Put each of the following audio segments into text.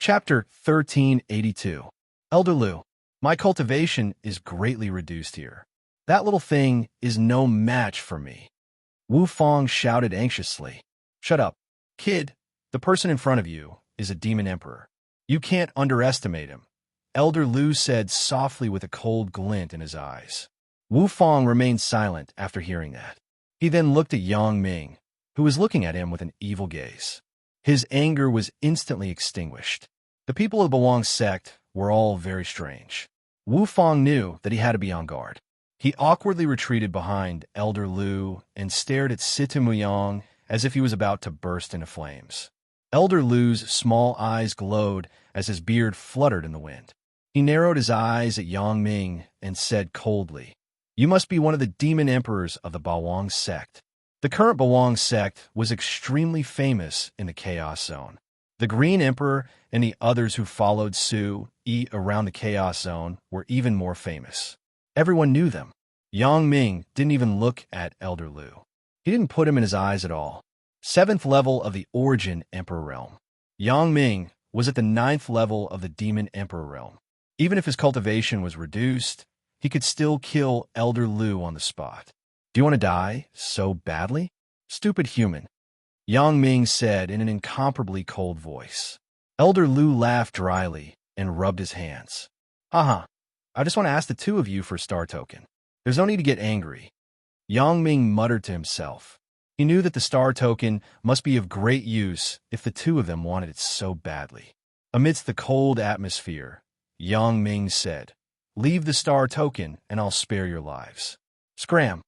Chapter 1382. Elder Lu, my cultivation is greatly reduced here. That little thing is no match for me. Wu Fong shouted anxiously. Shut up, kid. The person in front of you is a demon emperor. You can't underestimate him, Elder Lu said softly with a cold glint in his eyes. Wu Fong remained silent after hearing that. He then looked at Yang Ming, who was looking at him with an evil gaze. His anger was instantly extinguished. The people of the Bawang sect were all very strange. Wu Fong knew that he had to be on guard. He awkwardly retreated behind Elder Lu and stared at Situ Muyang as if he was about to burst into flames. Elder Lu's small eyes glowed as his beard fluttered in the wind. He narrowed his eyes at Yang Ming and said coldly, "You must be one of the demon emperors of the Bawang sect." The current Bawang sect was extremely famous in the Chaos Zone. The Green Emperor and the others who followed Su-Yi around the Chaos Zone were even more famous. Everyone knew them. Yang Ming didn't even look at Elder Lu. He didn't put him in his eyes at all. 7th level of the Origin Emperor realm. Yang Ming was at the 9th level of the Demon Emperor realm. Even if his cultivation was reduced, he could still kill Elder Lu on the spot. Do you want to die so badly? Stupid human, Yang Ming said in an incomparably cold voice. Elder Lu laughed dryly and rubbed his hands. Haha, I just want to ask the two of you for a star token. There's no need to get angry. Yang Ming muttered to himself. He knew that the star token must be of great use if the two of them wanted it so badly. Amidst the cold atmosphere, Yang Ming said, "Leave the star token and I'll spare your lives." Scram!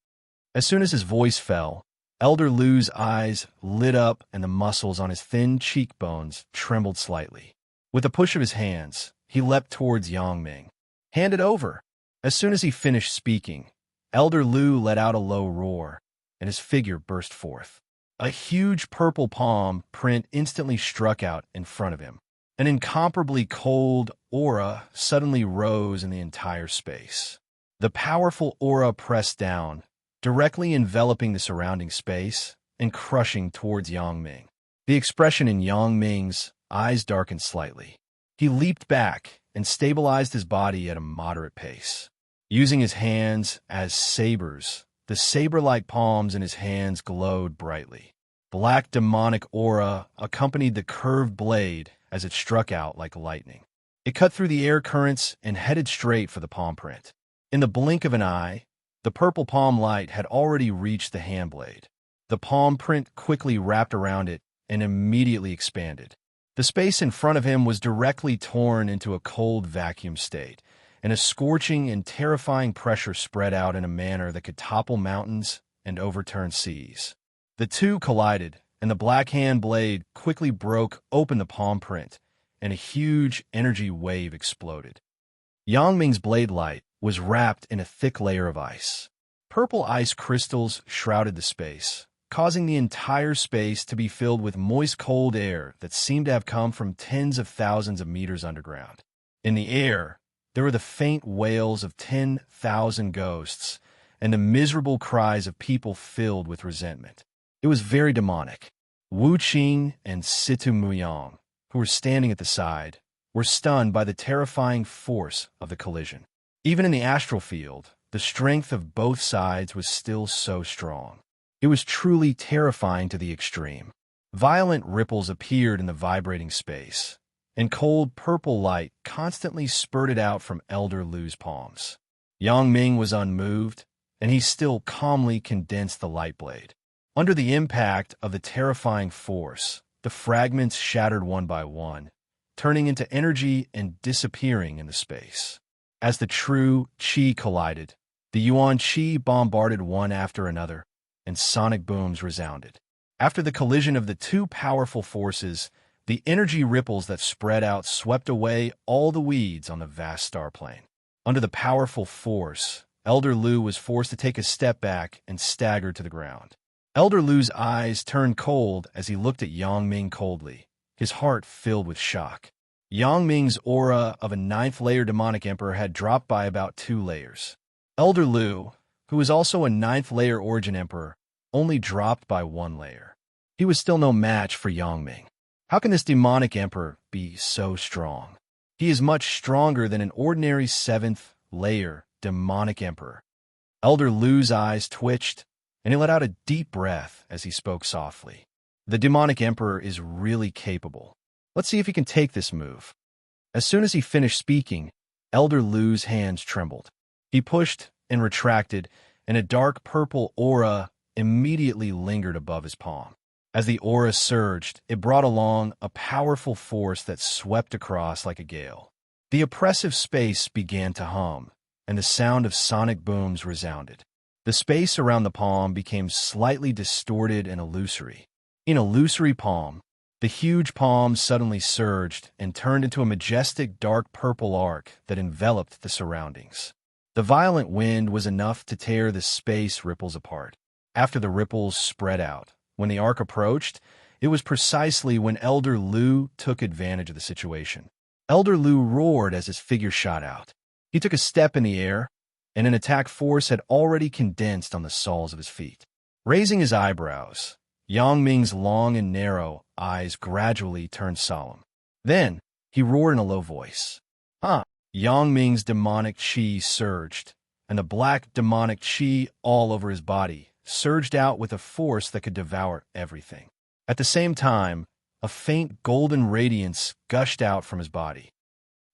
As soon as his voice fell, Elder Lu's eyes lit up and the muscles on his thin cheekbones trembled slightly. With a push of his hands, he leapt towards Yang Ming. "Hand it over!" As soon as he finished speaking, Elder Lu let out a low roar, and his figure burst forth. A huge purple palm print instantly struck out in front of him. An incomparably cold aura suddenly rose in the entire space. The powerful aura pressed down, directly enveloping the surrounding space and crushing towards Yang Ming. The expression in Yang Ming's eyes darkened slightly. He leaped back and stabilized his body at a moderate pace. Using his hands as sabers, the saber-like palms in his hands glowed brightly. Black demonic aura accompanied the curved blade as it struck out like lightning. It cut through the air currents and headed straight for the palm print. In the blink of an eye, the purple palm light had already reached the hand blade. The palm print quickly wrapped around it and immediately expanded. The space in front of him was directly torn into a cold vacuum state, and a scorching and terrifying pressure spread out in a manner that could topple mountains and overturn seas. The two collided, and the black hand blade quickly broke open the palm print, and a huge energy wave exploded. Yang Ming's blade light was wrapped in a thick layer of ice. Purple ice crystals shrouded the space, causing the entire space to be filled with moist cold air that seemed to have come from tens of thousands of meters underground. In the air, there were the faint wails of 10,000 ghosts and the miserable cries of people filled with resentment. It was very demonic. Wu Qing and Situ Muyang, who were standing at the side, were stunned by the terrifying force of the collision. Even in the astral field, the strength of both sides was still so strong. It was truly terrifying to the extreme. Violent ripples appeared in the vibrating space, and cold purple light constantly spurted out from Elder Lu's palms. Yang Ming was unmoved, and he still calmly condensed the light blade. Under the impact of the terrifying force, the fragments shattered one by one, turning into energy and disappearing in the space. As the true Qi collided, the Yuan Qi bombarded one after another, and sonic booms resounded. After the collision of the two powerful forces, the energy ripples that spread out swept away all the weeds on the vast star plane. Under the powerful force, Elder Lu was forced to take a step back and staggered to the ground. Elder Lu's eyes turned cold as he looked at Yang Ming coldly, his heart filled with shock. Yang Ming's aura of a 9th-layer demonic emperor had dropped by about 2 layers. Elder Lu, who was also a 9th-layer origin emperor, only dropped by 1 layer. He was still no match for Yang Ming. How can this demonic emperor be so strong? He is much stronger than an ordinary 7th-layer demonic emperor. Elder Lu's eyes twitched, and he let out a deep breath as he spoke softly. The demonic emperor is really capable. Let's see if he can take this move. As soon as he finished speaking, Elder Lu's hands trembled. He pushed and retracted, and a dark purple aura immediately lingered above his palm. As the aura surged, it brought along a powerful force that swept across like a gale. The oppressive space began to hum, and the sound of sonic booms resounded. The space around the palm became slightly distorted and illusory. In illusory palm, the huge palm suddenly surged and turned into a majestic dark purple arc that enveloped the surroundings. The violent wind was enough to tear the space ripples apart. After the ripples spread out, when the arc approached, it was precisely when Elder Lu took advantage of the situation. Elder Lu roared as his figure shot out. He took a step in the air, and an attack force had already condensed on the soles of his feet. Raising his eyebrows, Yang Ming's long and narrow eyes gradually turned solemn. Then, he roared in a low voice. Yang Ming's demonic qi surged, and the black demonic qi all over his body surged out with a force that could devour everything. At the same time, a faint golden radiance gushed out from his body.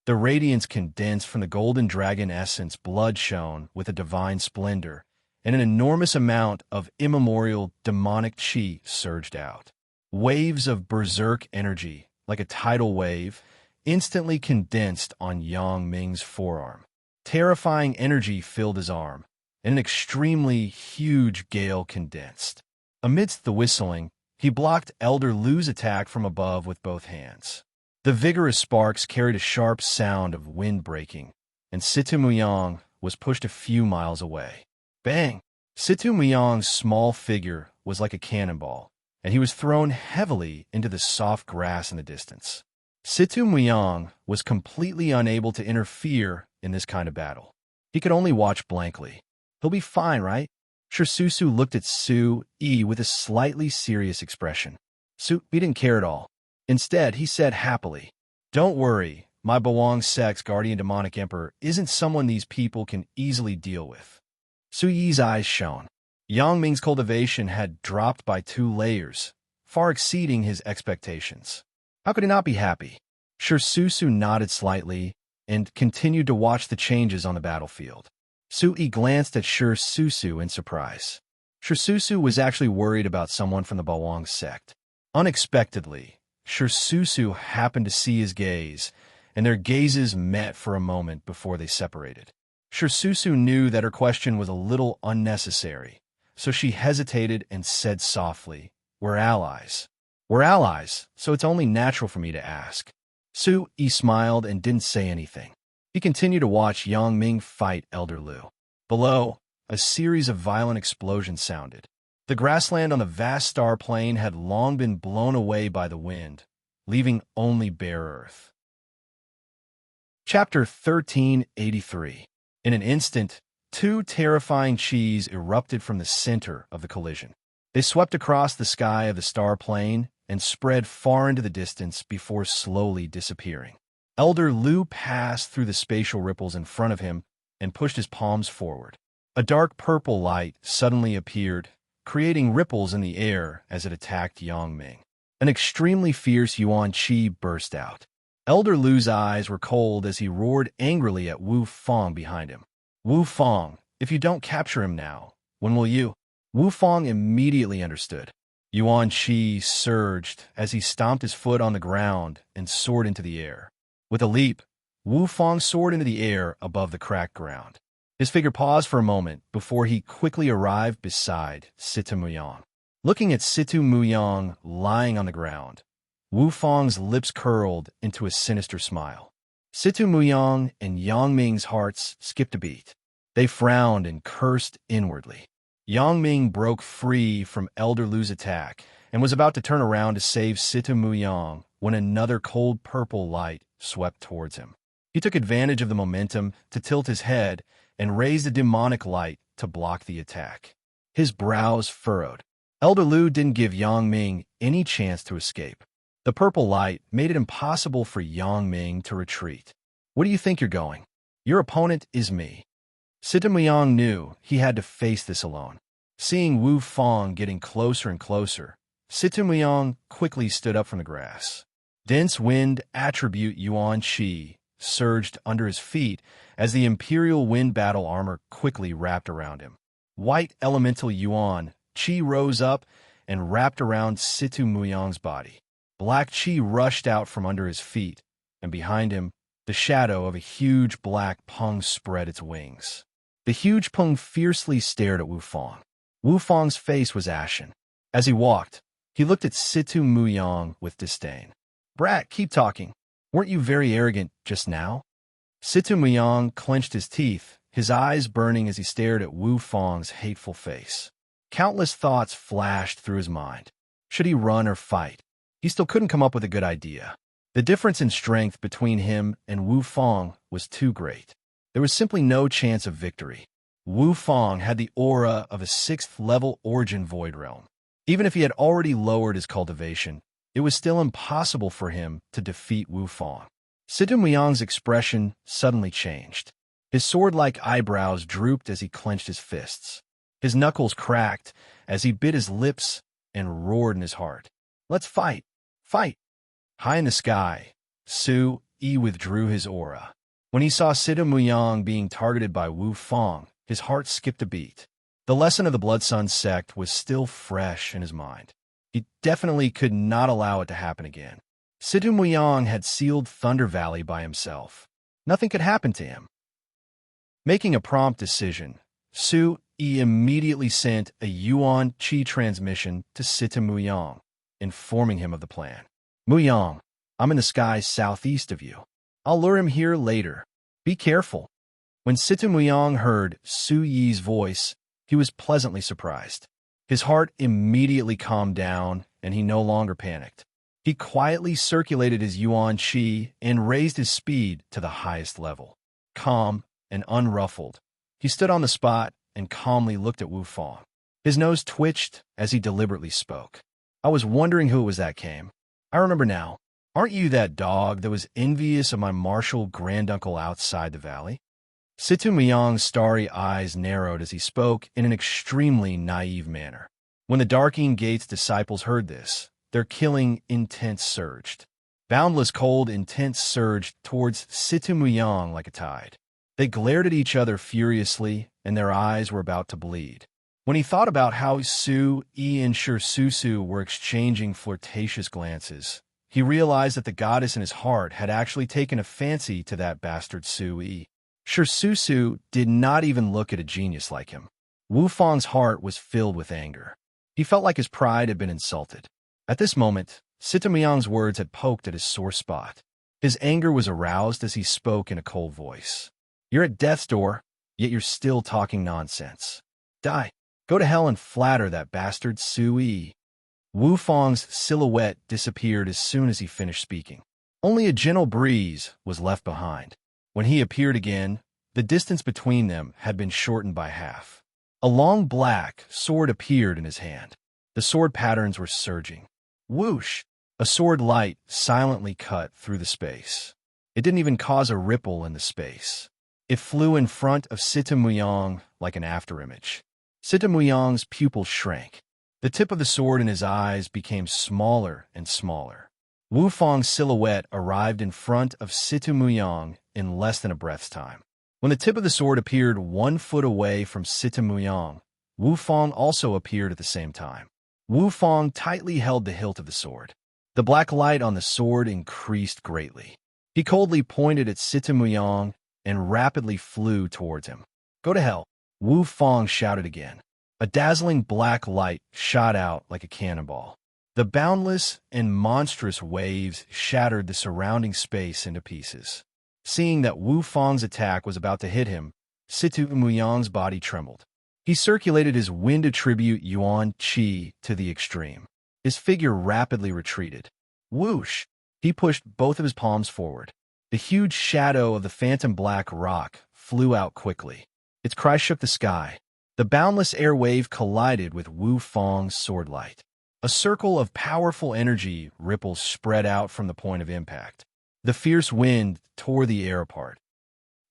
The radiance condensed from the golden dragon essence blood shone with a divine splendor, and an enormous amount of immemorial demonic qi surged out. Waves of berserk energy, like a tidal wave, instantly condensed on Yang Ming's forearm. Terrifying energy filled his arm, and an extremely huge gale condensed. Amidst the whistling, he blocked Elder Lu's attack from above with both hands. The vigorous sparks carried a sharp sound of wind breaking, and Situ Muyang was pushed a few miles away. Bang! Situ Muyang's small figure was like a cannonball, and he was thrown heavily into the soft grass in the distance. Situ Muyang was completely unable to interfere in this kind of battle. He could only watch blankly. He'll be fine, right? Shirsusu looked at Su-yi with a slightly serious expression. Su-yi didn't care at all. Instead, he said happily, "Don't worry, my Bawang Sect's guardian demonic emperor isn't someone these people can easily deal with." Su-yi's eyes shone. Yang Ming's cultivation had dropped by 2 layers, far exceeding his expectations. How could he not be happy? Shirsusu nodded slightly and continued to watch the changes on the battlefield. Su-yi glanced at Shirsusu in surprise. Shirsusu was actually worried about someone from the Bawang sect. Unexpectedly, Shirsusu happened to see his gaze, and their gazes met for a moment before they separated. Shirsusu knew that her question was a little unnecessary, so she hesitated and said softly, "We're allies." "We're allies, so it's only natural for me to ask." Su-yi smiled and didn't say anything. He continued to watch Yang Ming fight Elder Lu. Below, a series of violent explosions sounded. The grassland on the vast star plain had long been blown away by the wind, leaving only bare earth. Chapter 1383. In an instant, 2 terrifying qis erupted from the center of the collision. They swept across the sky of the star plain and spread far into the distance before slowly disappearing. Elder Lu passed through the spatial ripples in front of him and pushed his palms forward. A dark purple light suddenly appeared, creating ripples in the air as it attacked Yang Ming. An extremely fierce Yuan Qi burst out. Elder Lu's eyes were cold as he roared angrily at Wu Fong behind him. "Wu Fong, if you don't capture him now, when will you?" Wu Fong immediately understood. Yuan Qi surged as he stomped his foot on the ground and soared into the air. With a leap, Wu Fong soared into the air above the cracked ground. His figure paused for a moment before he quickly arrived beside Situ Muyang. Looking at Situ Muyang lying on the ground, Wu Fong's lips curled into a sinister smile. Situ Muyang and Yang Ming's hearts skipped a beat. They frowned and cursed inwardly. Yang Ming broke free from Elder Lu's attack and was about to turn around to save Situ Muyang when another cold purple light swept towards him. He took advantage of the momentum to tilt his head and raised a demonic light to block the attack. His brows furrowed. Elder Lu didn't give Yang Ming any chance to escape. The purple light made it impossible for Yang Ming to retreat. Where do you think you're going? Your opponent is me. Sita Muyang knew he had to face this alone. Seeing Wu Fang getting closer and closer, Sita Muyang quickly stood up from the grass. Dense wind attribute Yuan Qi surged under his feet as the Imperial Wind battle armor quickly wrapped around him. White elemental Yuan Qi rose up and wrapped around Sita Muyang's body. Black Qi rushed out from under his feet, and behind him, the shadow of a huge black Peng spread its wings. The huge Peng fiercely stared at Wu Fang. Wu Fang's face was ashen. As he walked, he looked at Sita Muyang with disdain. "Brat, keep talking. Weren't you very arrogant just now?" Sita Muyang clenched his teeth, his eyes burning as he stared at Wu Fang's hateful face. Countless thoughts flashed through his mind. Should he run or fight? He still couldn't come up with a good idea. The difference in strength between him and Wu Fang was too great. There was simply no chance of victory. Wu Fang had the aura of a 6th-level origin void realm. Even if he had already lowered his cultivation, it was still impossible for him to defeat Wu Fang. Sita Muyang's expression suddenly changed. His sword-like eyebrows drooped as he clenched his fists. His knuckles cracked as he bit his lips and roared in his heart. "Let's fight! Fight!" High in the sky, Su Yi withdrew his aura. When he saw Sita Muyang being targeted by Wu Fang, his heart skipped a beat. The lesson of the Blood Sun sect was still fresh in his mind. He definitely could not allow it to happen again. Sita Muyang had sealed Thunder Valley by himself. Nothing could happen to him. Making a prompt decision, Su Yi immediately sent a Yuan Qi transmission to Sita Muyang, informing him of the plan. "Muyang, I'm in the skies southeast of you. I'll lure him here later. Be careful." When Sita Muyang heard Su Yi's voice, he was pleasantly surprised. His heart immediately calmed down, and he no longer panicked. He quietly circulated his Yuan Qi and raised his speed to the highest level. Calm and unruffled, he stood on the spot and calmly looked at Wu Fang. His nose twitched as he deliberately spoke. "I was wondering who it was that came. I remember now. Aren't you that dog that was envious of my martial granduncle outside the valley?" Sita Muyang's starry eyes narrowed as he spoke in an extremely naive manner. When the Darking Gate's disciples heard this, their killing intent surged. Boundless cold intent surged towards Sita Muyang like a tide. They glared at each other furiously, and their eyes were about to bleed. When he thought about how Su Yi and Shirsusu were exchanging flirtatious glances, he realized that the goddess in his heart had actually taken a fancy to that bastard Su Yi. Shirsusu did not even look at a genius like him. Wu Fang's heart was filled with anger. He felt like his pride had been insulted. At this moment, Sita Muyang's words had poked at his sore spot. His anger was aroused as he spoke in a cold voice. "You're at death's door, yet you're still talking nonsense. Die. Go to hell and flatter that bastard Su Yi." Wu Fang's silhouette disappeared as soon as he finished speaking. Only a gentle breeze was left behind. When he appeared again, the distance between them had been shortened by half. A long black sword appeared in his hand. The sword patterns were surging. Whoosh! A sword light silently cut through the space. It didn't even cause a ripple in the space. It flew in front of Sita Muyang like an afterimage. Sita Muyang's pupils shrank. The tip of the sword in his eyes became smaller and smaller. Wu Fang's silhouette arrived in front of Sita Muyang in less than a breath's time. When the tip of the sword appeared 1 foot away from Sita Muyang, Wu Fang also appeared at the same time. Wu Fang tightly held the hilt of the sword. The black light on the sword increased greatly. He coldly pointed at Sita Muyang and rapidly flew towards him. "Go to hell!" Wu Fang shouted again. A dazzling black light shot out like a cannonball. The boundless and monstrous waves shattered the surrounding space into pieces. Seeing that Wu Fang's attack was about to hit him, Sita Muyang's body trembled. He circulated his wind attribute Yuan Qi to the extreme. His figure rapidly retreated. Whoosh! He pushed both of his palms forward. The huge shadow of the phantom black rock flew out quickly. Its cry shook the sky. The boundless air wave collided with Wu Fang's sword light. A circle of powerful energy ripples spread out from the point of impact. The fierce wind tore the air apart.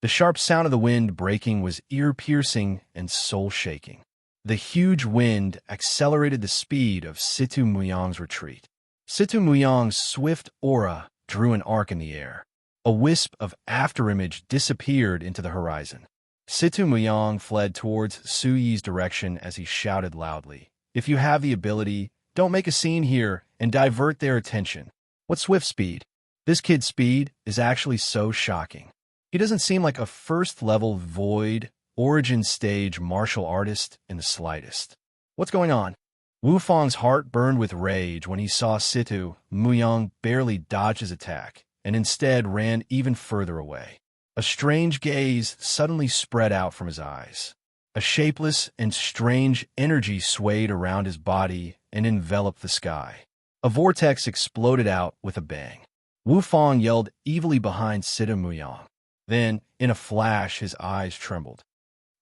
The sharp sound of the wind breaking was ear-piercing and soul-shaking. The huge wind accelerated the speed of Situ Muyang's retreat. Situ Muyang's swift aura drew an arc in the air. A wisp of afterimage disappeared into the horizon. Situ Muyang fled towards Su Yi's direction as he shouted loudly, "If you have the ability, don't make a scene here and divert their attention." What swift speed? This kid's speed is actually so shocking. He doesn't seem like a first-level void, origin stage martial artist in the slightest. What's going on? Wu Fang's heart burned with rage when he saw Situ Muyang barely dodge his attack, and instead ran even further away. A strange gaze suddenly spread out from his eyes. A shapeless and strange energy swayed around his body and enveloped the sky. A vortex exploded out with a bang. Wu Fang yelled evilly behind Situ Muyang. Then, in a flash, his eyes trembled.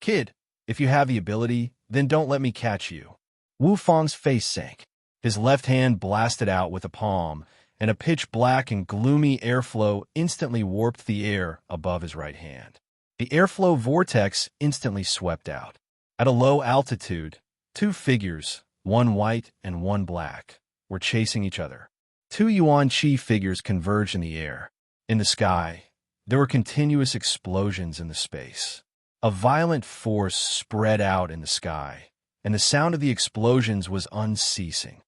"Kid, if you have the ability, then don't let me catch you." Wu Fang's face sank. His left hand blasted out with a palm, and a pitch-black and gloomy airflow instantly warped the air above his right hand. The airflow vortex instantly swept out. At a low altitude, two figures, one white and one black, were chasing each other. Two Yuan Qi figures converged in the air. In the sky, there were continuous explosions in the space. A violent force spread out in the sky, and the sound of the explosions was unceasing.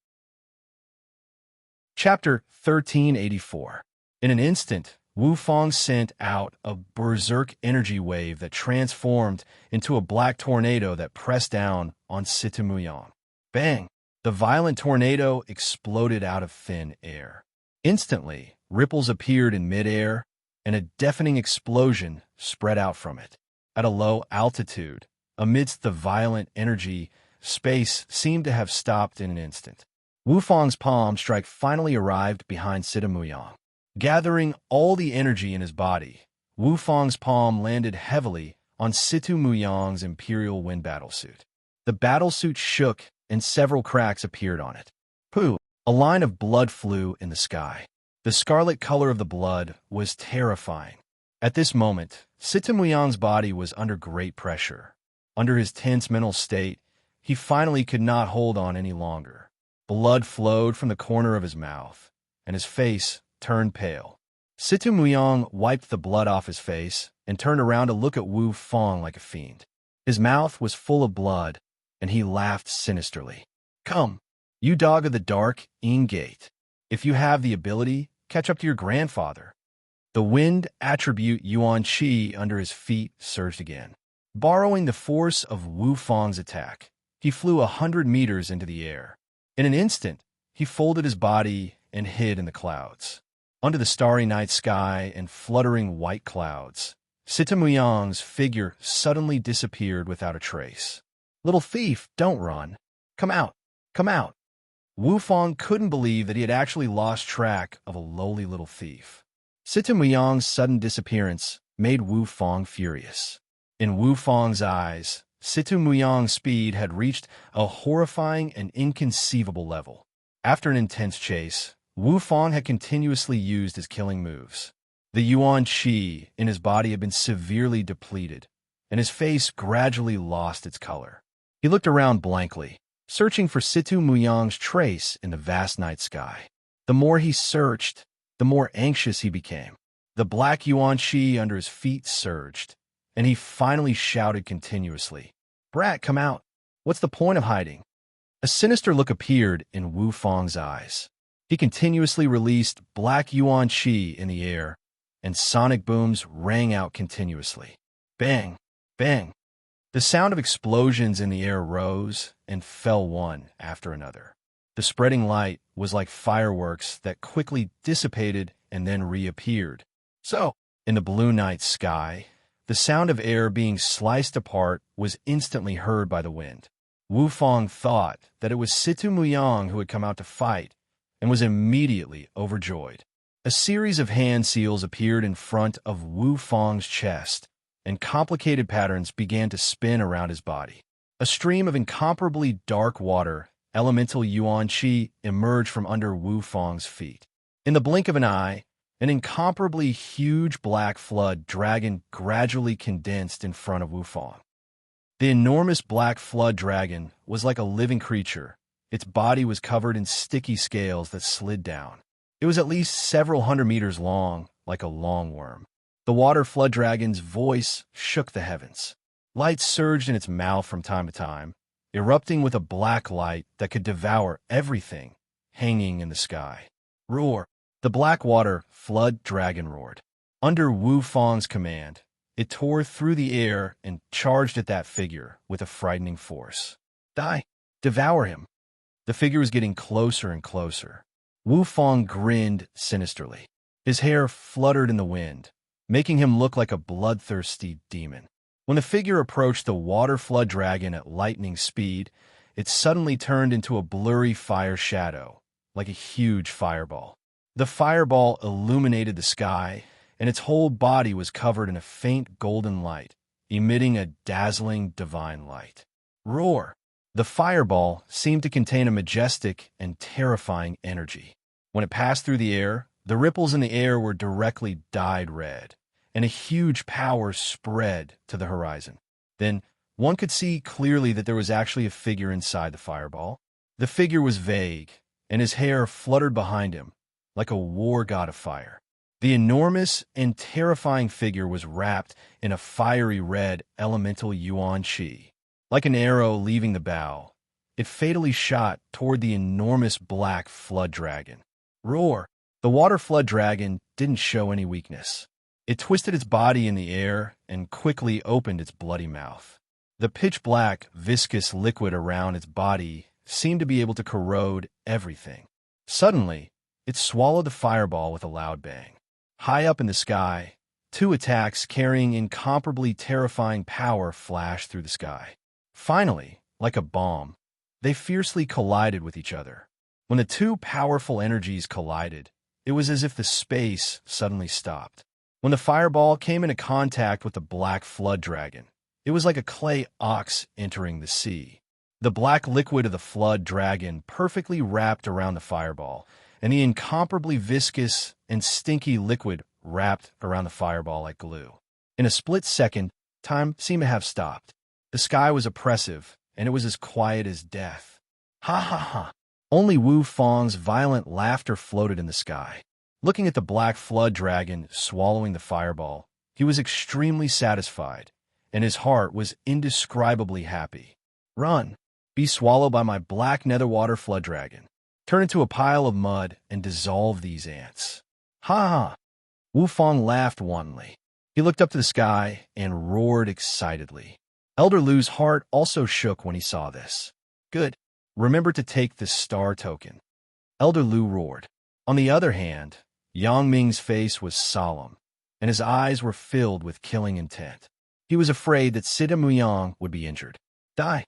Chapter 1384. In an instant, Wu Fang sent out a berserk energy wave that transformed into a black tornado that pressed down on Situ Muyang. Bang! The violent tornado exploded out of thin air. Instantly, ripples appeared in midair, and a deafening explosion spread out from it. At a low altitude, amidst the violent energy, space seemed to have stopped in an instant. Wu Fang's palm strike finally arrived behind Situ Muyang. Gathering all the energy in his body, Wu Fang's palm landed heavily on Situ Muyang's Imperial Wind battlesuit. The battlesuit shook, and several cracks appeared on it. Pooh! A line of blood flew in the sky. The scarlet color of the blood was terrifying. At this moment, Situ Muyang's body was under great pressure. Under his tense mental state, he finally could not hold on any longer. Blood flowed from the corner of his mouth, and his face turned pale. Situ Muyang wiped the blood off his face and turned around to look at Wu Fang like a fiend. His mouth was full of blood, and he laughed sinisterly. "Come, you dog of the dark Ingate. If you have the ability, catch up to your grandfather." The wind attribute Yuan Qi under his feet surged again. Borrowing the force of Wu Fang's attack, he flew 100 meters into the air. In an instant, he folded his body and hid in the clouds. Under the starry night sky and fluttering white clouds, Situ Muyang's figure suddenly disappeared without a trace. "Little thief, don't run. Come out, come out." Wu Fang couldn't believe that he had actually lost track of a lowly little thief. Situ Muyang's sudden disappearance made Wu Fang furious. In Wu Fang's eyes, Situ Muyang's speed had reached a horrifying and inconceivable level. After an intense chase, Wu Fang had continuously used his killing moves. The Yuan Qi in his body had been severely depleted, and his face gradually lost its color. He looked around blankly, searching for Situ Muyang's trace in the vast night sky. The more he searched, the more anxious he became. The black Yuan Qi under his feet surged, and he finally shouted continuously, "Brat, come out! What's the point of hiding?" A sinister look appeared in Wu Fang's eyes. He continuously released black Yuan Qi in the air, and sonic booms rang out continuously. Bang! Bang! The sound of explosions in the air rose and fell one after another. The spreading light was like fireworks that quickly dissipated and then reappeared. So, in the blue night sky, the sound of air being sliced apart was instantly heard by the wind. Wu Fang thought that it was Situ Muyang who had come out to fight, and was immediately overjoyed. A series of hand seals appeared in front of Wu Fang's chest, and complicated patterns began to spin around his body. A stream of incomparably dark water elemental yuan qi emerged from under Wu Fang's feet. In the blink of an eye, an incomparably huge black flood dragon gradually condensed in front of Wu Fang. The enormous black flood dragon was like a living creature. Its body was covered in sticky scales that slid down. It was at least several hundred meters long, like a long worm. The water flood dragon's voice shook the heavens. Light surged in its mouth from time to time, erupting with a black light that could devour everything hanging in the sky. Roar! The black water flood dragon roared. Under Wu Fang's command, it tore through the air and charged at that figure with a frightening force. Die! Devour him! The figure was getting closer and closer. Wu Fang grinned sinisterly. His hair fluttered in the wind, making him look like a bloodthirsty demon. When the figure approached the water flood dragon at lightning speed, it suddenly turned into a blurry fire shadow, like a huge fireball. The fireball illuminated the sky, and its whole body was covered in a faint golden light, emitting a dazzling divine light. Roar! The fireball seemed to contain a majestic and terrifying energy. When it passed through the air, the ripples in the air were directly dyed red, and a huge power spread to the horizon. Then, one could see clearly that there was actually a figure inside the fireball. The figure was vague, and his hair fluttered behind him, like a war god of fire. The enormous and terrifying figure was wrapped in a fiery red elemental yuan qi. Like an arrow leaving the bow, it fatally shot toward the enormous black flood dragon. Roar! The water flood dragon didn't show any weakness. It twisted its body in the air and quickly opened its bloody mouth. The pitch-black, viscous liquid around its body seemed to be able to corrode everything. Suddenly, it swallowed the fireball with a loud bang. High up in the sky, two attacks carrying incomparably terrifying power flashed through the sky. Finally, like a bomb, they fiercely collided with each other. When the two powerful energies collided, it was as if the space suddenly stopped. When the fireball came into contact with the black flood dragon, it was like a clay ox entering the sea. The black liquid of the flood dragon perfectly wrapped around the fireball, and the incomparably viscous and stinky liquid wrapped around the fireball like glue. In a split second, time seemed to have stopped. The sky was oppressive, and it was as quiet as death. Ha ha ha! Only Wu Fang's violent laughter floated in the sky. Looking at the black flood dragon swallowing the fireball, he was extremely satisfied, and his heart was indescribably happy. Run! Be swallowed by my black netherwater flood dragon. Turn into a pile of mud and dissolve these ants. Ha ha! Wu Fang laughed wantonly. He looked up to the sky and roared excitedly. Elder Lu's heart also shook when he saw this. Good. Remember to take this star token. Elder Lu roared. On the other hand, Yang Ming's face was solemn, and his eyes were filled with killing intent. He was afraid that Sita Muyang would be injured. Die.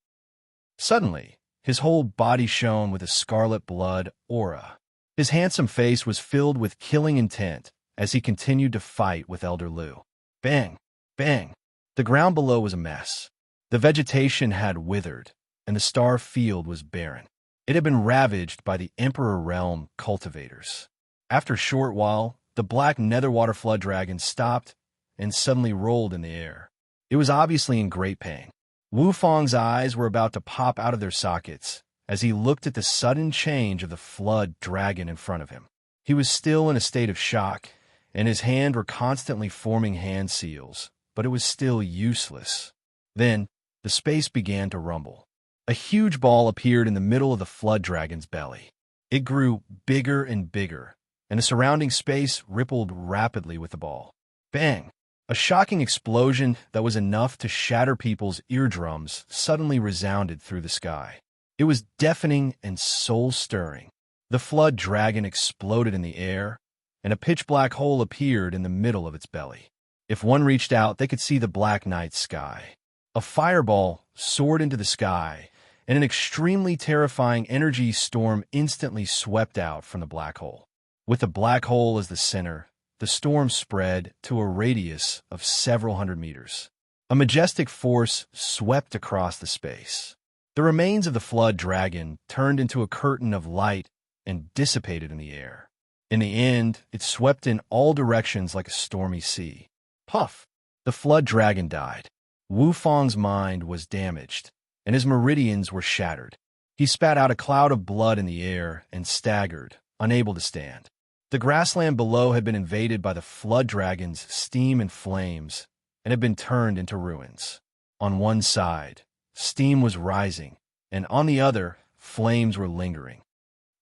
Suddenly, his whole body shone with a scarlet blood aura. His handsome face was filled with killing intent as he continued to fight with Elder Lu. Bang! Bang! The ground below was a mess. The vegetation had withered, and the star field was barren. It had been ravaged by the Emperor Realm cultivators. After a short while, the black netherwater flood dragon stopped and suddenly rolled in the air. It was obviously in great pain. Wu Fang's eyes were about to pop out of their sockets as he looked at the sudden change of the flood dragon in front of him. He was still in a state of shock, and his hands were constantly forming hand seals, but it was still useless. Then, the space began to rumble. A huge ball appeared in the middle of the flood dragon's belly. It grew bigger and bigger, and the surrounding space rippled rapidly with the ball. Bang! A shocking explosion that was enough to shatter people's eardrums suddenly resounded through the sky. It was deafening and soul-stirring. The flood dragon exploded in the air, and a pitch-black hole appeared in the middle of its belly. If one reached out, they could see the black night sky. A fireball soared into the sky, and an extremely terrifying energy storm instantly swept out from the black hole. With the black hole as the center, the storm spread to a radius of several hundred meters. A majestic force swept across the space. The remains of the flood dragon turned into a curtain of light and dissipated in the air. In the end, it swept in all directions like a stormy sea. Puff! The flood dragon died. Wu Fang's mind was damaged, and his meridians were shattered. He spat out a cloud of blood in the air and staggered, unable to stand. The grassland below had been invaded by the flood dragon's steam and flames and had been turned into ruins. On one side, steam was rising, and on the other, flames were lingering.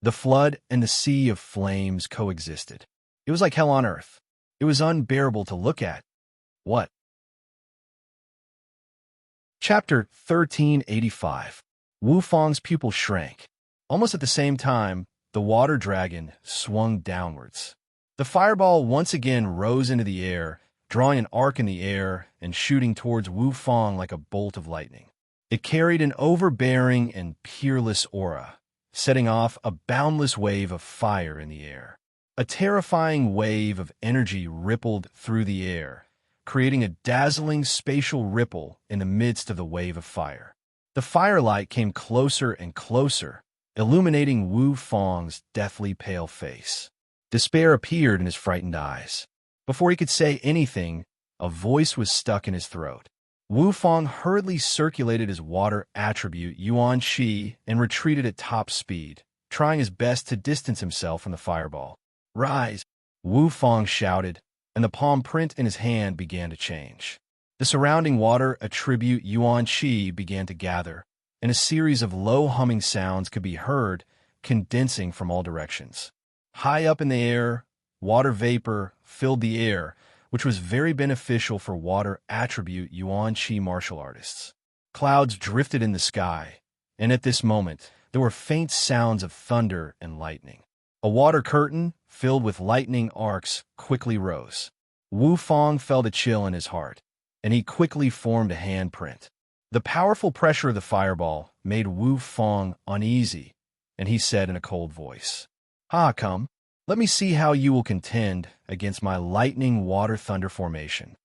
The flood and the sea of flames coexisted. It was like hell on earth. It was unbearable to look at. What? Chapter 1385. Wu Fang's pupil shrank. Almost at the same time, the water dragon swung downwards. The fireball once again rose into the air, drawing an arc in the air and shooting towards Wu Fang like a bolt of lightning. It carried an overbearing and peerless aura, setting off a boundless wave of fire in the air. A terrifying wave of energy rippled through the air, creating a dazzling spatial ripple in the midst of the wave of fire. The firelight came closer and closer, illuminating Wu Fang's deathly pale face. Despair appeared in his frightened eyes. Before he could say anything, a voice was stuck in his throat. Wu Fang hurriedly circulated his water attribute Yuan Qi and retreated at top speed, trying his best to distance himself from the fireball. "Rise!" Wu Fang shouted, and the palm print in his hand began to change. The surrounding water attribute Yuan Qi began to gather, and a series of low humming sounds could be heard, condensing from all directions. High up in the air, water vapor filled the air, which was very beneficial for water attribute Yuan Qi martial artists. Clouds drifted in the sky, and at this moment, there were faint sounds of thunder and lightning. A water curtain, filled with lightning arcs, quickly rose. Wu Fang felt a chill in his heart, and he quickly formed a handprint. The powerful pressure of the fireball made Wu Fang uneasy, and he said in a cold voice, come, let me see how you will contend against my lightning water thunder formation."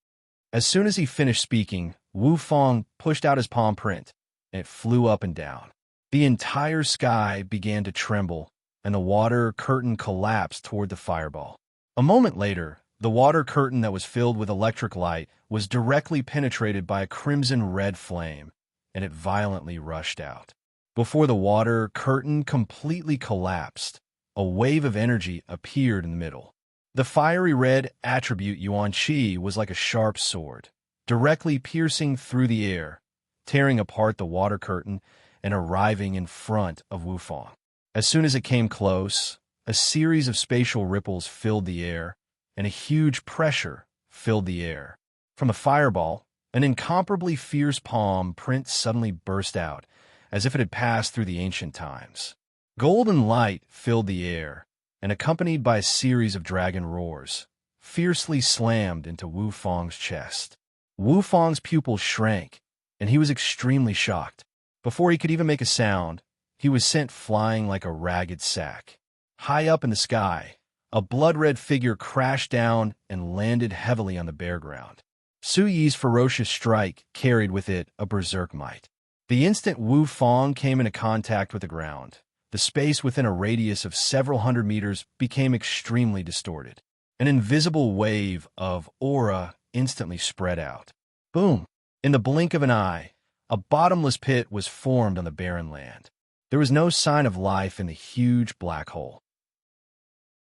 As soon as he finished speaking, Wu Fang pushed out his palm print, and it flew up and down. The entire sky began to tremble, and the water curtain collapsed toward the fireball. A moment later, the water curtain that was filled with electric light was directly penetrated by a crimson-red flame, and it violently rushed out. Before the water curtain completely collapsed, a wave of energy appeared in the middle. The fiery red attribute Yuan Qi was like a sharp sword, directly piercing through the air, tearing apart the water curtain and arriving in front of Wu Fang. As soon as it came close, a series of spatial ripples filled the air, and a huge pressure filled the air. From the fireball, an incomparably fierce palm print suddenly burst out, as if it had passed through the ancient times. Golden light filled the air, and accompanied by a series of dragon roars, fiercely slammed into Wu Fang's chest. Wu Fang's pupil shrank, and he was extremely shocked. Before he could even make a sound, he was sent flying like a ragged sack. High up in the sky, a blood-red figure crashed down and landed heavily on the bare ground. Su Yi's ferocious strike carried with it a berserk might. The instant Wu Fang came into contact with the ground, the space within a radius of several hundred meters became extremely distorted. An invisible wave of aura instantly spread out. Boom! In the blink of an eye, a bottomless pit was formed on the barren land. There was no sign of life in the huge black hole.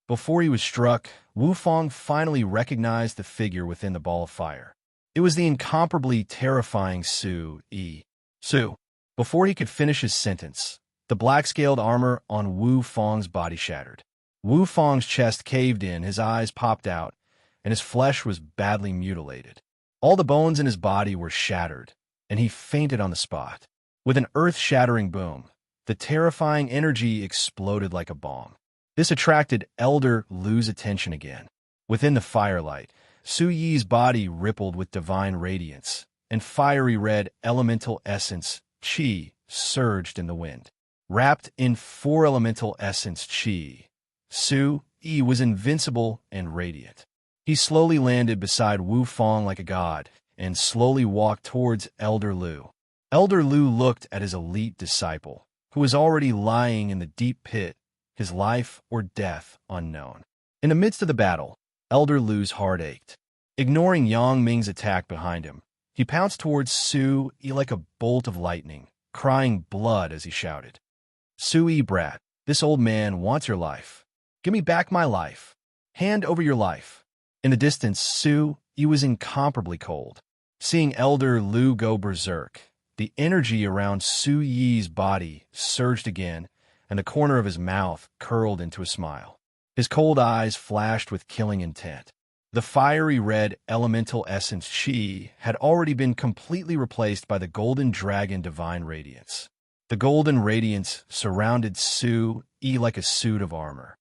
Before he was struck, Wu Fang finally recognized the figure within the ball of fire. It was the incomparably terrifying Su Yi. Su. Before he could finish his sentence, the black-scaled armor on Wu Fang's body shattered. Wu Fang's chest caved in, his eyes popped out, and his flesh was badly mutilated. All the bones in his body were shattered, and he fainted on the spot. With an earth-shattering boom, the terrifying energy exploded like a bomb. This attracted Elder Lu's attention again. Within the firelight, Su Yi's body rippled with divine radiance, and fiery red elemental essence, Qi, surged in the wind. Wrapped in four elemental essence Qi, Su Yi was invincible and radiant. He slowly landed beside Wu Fang like a god, and slowly walked towards Elder Lu. Elder Lu looked at his elite disciple, who was already lying in the deep pit, his life or death unknown. In the midst of the battle, Elder Lu's heart ached. Ignoring Yang Ming's attack behind him, he pounced towards Su Yi like a bolt of lightning, crying blood as he shouted, "Su Yi, brat, this old man wants your life. Give me back my life. Hand over your life." In the distance, Su Yi was incomparably cold. Seeing Elder Lu go berserk, the energy around Su Yi's body surged again, and the corner of his mouth curled into a smile. His cold eyes flashed with killing intent. The fiery red elemental essence Qi had already been completely replaced by the golden dragon divine radiance. The golden radiance surrounded Su Yi like a suit of armor.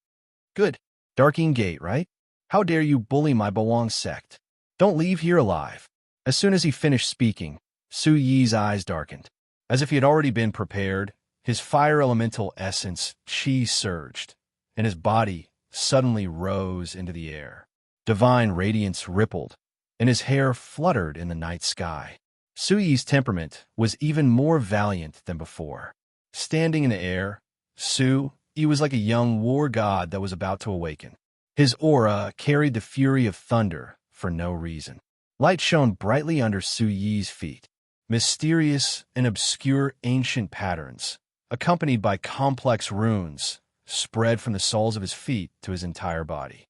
"Good. Darking Gate, right? How dare you bully my Bawang sect? Don't leave here alive." As soon as he finished speaking, Su Yi's eyes darkened. As if he had already been prepared, his fire elemental essence Qi surged, and his body suddenly rose into the air. Divine radiance rippled, and his hair fluttered in the night sky. Su Yi's temperament was even more valiant than before. Standing in the air, Su Yi was like a young war god that was about to awaken. His aura carried the fury of thunder for no reason. Light shone brightly under Su Yi's feet. Mysterious and obscure ancient patterns, accompanied by complex runes, spread from the soles of his feet to his entire body.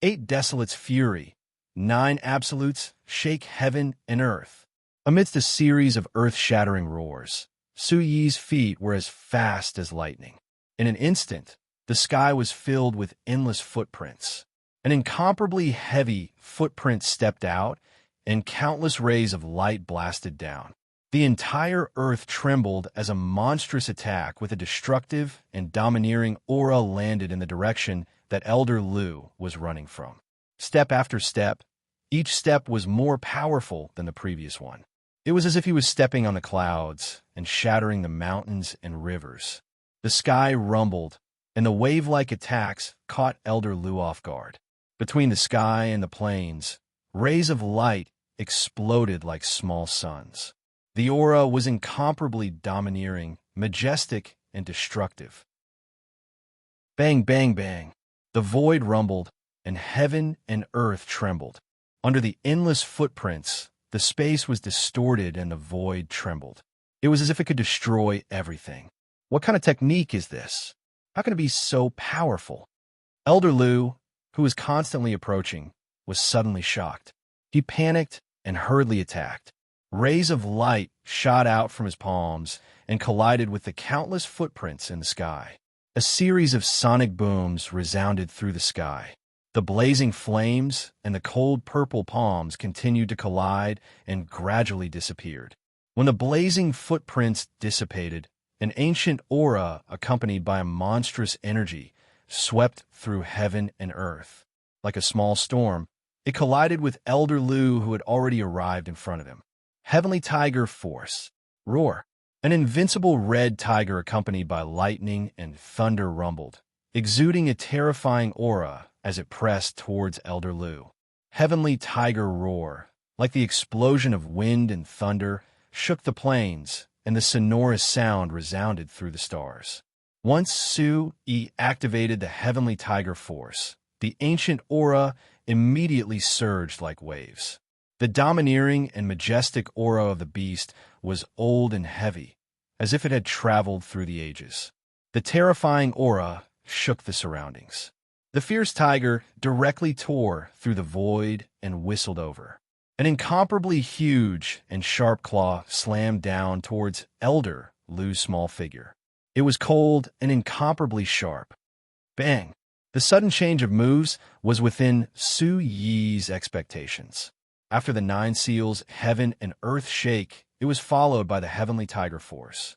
8 desolates fury, 9 absolutes shake heaven and earth. Amidst a series of earth-shattering roars, Su Yi's feet were as fast as lightning. In an instant, the sky was filled with endless footprints. An incomparably heavy footprint stepped out, and countless rays of light blasted down. The entire earth trembled as a monstrous attack with a destructive and domineering aura landed in the direction that Elder Lu was running from. Step after step, each step was more powerful than the previous one. It was as if he was stepping on the clouds and shattering the mountains and rivers. The sky rumbled, and the wave-like attacks caught Elder Lu off guard. Between the sky and the plains, rays of light exploded like small suns. The aura was incomparably domineering, majestic, and destructive. Bang, bang, bang. The void rumbled, and heaven and earth trembled. Under the endless footprints, the space was distorted and the void trembled. It was as if it could destroy everything. What kind of technique is this? How can it be so powerful? Elder Lu, who was constantly approaching, was suddenly shocked. He panicked and hurriedly attacked. Rays of light shot out from his palms and collided with the countless footprints in the sky. A series of sonic booms resounded through the sky. The blazing flames and the cold purple palms continued to collide and gradually disappeared. When the blazing footprints dissipated, an ancient aura accompanied by a monstrous energy swept through heaven and earth. Like a small storm, it collided with Elder Lu, who had already arrived in front of him. Heavenly Tiger Force. Roar. An invincible red tiger accompanied by lightning and thunder rumbled, exuding a terrifying aura as it pressed towards Elder Lu. Heavenly Tiger Roar, like the explosion of wind and thunder, shook the plains, and the sonorous sound resounded through the stars. Once Su Yi activated the Heavenly Tiger Force, the ancient aura immediately surged like waves. The domineering and majestic aura of the beast was old and heavy, as if it had traveled through the ages. The terrifying aura shook the surroundings. The fierce tiger directly tore through the void and whistled over. An incomparably huge and sharp claw slammed down towards Elder Lu's small figure. It was cold and incomparably sharp. Bang! The sudden change of moves was within Su Yi's expectations. After the 9 seals, heaven and earth shake, it was followed by the Heavenly Tiger Force.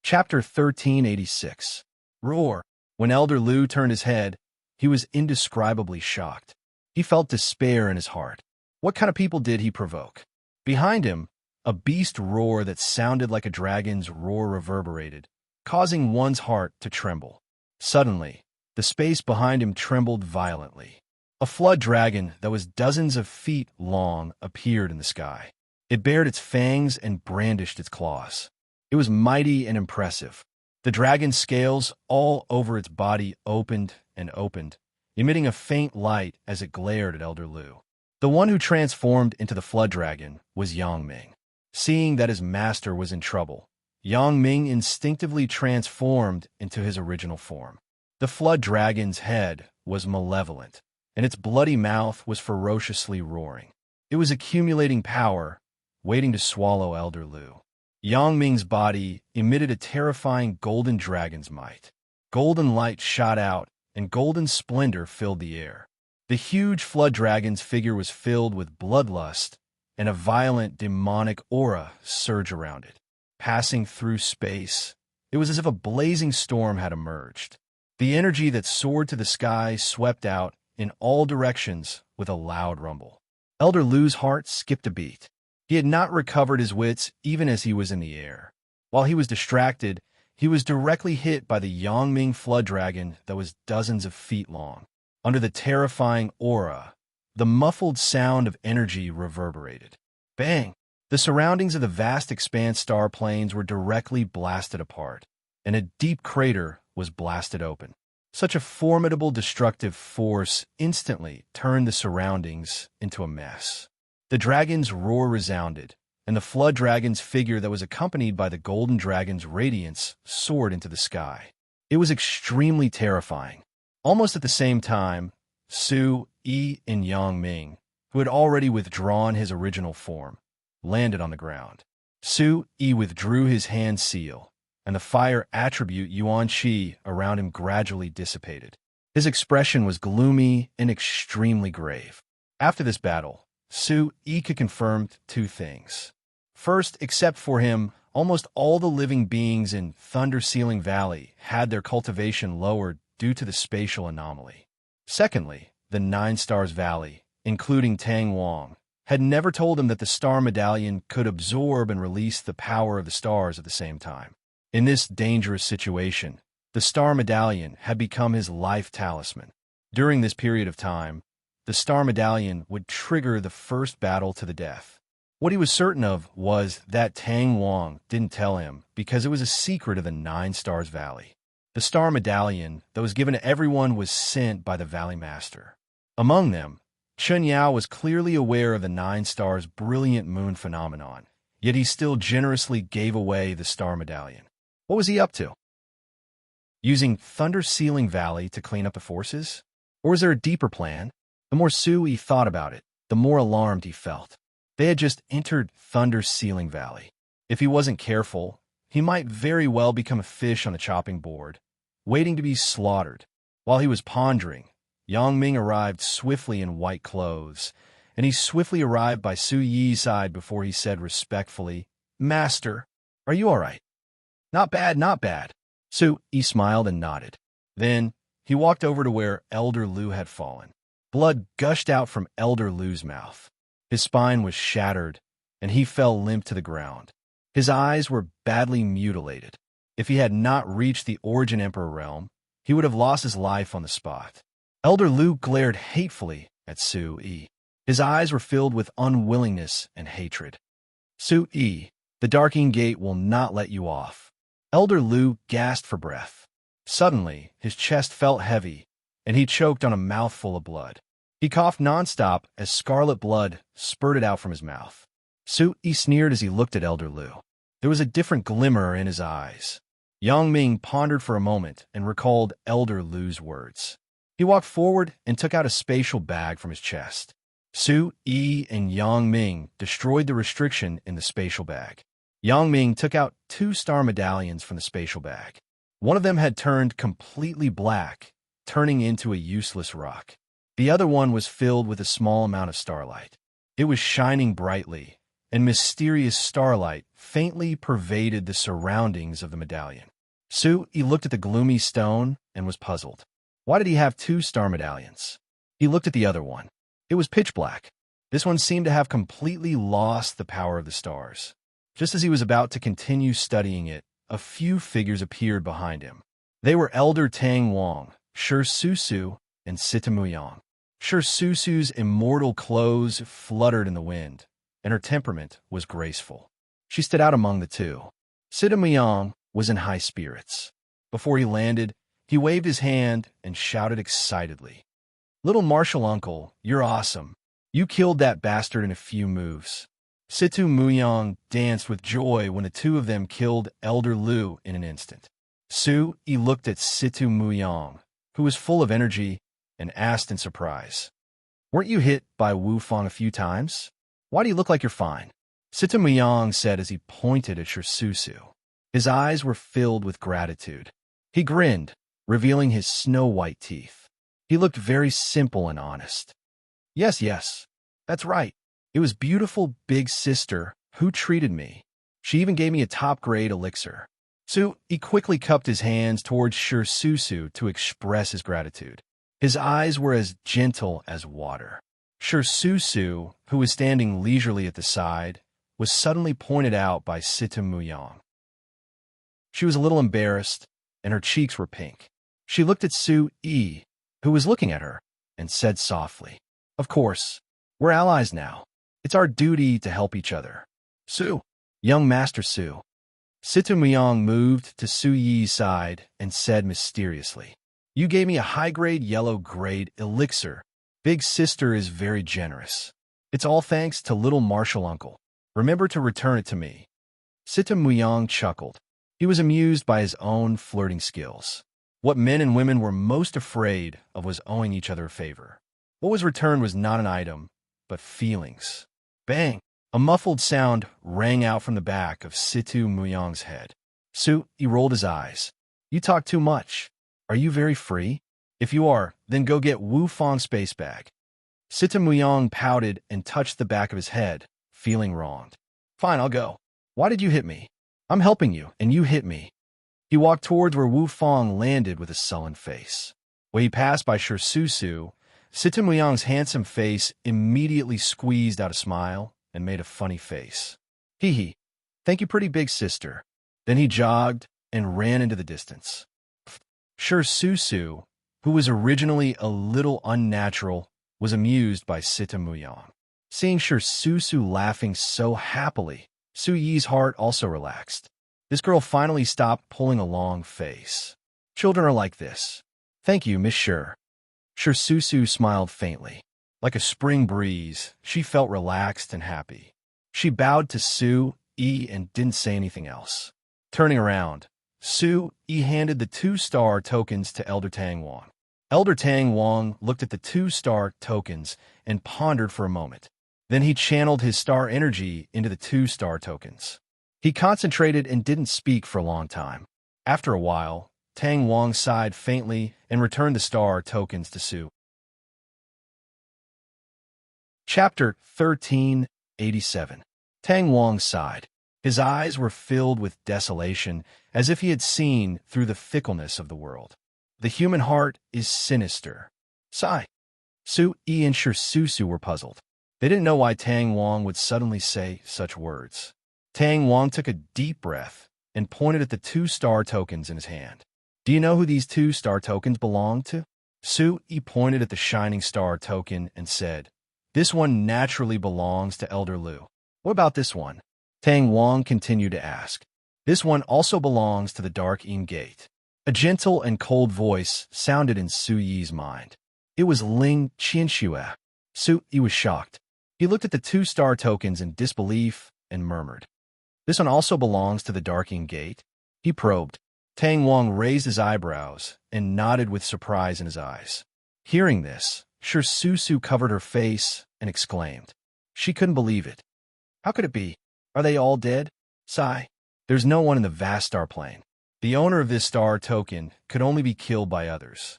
Chapter 1386. Roar. When Elder Lu turned his head, he was indescribably shocked. He felt despair in his heart. What kind of people did he provoke? Behind him, a beast roar that sounded like a dragon's roar reverberated, causing one's heart to tremble. Suddenly, the space behind him trembled violently. A flood dragon that was dozens of feet long appeared in the sky. It bared its fangs and brandished its claws. It was mighty and impressive. The dragon's scales all over its body opened and opened, emitting a faint light as it glared at Elder Lu. The one who transformed into the flood dragon was Yang Ming. Seeing that his master was in trouble, Yang Ming instinctively transformed into his original form. The flood dragon's head was malevolent, and its bloody mouth was ferociously roaring. It was accumulating power, waiting to swallow Elder Lu. Yang Ming's body emitted a terrifying golden dragon's might. Golden light shot out, and golden splendor filled the air. The huge flood dragon's figure was filled with bloodlust, and a violent demonic aura surged around it. Passing through space, it was as if a blazing storm had emerged. The energy that soared to the sky swept out in all directions with a loud rumble. Elder Lu's heart skipped a beat. He had not recovered his wits even as he was in the air. While he was distracted, he was directly hit by the Yang Ming flood dragon that was dozens of feet long. Under the terrifying aura, the muffled sound of energy reverberated. Bang! The surroundings of the vast expanse star planes were directly blasted apart, and a deep crater was blasted open. Such a formidable destructive force instantly turned the surroundings into a mess. The dragon's roar resounded, and the flood dragon's figure that was accompanied by the golden dragon's radiance soared into the sky. It was extremely terrifying. Almost at the same time, Su Yi and Yang Ming, who had already withdrawn his original form, landed on the ground. Su Yi withdrew his hand seal, and the fire attribute Yuan Qi around him gradually dissipated. His expression was gloomy and extremely grave. After this battle, Su Yi could confirm two things. First, except for him, almost all the living beings in Thunder Ceiling Valley had their cultivation lowered due to the spatial anomaly. Secondly, the Nine Stars Valley, including Tang Wang, had never told him that the Star Medallion could absorb and release the power of the stars at the same time. In this dangerous situation, the Star Medallion had become his life talisman. During this period of time, the Star Medallion would trigger the first battle to the death. What he was certain of was that Tang Wang didn't tell him because it was a secret of the Nine Stars Valley. The Star Medallion that was given to everyone was sent by the Valley Master. Among them, Chun Yao was clearly aware of the Nine Stars' brilliant moon phenomenon, yet he still generously gave away the Star Medallion. What was he up to? Using Thunder Ceiling Valley to clean up the forces? Or was there a deeper plan? The more Sui thought about it, the more alarmed he felt. They had just entered Thunder Ceiling Valley. If he wasn't careful, he might very well become a fish on the chopping board, waiting to be slaughtered. While he was pondering, Yang Ming arrived swiftly in white clothes, and he swiftly arrived by Su Yi's side before he said respectfully, "Master, are you all right?" "Not bad, not bad." Su Yi smiled and nodded. Then he walked over to where Elder Lu had fallen. Blood gushed out from Elder Lu's mouth. His spine was shattered, and he fell limp to the ground. His eyes were badly mutilated. If he had not reached the Origin Emperor realm, he would have lost his life on the spot. Elder Lu glared hatefully at Su Yi. His eyes were filled with unwillingness and hatred. "Su Yi, the Darking Gate will not let you off." Elder Lu gasped for breath. Suddenly, his chest felt heavy, and he choked on a mouthful of blood. He coughed nonstop as scarlet blood spurted out from his mouth. Su Yi sneered as he looked at Elder Lu. There was a different glimmer in his eyes. Yang Ming pondered for a moment and recalled Elder Lu's words. He walked forward and took out a spatial bag from his chest. Su Yi and Yang Ming destroyed the restriction in the spatial bag. Yang Ming took out 2 star medallions from the spatial bag. One of them had turned completely black, turning into a useless rock. The other one was filled with a small amount of starlight. It was shining brightly, and mysterious starlight faintly pervaded the surroundings of the medallion. Su Yi looked at the gloomy stone and was puzzled. Why did he have 2 star medallions? He looked at the other one. It was pitch black. This one seemed to have completely lost the power of the stars. Just as he was about to continue studying it, a few figures appeared behind him. They were Elder Tang Wang, Shi Susu, and Sita Muyang. Shi Susu's immortal clothes fluttered in the wind, and her temperament was graceful. She stood out among the two. Sita was in high spirits. Before he landed, he waved his hand and shouted excitedly, "Little Martial Uncle, you're awesome. You killed that bastard in a few moves." Situ Muyang danced with joy when the two of them killed Elder Lu in an instant. Su-yi looked at Situ Muyang, who was full of energy, and asked in surprise, "Weren't you hit by Wu Fang a few times? Why do you look like you're fine?" Situ Muyang said as he pointed at Shirsusu. His eyes were filled with gratitude. He grinned, revealing his snow-white teeth. He looked very simple and honest. Yes, that's right. It was beautiful big sister who treated me. She even gave me a top-grade elixir." He quickly cupped his hands towards Shirsusu to express his gratitude. His eyes were as gentle as water. Shirsusu, who was standing leisurely at the side, was suddenly pointed out by Situ Muyang. She was a little embarrassed, and her cheeks were pink. She looked at Su-yi, who was looking at her, and said softly, "Of course, we're allies now. It's our duty to help each other. Su, young Master Su." Situ Muyang moved to Su-yi's side and said mysteriously, "You gave me a high-grade yellow-grade elixir. Big sister is very generous. It's all thanks to little Martial Uncle. Remember to return it to me." Situ Muyang chuckled. He was amused by his own flirting skills. What men and women were most afraid of was owing each other a favor. What was returned was not an item, but feelings. Bang! A muffled sound rang out from the back of Situ Muyang's head. He rolled his eyes. "You talk too much. Are you very free? If you are, then go get Wu Fang's space bag." Situ Muyang pouted and touched the back of his head, feeling wronged. "Fine, I'll go. Why did you hit me? I'm helping you, and you hit me." He walked towards where Wu Fang landed with a sullen face. When he passed by Shirsusu, Situ Muyang's handsome face immediately squeezed out a smile and made a funny face. "Hee. Thank you, pretty big sister." Then he jogged and ran into the distance. Shirsusu, who was originally a little unnatural, was amused by Situ Muyang. Seeing Shirsusu laughing so happily, Su-yi's heart also relaxed. This girl finally stopped pulling a long face. "Children are like this. Thank you, Miss Shir." Shirsusu smiled faintly. Like a spring breeze, she felt relaxed and happy. She bowed to Su-yi and didn't say anything else. Turning around, Su-yi handed the 2-star tokens to Elder Tang Wang. Elder Tang Wang looked at the 2-star tokens and pondered for a moment. Then he channeled his star energy into the 2-star tokens. He concentrated and didn't speak for a long time. After a while, Tang Wang sighed faintly and returned the star tokens to Su. Chapter 1387. Tang Wang sighed. His eyes were filled with desolation, as if he had seen through the fickleness of the world. The human heart is sinister. Sigh. Su-yi and Shirsusu were puzzled. They didn't know why Tang Wang would suddenly say such words. Tang Wang took a deep breath and pointed at the 2-star tokens in his hand. "Do you know who these 2-star tokens belong to?" Su-yi pointed at the shining star token and said, "This one naturally belongs to Elder Lu." "What about this one?" Tang Wang continued to ask. "This one also belongs to the Dark Im Gate." A gentle and cold voice sounded in Su-yi's mind. It was Ling Qianxue. Su-yi was shocked. He looked at the 2-star tokens in disbelief and murmured, "This one also belongs to the Dark Im Gate?" He probed. Tang Wang raised his eyebrows and nodded with surprise in his eyes. Hearing this, Shirsusu covered her face and exclaimed. She couldn't believe it. "How could it be? Are they all dead?" Sigh. "There's no one in the vast star plane. The owner of this star token could only be killed by others.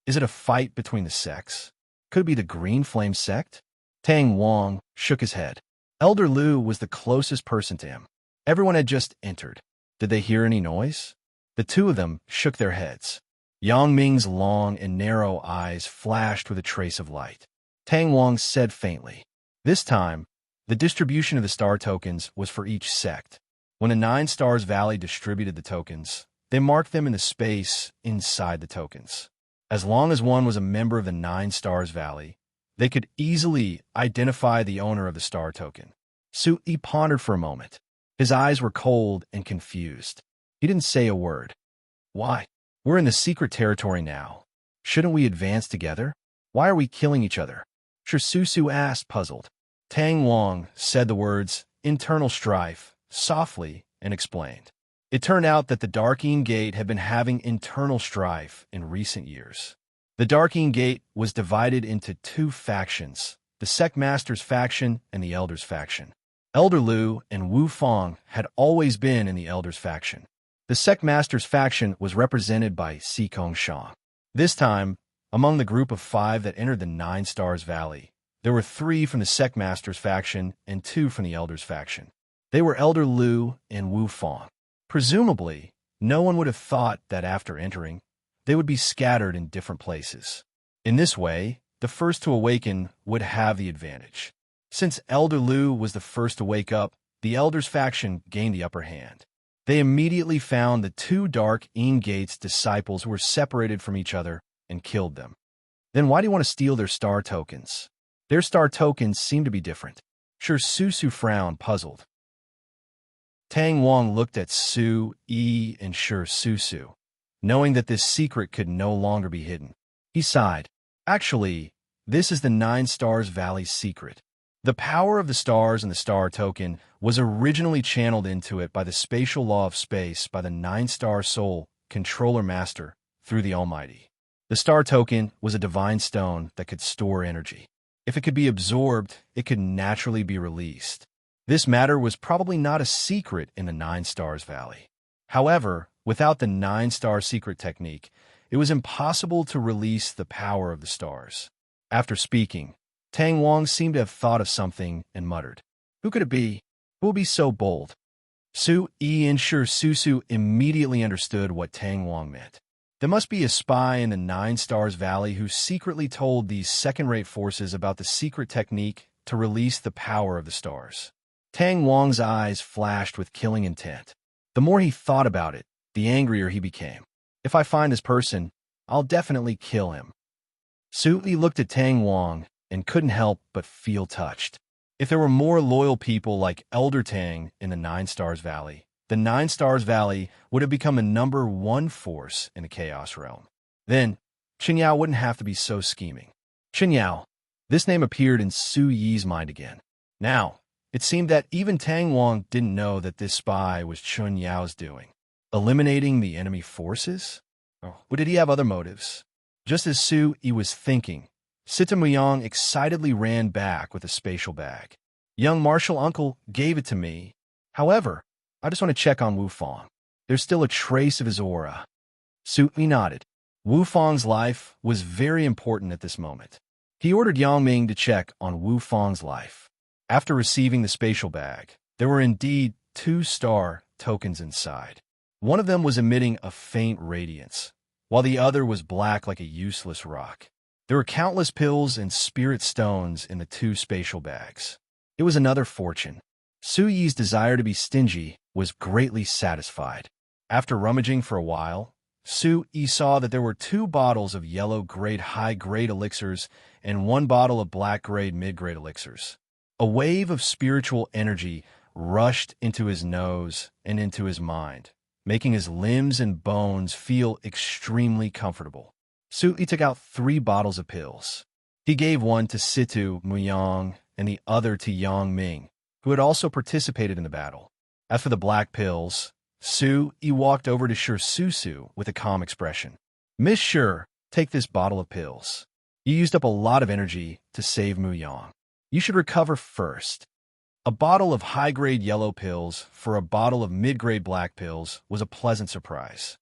Is it a fight between the sects? Could it be the Green Flame sect?" Tang Wang shook his head. Elder Lu was the closest person to him. Everyone had just entered. Did they hear any noise? The two of them shook their heads. Yang Ming's long and narrow eyes flashed with a trace of light. Tang Wang said faintly, "This time, the distribution of the star tokens was for each sect. When the 9 Stars Valley distributed the tokens, they marked them in the space inside the tokens. As long as one was a member of the 9 Stars Valley, they could easily identify the owner of the star token. Yi pondered for a moment. His eyes were cold and confused. He didn't say a word. Why? We're in the secret territory now. Shouldn't we advance together? Why are we killing each other? Susu asked, puzzled. Tang Wang said the words, internal strife, softly, and explained. It turned out that the Darkeen Gate had been having internal strife in recent years. The Darkeen Gate was divided into two factions, the Sect Masters faction and the Elders faction. Elder Lu and Wu Fang had always been in the Elders faction. The Sect Masters faction was represented by Si Shang. This time, among the group of 5 that entered the Nine Stars Valley, there were 3 from the Sect Masters faction and 2 from the Elders faction. They were Elder Lu and Wu Fang. Presumably, no one would have thought that after entering, they would be scattered in different places. In this way, the first to awaken would have the advantage. Since Elder Lu was the first to wake up, the Elders faction gained the upper hand. They immediately found the 2 Darkeen Gate's disciples who were separated from each other and killed them. Then why do you want to steal their star tokens? Their star tokens seem to be different. Susu frowned, puzzled. Tang Wang looked at Yi and Susu, knowing that this secret could no longer be hidden. He sighed. Actually, this is the Nine Stars Valley's secret. The power of the stars and the star token was originally channeled into it by the spatial law of space by the Nine-Star Soul Controller Master through the Almighty. The star token was a divine stone that could store energy. If it could be absorbed, it could naturally be released. This matter was probably not a secret in the Nine Stars Valley. However, without the Nine-Star Secret technique, it was impossible to release the power of the stars. After speaking, Tang Wang seemed to have thought of something and muttered, "Who could it be? Who will be so bold?" Yi and Susu immediately understood what Tang Wang meant. There must be a spy in the Nine Stars Valley who secretly told these second-rate forces about the secret technique to release the power of the stars. Tang Wang's eyes flashed with killing intent. The more he thought about it, the angrier he became. If I find this person, I'll definitely kill him. Yi looked at Tang Wang and couldn't help but feel touched. If there were more loyal people like Elder Tang in the Nine Stars Valley, the Nine Stars Valley would have become a number 1 force in the Chaos Realm. Then, Qinyao wouldn't have to be so scheming. Qinyao. This name appeared in Yi's mind again. Now, it seemed that even Tang Wang didn't know that this spy was Qinyao doing. Eliminating the enemy forces? Or did he have other motives? Just as Yi was thinking, Sita Muyang excitedly ran back with a spatial bag. Young Martial Uncle gave it to me. However, I just want to check on Wu Fang. There's still a trace of his aura. Yi nodded. Wu Fang's life was very important at this moment. He ordered Yang Ming to check on Wu Fang's life. After receiving the spatial bag, there were indeed 2 star tokens inside. One of them was emitting a faint radiance, while the other was black like a useless rock. There were countless pills and spirit stones in the 2 spatial bags. It was another fortune. Yi's desire to be stingy was greatly satisfied. After rummaging for a while, Yi saw that there were 2 bottles of yellow-grade high-grade elixirs and 1 bottle of black-grade mid-grade elixirs. A wave of spiritual energy rushed into his nose and into his mind, making his limbs and bones feel extremely comfortable. Yi took out 3 bottles of pills. He gave one to Sita Muyang and the other to Yang Ming, who had also participated in the battle. As for the black pills, Yi walked over to Susu with a calm expression. "Miss Shi, take this bottle of pills. You used up a lot of energy to save Muyang. You should recover first." A bottle of high-grade yellow pills for a bottle of mid-grade black pills was a pleasant surprise.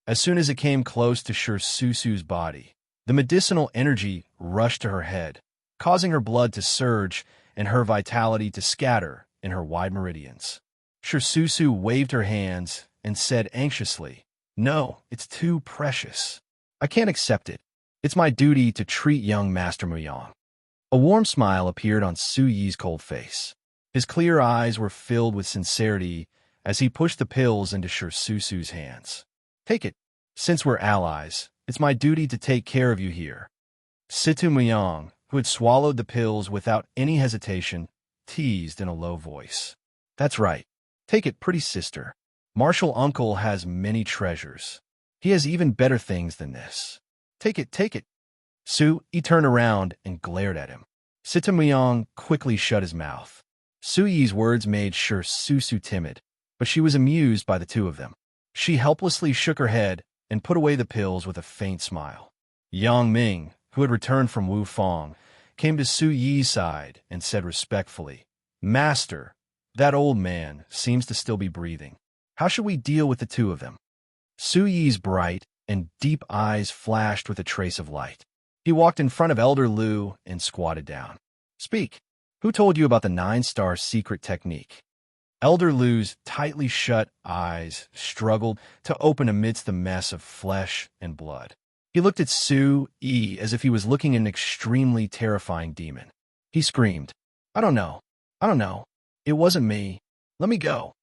As soon as it came close to Susu's body, the medicinal energy rushed to her head, causing her blood to surge and her vitality to scatter in her wide meridians. Susu waved her hands and said anxiously, "No, it's too precious. I can't accept it. It's my duty to treat young Master Muyang." A warm smile appeared on Yi's cold face. His clear eyes were filled with sincerity as he pushed the pills into Susu's hands. "Take it. Since we're allies, it's my duty to take care of you here." Sita Muyang, who had swallowed the pills without any hesitation, teased in a low voice. That's right. Take it, pretty sister. Martial uncle has many treasures. He has even better things than this. Take it, take it. He turned around and glared at him. Sitamyong quickly shut his mouth. Su Yi's words made sure Susu timid, but she was amused by the two of them. She helplessly shook her head and put away the pills with a faint smile. Yang Ming, who had returned from Wu Fong, came to Su Yi's side and said respectfully, Master, that old man seems to still be breathing. How should we deal with the two of them? Su Yi's bright and deep eyes flashed with a trace of light. He walked in front of Elder Lu and squatted down. Speak. Who told you about the 9-star secret technique? Elder Lu's tightly shut eyes struggled to open amidst the mess of flesh and blood. He looked at Su Yi as if he was looking at an extremely terrifying demon. He screamed, I don't know. I don't know. It wasn't me. Let me go.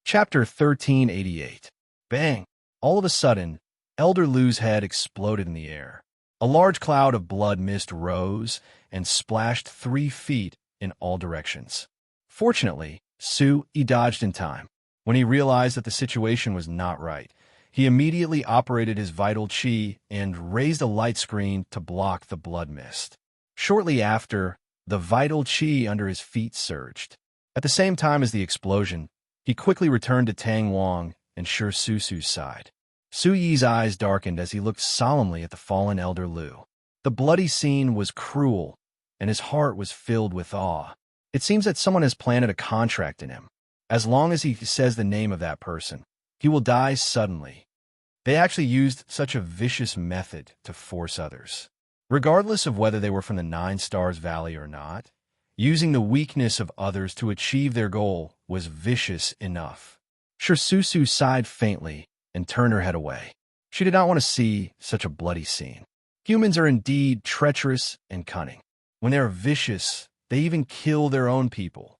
Chapter 1388. Bang! All of a sudden, Elder Lu's head exploded in the air. A large cloud of blood mist rose and splashed 3 feet in all directions. Fortunately, Su Yi dodged in time. When he realized that the situation was not right, he immediately operated his vital chi and raised a light screen to block the blood mist. Shortly after, the vital chi under his feet surged. At the same time as the explosion, he quickly returned to Tang Wang and Shi Susu's side. Su Yi's eyes darkened as he looked solemnly at the fallen Elder Lu. The bloody scene was cruel, and his heart was filled with awe. It seems that someone has planted a contract in him. As long as he says the name of that person, he will die suddenly. They actually used such a vicious method to force others. Regardless of whether they were from the 9 Stars Valley or not, using the weakness of others to achieve their goal was vicious enough. Shi Susu sighed faintly and turned her head away. She did not want to see such a bloody scene. Humans are indeed treacherous and cunning. When they are vicious, they even kill their own people.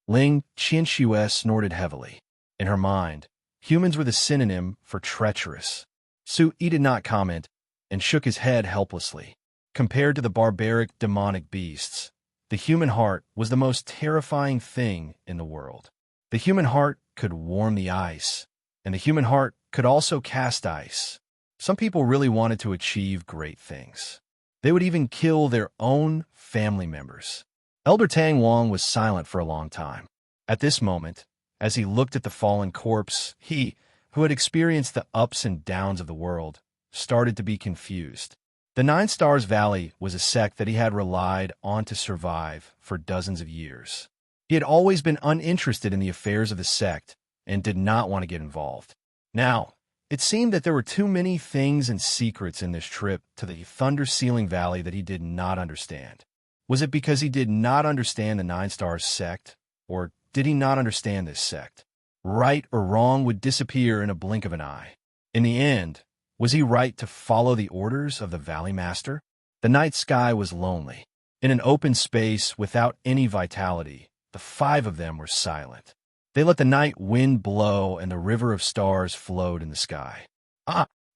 Ling Qianxue snorted heavily. In her mind, humans were the synonym for treacherous. Su Yi did not comment and shook his head helplessly. Compared to the barbaric demonic beasts, the human heart was the most terrifying thing in the world. The human heart could warm the ice, and the human heart could also cast ice. Some people really wanted to achieve great things. They would even kill their own family members. Elder Tang Wang was silent for a long time. At this moment, as he looked at the fallen corpse, he, who had experienced the ups and downs of the world, started to be confused. The 9 Stars Valley was a sect that he had relied on to survive for dozens of years. He had always been uninterested in the affairs of the sect and did not want to get involved. Now, it seemed that there were too many things and secrets in this trip to the Thunder Ceiling Valley that he did not understand. Was it because he did not understand the 9 Stars sect, or did he not understand this sect? Right or wrong would disappear in a blink of an eye. In the end, was he right to follow the orders of the Valley Master? The night sky was lonely. In an open space without any vitality, the 5 of them were silent. They let the night wind blow and the river of stars flowed in the sky.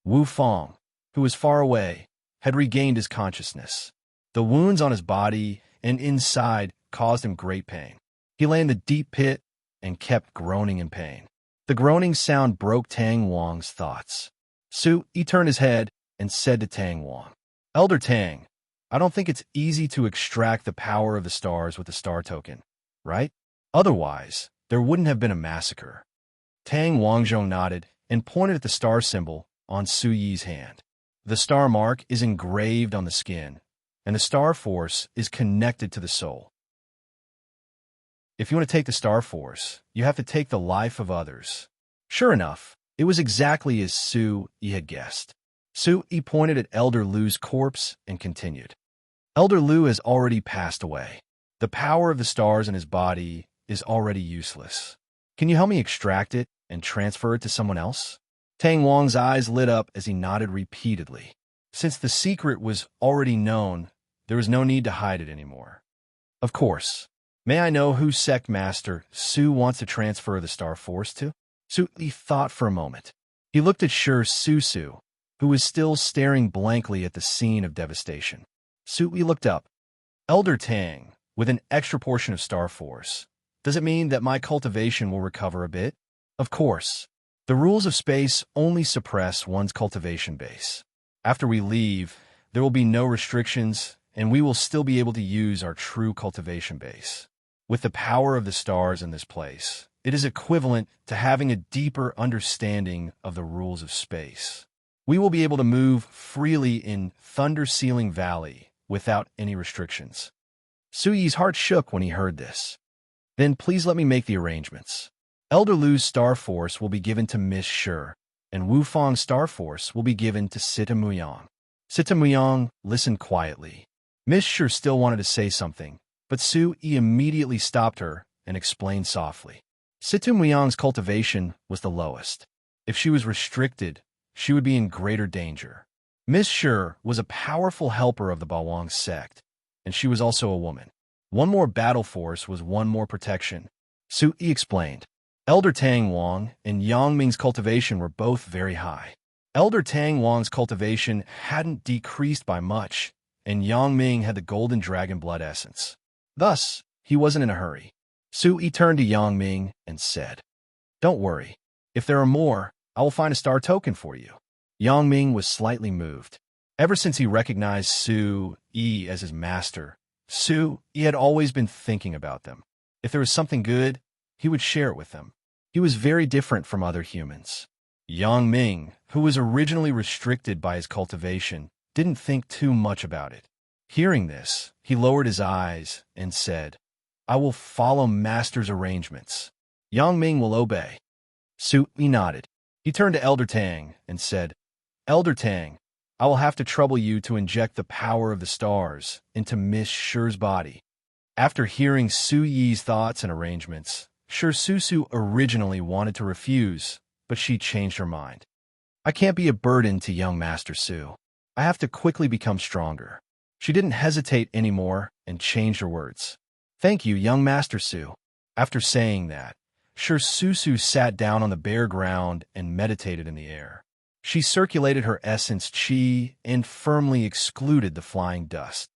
Wu Fong, who was far away, had regained his consciousness. The wounds on his body and inside caused him great pain. He lay in the deep pit and kept groaning in pain. The groaning sound broke Tang Wang's thoughts. Su Yi turned his head and said to Tang Wang, Elder Tang, I don't think it's easy to extract the power of the stars with the star token, right? Otherwise, there wouldn't have been a massacre. Tang Wangzhong nodded and pointed at the star symbol on Su Yi's hand. The star mark is engraved on the skin, and the star force is connected to the soul. If you want to take the star force, you have to take the life of others. Sure enough, it was exactly as Su Yi had guessed. Su Yi pointed at Elder Lu's corpse and continued. Elder Lu has already passed away. The power of the stars in his body is already useless. Can you help me extract it and transfer it to someone else? Tang Wang's eyes lit up as he nodded repeatedly. Since the secret was already known, there was no need to hide it anymore. Of course. May I know who sect master Su wants to transfer the star force to? Su Yi thought for a moment. He looked at Shi Susu, who was still staring blankly at the scene of devastation. Su Yi looked up. Elder Tang, with an extra portion of star force. Does it mean that my cultivation will recover a bit? Of course. The rules of space only suppress one's cultivation base. After we leave, there will be no restrictions, and we will still be able to use our true cultivation base. With the power of the stars in this place, it is equivalent to having a deeper understanding of the rules of space. We will be able to move freely in Thunder Ceiling Valley without any restrictions. Suyi's heart shook when he heard this. Then please let me make the arrangements. Elder Lu's star force will be given to Miss Shi, and Wu Fang's star force will be given to Sita Muyang. Sita Muyang listened quietly. Miss Shi still wanted to say something, but Su Yi immediately stopped her and explained softly. Sita Muyang's cultivation was the lowest. If she was restricted, she would be in greater danger. Miss Shi was a powerful helper of the Bawang sect, and she was also a woman. One more battle force was one more protection. Su Yi explained. Elder Tang Wang and Yang Ming's cultivation were both very high. Elder Tang Wang's cultivation hadn't decreased by much, and Yang Ming had the golden dragon blood essence. Thus, he wasn't in a hurry. Su Yi turned to Yang Ming and said, "Don't worry. If there are more, I will find a star token for you." Yang Ming was slightly moved. Ever since he recognized Su Yi as his master, Su Yi had always been thinking about them. If there was something good, he would share it with them. He was very different from other humans. Yang Ming, who was originally restricted by his cultivation, didn't think too much about it. Hearing this, he lowered his eyes and said, "I will follow Master's arrangements." Yang Ming will obey. Su Yi nodded. He turned to Elder Tang and said, "Elder Tang, I will have to trouble you to inject the power of the stars into Miss Shi's body." After hearing Su Yi's thoughts and arrangements, Shi Susu originally wanted to refuse, but she changed her mind. "I can't be a burden to young Master Su. I have to quickly become stronger." She didn't hesitate anymore and changed her words. "Thank you, young Master Su." After saying that, Shi Susu sat down on the bare ground and meditated in the air. She circulated her essence qi and firmly excluded the flying dust.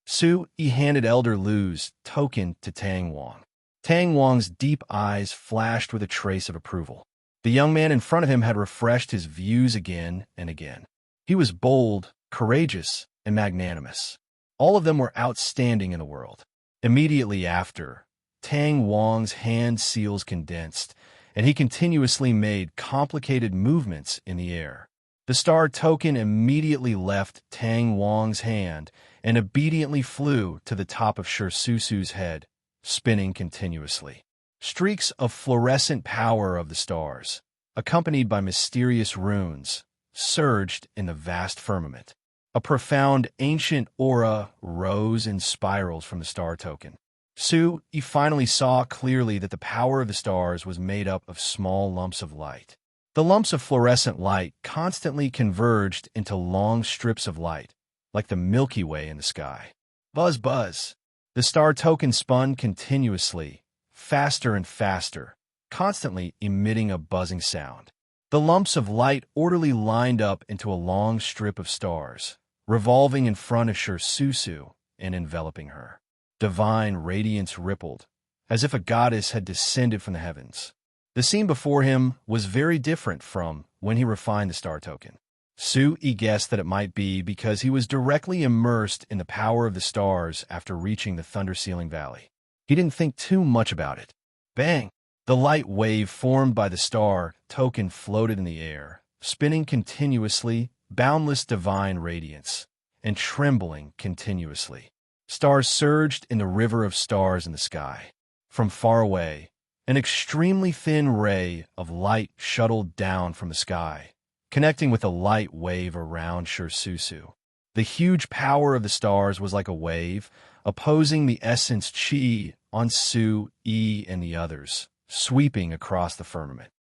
Su Yi handed Elder Lu's token to Tang Wang. Tang Wang's deep eyes flashed with a trace of approval. The young man in front of him had refreshed his views again and again. He was bold, courageous, and magnanimous. All of them were outstanding in the world. Immediately after, Tang Wang's hand seals condensed, and he continuously made complicated movements in the air. The star token immediately left Tang Wang's hand and obediently flew to the top of Shi Susu's head, spinning continuously. Streaks of fluorescent power of the stars, accompanied by mysterious runes, surged in the vast firmament. A profound ancient aura rose in spirals from the star token. Su Yi finally saw clearly that the power of the stars was made up of small lumps of light. The lumps of fluorescent light constantly converged into long strips of light, like the Milky Way in the sky. Buzz, buzz. The star token spun continuously, faster and faster, constantly emitting a buzzing sound. The lumps of light orderly lined up into a long strip of stars, revolving in front of Shi Susu and enveloping her. Divine radiance rippled, as if a goddess had descended from the heavens. The scene before him was very different from when he refined the star token. Su Yi guessed that it might be because he was directly immersed in the power of the stars after reaching the Thunder Ceiling Valley. He didn't think too much about it. Bang! The light wave formed by the star token floated in the air, spinning continuously, boundless divine radiance, and trembling continuously. Stars surged in the river of stars in the sky. From far away, an extremely thin ray of light shuttled down from the sky, connecting with a light wave around Shi Susu. The huge power of the stars was like a wave, opposing the essence qi on Su Yi and the others, sweeping across the firmament.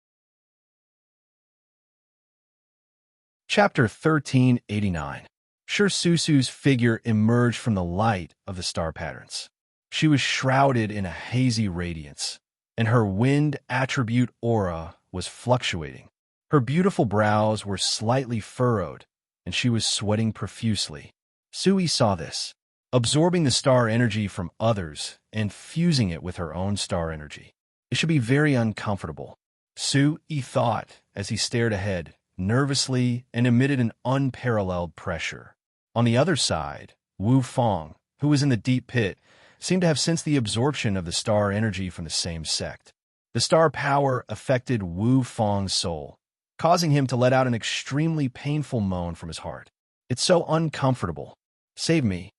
Chapter 1389. Shi Susu's figure emerged from the light of the star patterns. She was shrouded in a hazy radiance, and her wind attribute aura was fluctuating. Her beautiful brows were slightly furrowed, and she was sweating profusely. Su Yi saw this. absorbing the star energy from others and fusing it with her own star energy. It should be very uncomfortable. Su-yi thought as he stared ahead, nervously, and emitted an unparalleled pressure. On the other side, Wu Fang, who was in the deep pit, seemed to have sensed the absorption of the star energy from the same sect. The star power affected Wu Fang's soul, causing him to let out an extremely painful moan from his heart. It's so uncomfortable. Save me.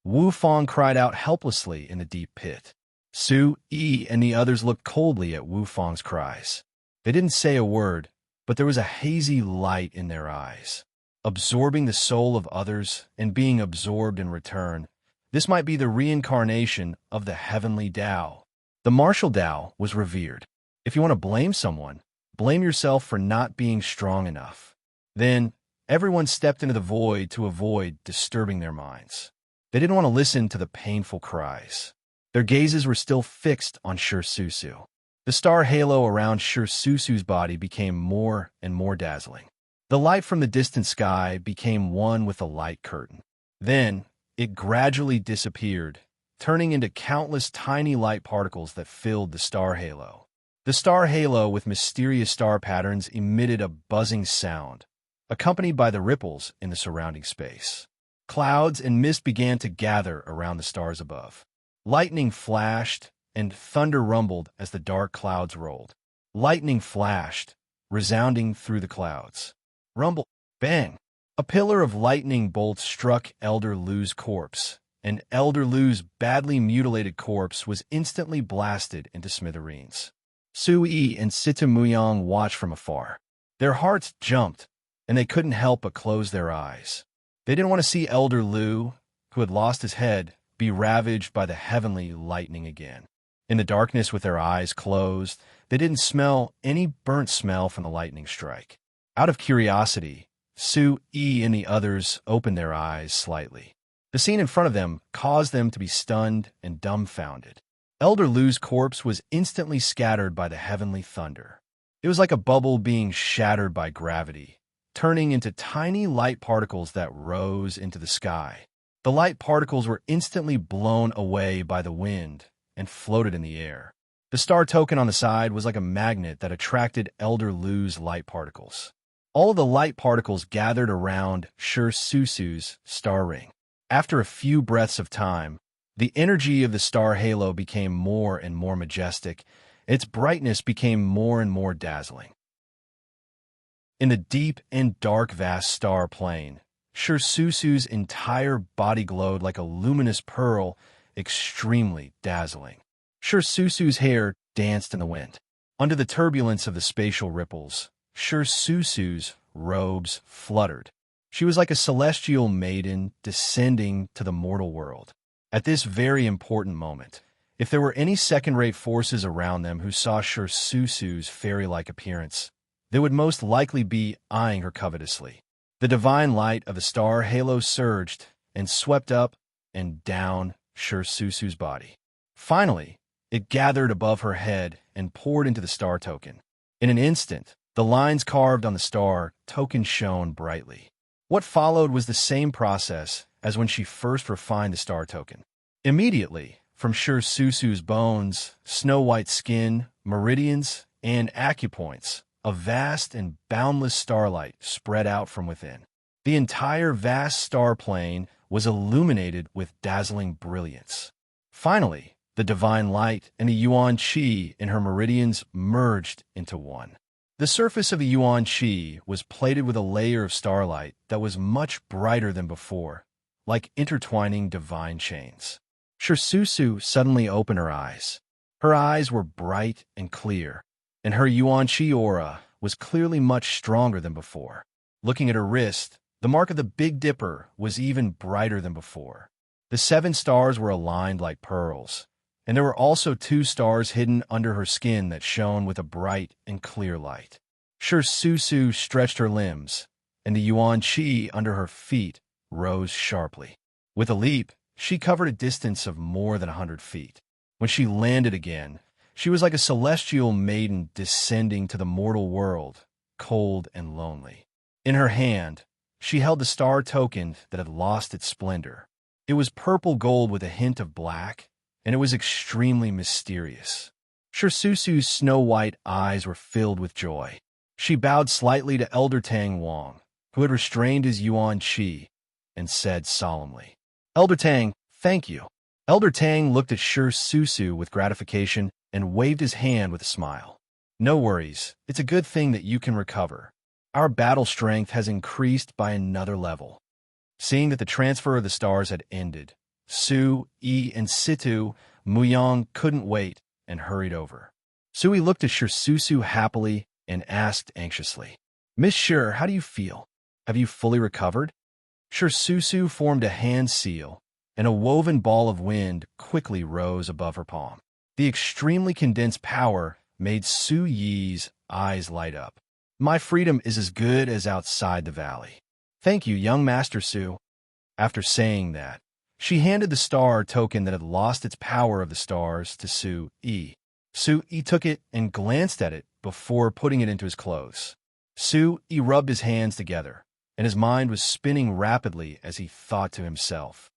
Wu Fang cried out helplessly in the deep pit. Su-yi and the others looked coldly at Wu Fang's cries. They didn't say a word, but there was a hazy light in their eyes. Absorbing the soul of others and being absorbed in return, this might be the reincarnation of the heavenly Tao. The martial Tao was revered. If you want to blame someone, blame yourself for not being strong enough. Then, everyone stepped into the void to avoid disturbing their minds. They didn't want to listen to the painful cries. Their gazes were still fixed on Shirsusu. The star halo around Shirsusu's body became more and more dazzling. The light from the distant sky became one with the light curtain. Then, it gradually disappeared, turning into countless tiny light particles that filled the star halo. The star halo with mysterious star patterns emitted a buzzing sound, accompanied by the ripples in the surrounding space. Clouds and mist began to gather around the stars above. Lightning flashed, and thunder rumbled as the dark clouds rolled. Lightning flashed, resounding through the clouds. Rumble, bang! A pillar of lightning bolts struck Elder Lu's corpse, and Elder Lu's badly mutilated corpse was instantly blasted into smithereens. Su-yi and Sitamuyang watched from afar. Their hearts jumped, and they couldn't help but close their eyes. They didn't want to see Elder Lu, who had lost his head, be ravaged by the heavenly lightning again. In the darkness with their eyes closed, they didn't smell any burnt smell from the lightning strike. Out of curiosity, Su-yi and the others opened their eyes slightly. The scene in front of them caused them to be stunned and dumbfounded. Elder Lu's corpse was instantly scattered by the heavenly thunder. It was like a bubble being shattered by gravity, turning into tiny light particles that rose into the sky. The light particles were instantly blown away by the wind and floated in the air. The star token on the side was like a magnet that attracted Elder Lu's light particles. All of the light particles gathered around Shirsusu's star ring. After a few breaths of time, the energy of the star halo became more and more majestic. Its brightness became more and more dazzling. In the deep and dark vast star plane, Shirsusu's entire body glowed like a luminous pearl, extremely dazzling. Shirsusu's hair danced in the wind. Under the turbulence of the spatial ripples, Shirsusu's robes fluttered. She was like a celestial maiden descending to the mortal world. At this very important moment, if there were any second-rate forces around them who saw Shirsusu's fairy-like appearance, they would most likely be eyeing her covetously. The divine light of the star halo surged and swept up and down Shirsusu's body. Finally, it gathered above her head and poured into the star token. In an instant, the lines carved on the star token shone brightly. What followed was the same process as when she first refined the star token. Immediately, from Shirsusu's bones, snow-white skin, meridians, and acupoints, a vast and boundless starlight spread out from within. The entire vast star plane was illuminated with dazzling brilliance. Finally, the divine light and the yuan qi in her meridians merged into one. The surface of the yuan qi was plated with a layer of starlight that was much brighter than before, like intertwining divine chains. Shirsusu suddenly opened her eyes. Her eyes were bright and clear, and her yuan qi aura was clearly much stronger than before. Looking at her wrist, the mark of the Big Dipper was even brighter than before. The 7 stars were aligned like pearls, and there were also 2 stars hidden under her skin that shone with a bright and clear light. Shirsusu stretched her limbs, and the yuan qi under her feet rose sharply. With a leap, she covered a distance of more than 100 feet. When she landed again, she was like a celestial maiden descending to the mortal world, cold and lonely. In her hand, she held the star token that had lost its splendor. It was purple gold with a hint of black, and it was extremely mysterious. Shirsusu's snow-white eyes were filled with joy. She bowed slightly to Elder Tang Wang, who had restrained his yuan qi, and said solemnly, "Elder Tang, thank you." Elder Tang looked at Shirsusu with gratification and waved his hand with a smile. "No worries. It's a good thing that you can recover. Our battle strength has increased by another level." Seeing that the transfer of the stars had ended, Su, Yi, and Situ Muyang couldn't wait and hurried over. Sui looked at Shirsusu happily and asked anxiously, "Miss Shir, how do you feel? Have you fully recovered?" Shirsusu formed a hand seal, and a woven ball of wind quickly rose above her palm. The extremely condensed power made Su Yi's eyes light up. "My freedom is as good as outside the valley. Thank you, young Master Su." After saying that, she handed the star token that had lost its power of the stars to Su Yi. Su Yi took it and glanced at it before putting it into his clothes. Su Yi rubbed his hands together, and his mind was spinning rapidly as he thought to himself.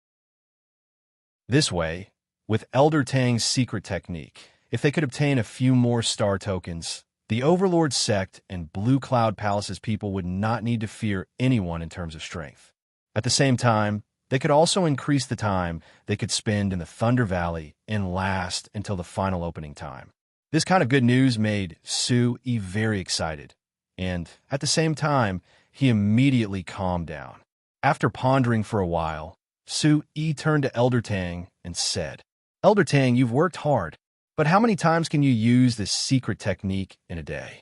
This way, with Elder Tang's secret technique, if they could obtain a few more star tokens, the Overlord sect and Blue Cloud Palace's people would not need to fear anyone in terms of strength. At the same time, they could also increase the time they could spend in the Thunder Valley and last until the final opening time. This kind of good news made Su Yi very excited, and at the same time, he immediately calmed down. After pondering for a while, Su Yi turned to Elder Tang and said, "Elder Tang, you've worked hard. But how many times can you use this secret technique in a day?"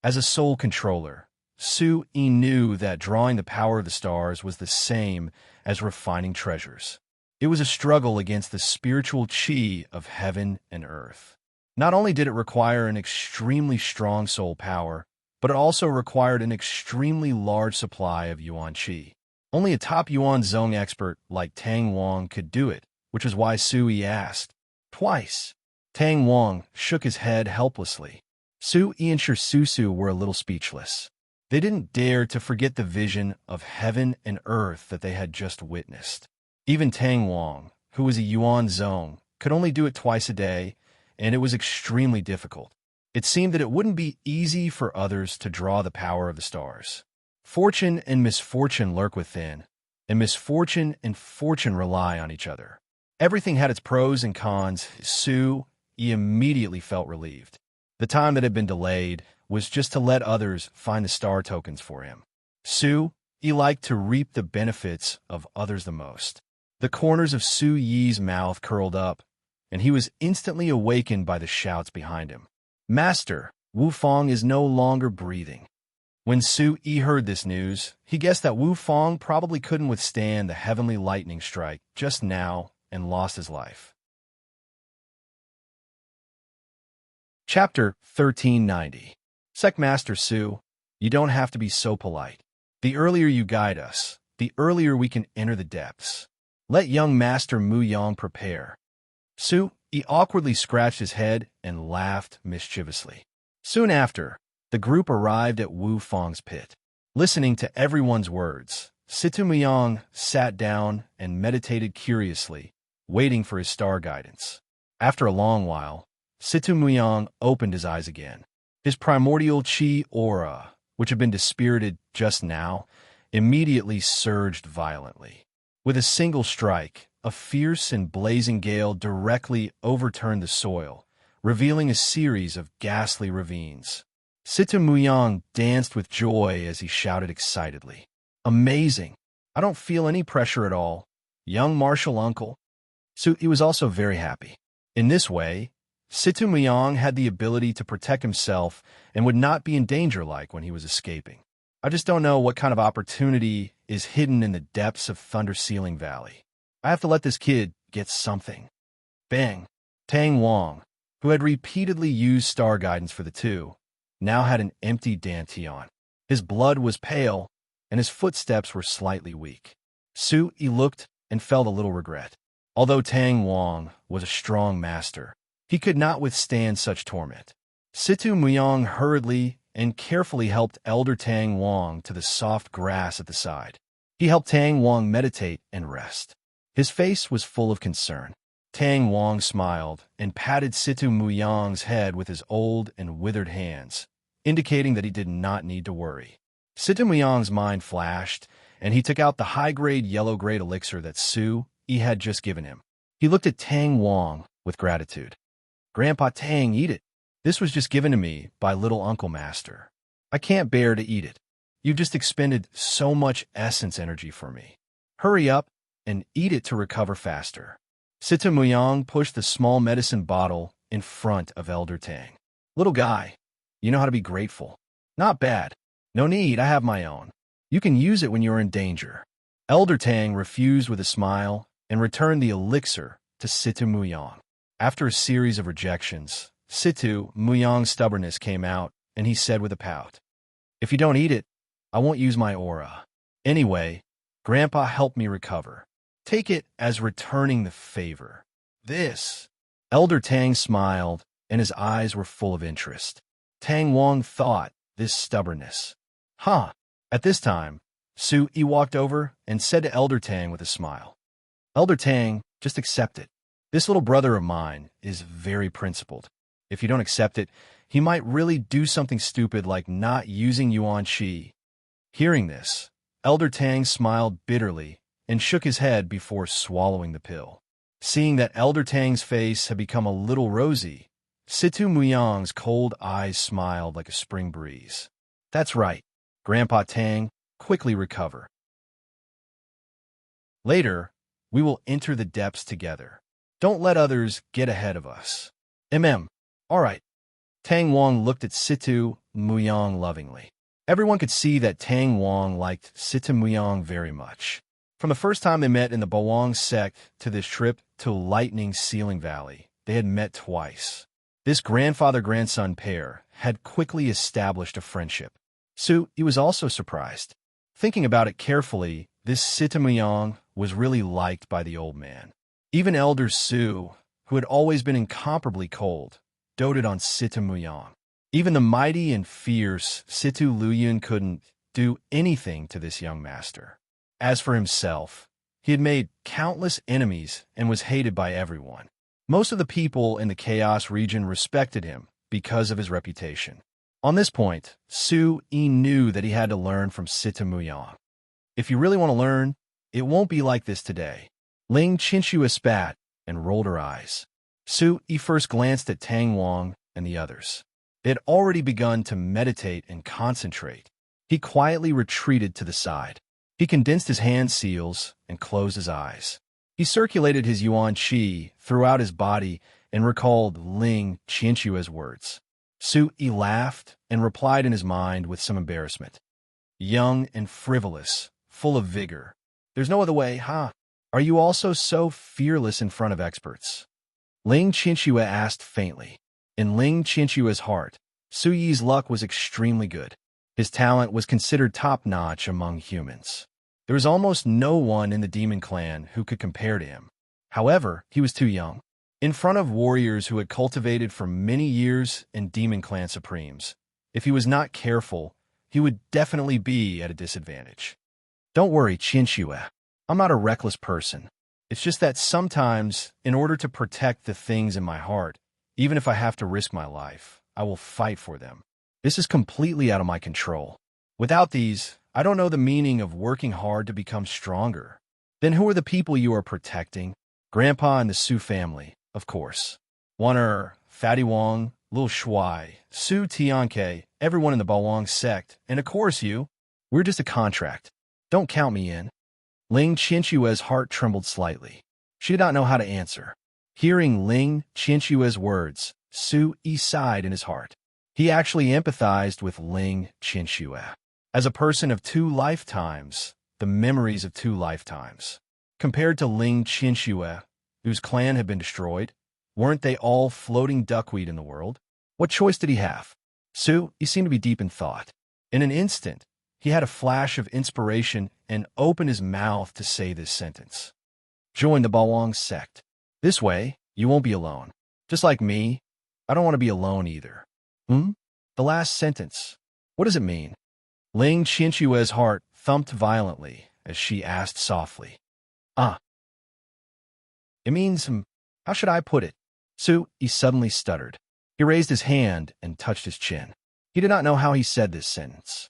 As a soul controller, Su Yi knew that drawing the power of the stars was the same as refining treasures. It was a struggle against the spiritual qi of heaven and earth. Not only did it require an extremely strong soul power, but it also required an extremely large supply of yuan qi. Only a top yuan zong expert like Tang Wang could do it, which is why Su Yi asked twice. Tang Wang shook his head helplessly. Su Yi and Shirsusu were a little speechless. They didn't dare to forget the vision of heaven and earth that they had just witnessed. Even Tang Wang, who was a Yuan Zong, could only do it twice a day, and it was extremely difficult. It seemed that it wouldn't be easy for others to draw the power of the stars. Fortune and misfortune lurk within, and misfortune and fortune rely on each other. Everything had its pros and cons. Su Yi immediately felt relieved. The time that had been delayed was just to let others find the star tokens for him. Su Yi liked to reap the benefits of others the most. The corners of Su Yi's mouth curled up, and he was instantly awakened by the shouts behind him. "Master, Wu Fang is no longer breathing." When Su Yi heard this news, he guessed that Wu Fang probably couldn't withstand the heavenly lightning strike just now and lost his life. Chapter 1390. Secmaster Su, you don't have to be so polite. The earlier you guide us, the earlier we can enter the depths. Let young Master Mu Yang prepare. Su Yi awkwardly scratched his head and laughed mischievously. Soon after, the group arrived at Wu Fang's pit. Listening to everyone's words, Situ Muyang sat down and meditated curiously, waiting for his star guidance. After a long while, Situ Muyang opened his eyes again. His primordial qi aura, which had been dispirited just now, immediately surged violently. With a single strike, a fierce and blazing gale directly overturned the soil, revealing a series of ghastly ravines. Situ Muyang danced with joy as he shouted excitedly, "Amazing! I don't feel any pressure at all. Young martial uncle." He was also very happy. In this way, Situ Muyang had the ability to protect himself and would not be in danger like when he was escaping. I just don't know what kind of opportunity is hidden in the depths of Thunder Ceiling Valley. I have to let this kid get something. Bang! Tang Wang, who had repeatedly used star guidance for the two, now had an empty dantian. His blood was pale, and his footsteps were slightly weak. Su Yi looked and felt a little regret. Although Tang Wang was a strong master, he could not withstand such torment. Situ Muyang hurriedly and carefully helped Elder Tang Wang to the soft grass at the side. He helped Tang Wang meditate and rest. His face was full of concern. Tang Wang smiled and patted Situ Muyang's head with his old and withered hands, indicating that he did not need to worry. Situ Muyang's mind flashed, and he took out the high-grade yellow-grade elixir that Su Yi had just given him. He looked at Tang Wang with gratitude. "Grandpa Tang, eat it. This was just given to me by little Uncle Master. I can't bear to eat it. You've just expended so much essence energy for me. Hurry up and eat it to recover faster." Situ Muyang pushed the small medicine bottle in front of Elder Tang. "Little guy, you know how to be grateful. Not bad. No need, I have my own. You can use it when you're in danger." Elder Tang refused with a smile and returned the elixir to Situ Muyang. After a series of rejections, Situ Muyang's stubbornness came out, and he said with a pout, "If you don't eat it, I won't use my aura. Anyway, Grandpa helped me recover. Take it as returning the favor." "This." Elder Tang smiled, and his eyes were full of interest. Tang Wang thought, this stubbornness. Huh. At this time, Su Yi walked over and said to Elder Tang with a smile, "Elder Tang, just accept it. This little brother of mine is very principled. If you don't accept it, he might really do something stupid like not using Yuan Qi." Hearing this, Elder Tang smiled bitterly and shook his head before swallowing the pill. Seeing that Elder Tang's face had become a little rosy, Situ Muyang's cold eyes smiled like a spring breeze. "That's right, Grandpa Tang, quickly recover. Later, we will enter the depths together. Don't let others get ahead of us." All right." Tang Wang looked at Situ Muyang lovingly. Everyone could see that Tang Wang liked Situ Muyang very much. From the first time they met in the Bawang sect to this trip to Lightning Ceiling Valley, they had met twice. This grandfather-grandson pair had quickly established a friendship. Su Yi was also surprised. Thinking about it carefully, this Situ Muyang was really liked by the old man. Even Elder Su, who had always been incomparably cold, doted on Situ Muyang. Even the mighty and fierce Situ Luyun couldn't do anything to this young master. As for himself, he had made countless enemies and was hated by everyone. Most of the people in the Chaos region respected him because of his reputation. On this point, Su Yi knew that he had to learn from Situ Muyang. If you really want to learn, it won't be like this today. Ling Chinchua spat and rolled her eyes. Su Yi first glanced at Tang Wang and the others. They had already begun to meditate and concentrate. He quietly retreated to the side. He condensed his hand seals and closed his eyes. He circulated his Yuan Qi throughout his body and recalled Ling Qianqua's words. Su Yi laughed and replied in his mind with some embarrassment. "Young and frivolous, full of vigor. There's no other way, huh? Are you also so fearless in front of experts?" Ling Qianqua asked faintly. In Ling Qianqua's heart, Su Yi's luck was extremely good. His talent was considered top-notch among humans. There was almost no one in the demon clan who could compare to him. However, he was too young. In front of warriors who had cultivated for many years in demon clan supremes, if he was not careful, he would definitely be at a disadvantage. "Don't worry, Qianqua. I'm not a reckless person. It's just that sometimes, in order to protect the things in my heart, even if I have to risk my life, I will fight for them. This is completely out of my control. Without these, I don't know the meaning of working hard to become stronger." "Then who are the people you are protecting?" "Grandpa and the Su family, of course. Fatty Wang, Lil Shuai, Su Tianke, everyone in the Bawang sect, and of course you. We're just a contract. Don't count me in." Ling Qianqua's heart trembled slightly. She did not know how to answer. Hearing Ling Qianqua's words, Su Yi sighed in his heart. He actually empathized with Ling Qianqua. As a person of 2 lifetimes, the memories of 2 lifetimes. Compared to Ling Qianqua, whose clan had been destroyed, weren't they all floating duckweed in the world? What choice did he have? Su Yi seemed to be deep in thought. In an instant, he had a flash of inspiration and opened his mouth to say this sentence. "Join the Bawang sect. This way, you won't be alone. Just like me, I don't want to be alone either." The last sentence. What does it mean? Ling Qianqua's heart thumped violently as she asked softly. It means, how should I put it? He suddenly stuttered. He raised his hand and touched his chin. He did not know how he said this sentence.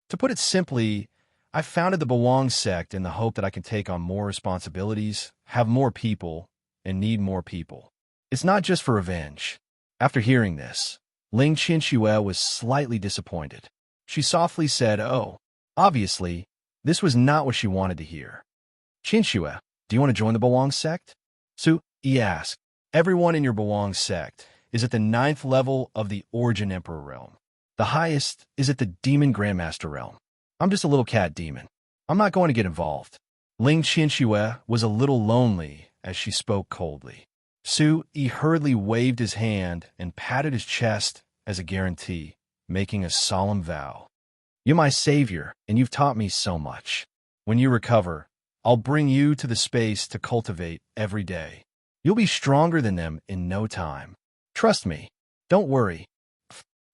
To put it simply, I founded the Bawang sect in the hope that I can take on more responsibilities, have more people, and need more people. It's not just for revenge. After hearing this, Ling Qinxue was slightly disappointed. She softly said, "Oh, obviously, this was not what she wanted to hear." "Qinxue, do you want to join the Bawang sect?" He asked. "Everyone in your Bawang sect is at the 9th level of the Origin Emperor realm. The highest is at the Demon Grandmaster realm. I'm just a little cat demon. I'm not going to get involved." Ling Qinxue was a little lonely as she spoke coldly. He hurriedly waved his hand and patted his chest as a guarantee, making a solemn vow. "You're my savior, and you've taught me so much. When you recover, I'll bring you to the space to cultivate every day. You'll be stronger than them in no time. Trust me. Don't worry."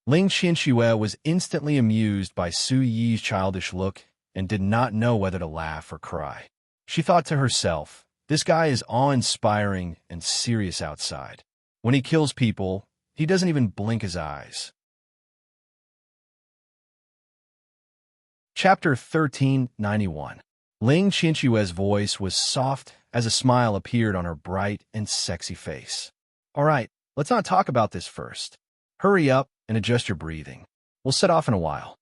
Ling Qinxue was instantly amused by Su Yi's childish look and did not know whether to laugh or cry. She thought to herself, this guy is awe-inspiring and serious outside. When he kills people, he doesn't even blink his eyes. Chapter 1391. Ling Qinxue's voice was soft as a smile appeared on her bright and sexy face. "All right, let's not talk about this first. Hurry up and adjust your breathing. We'll set off in a while."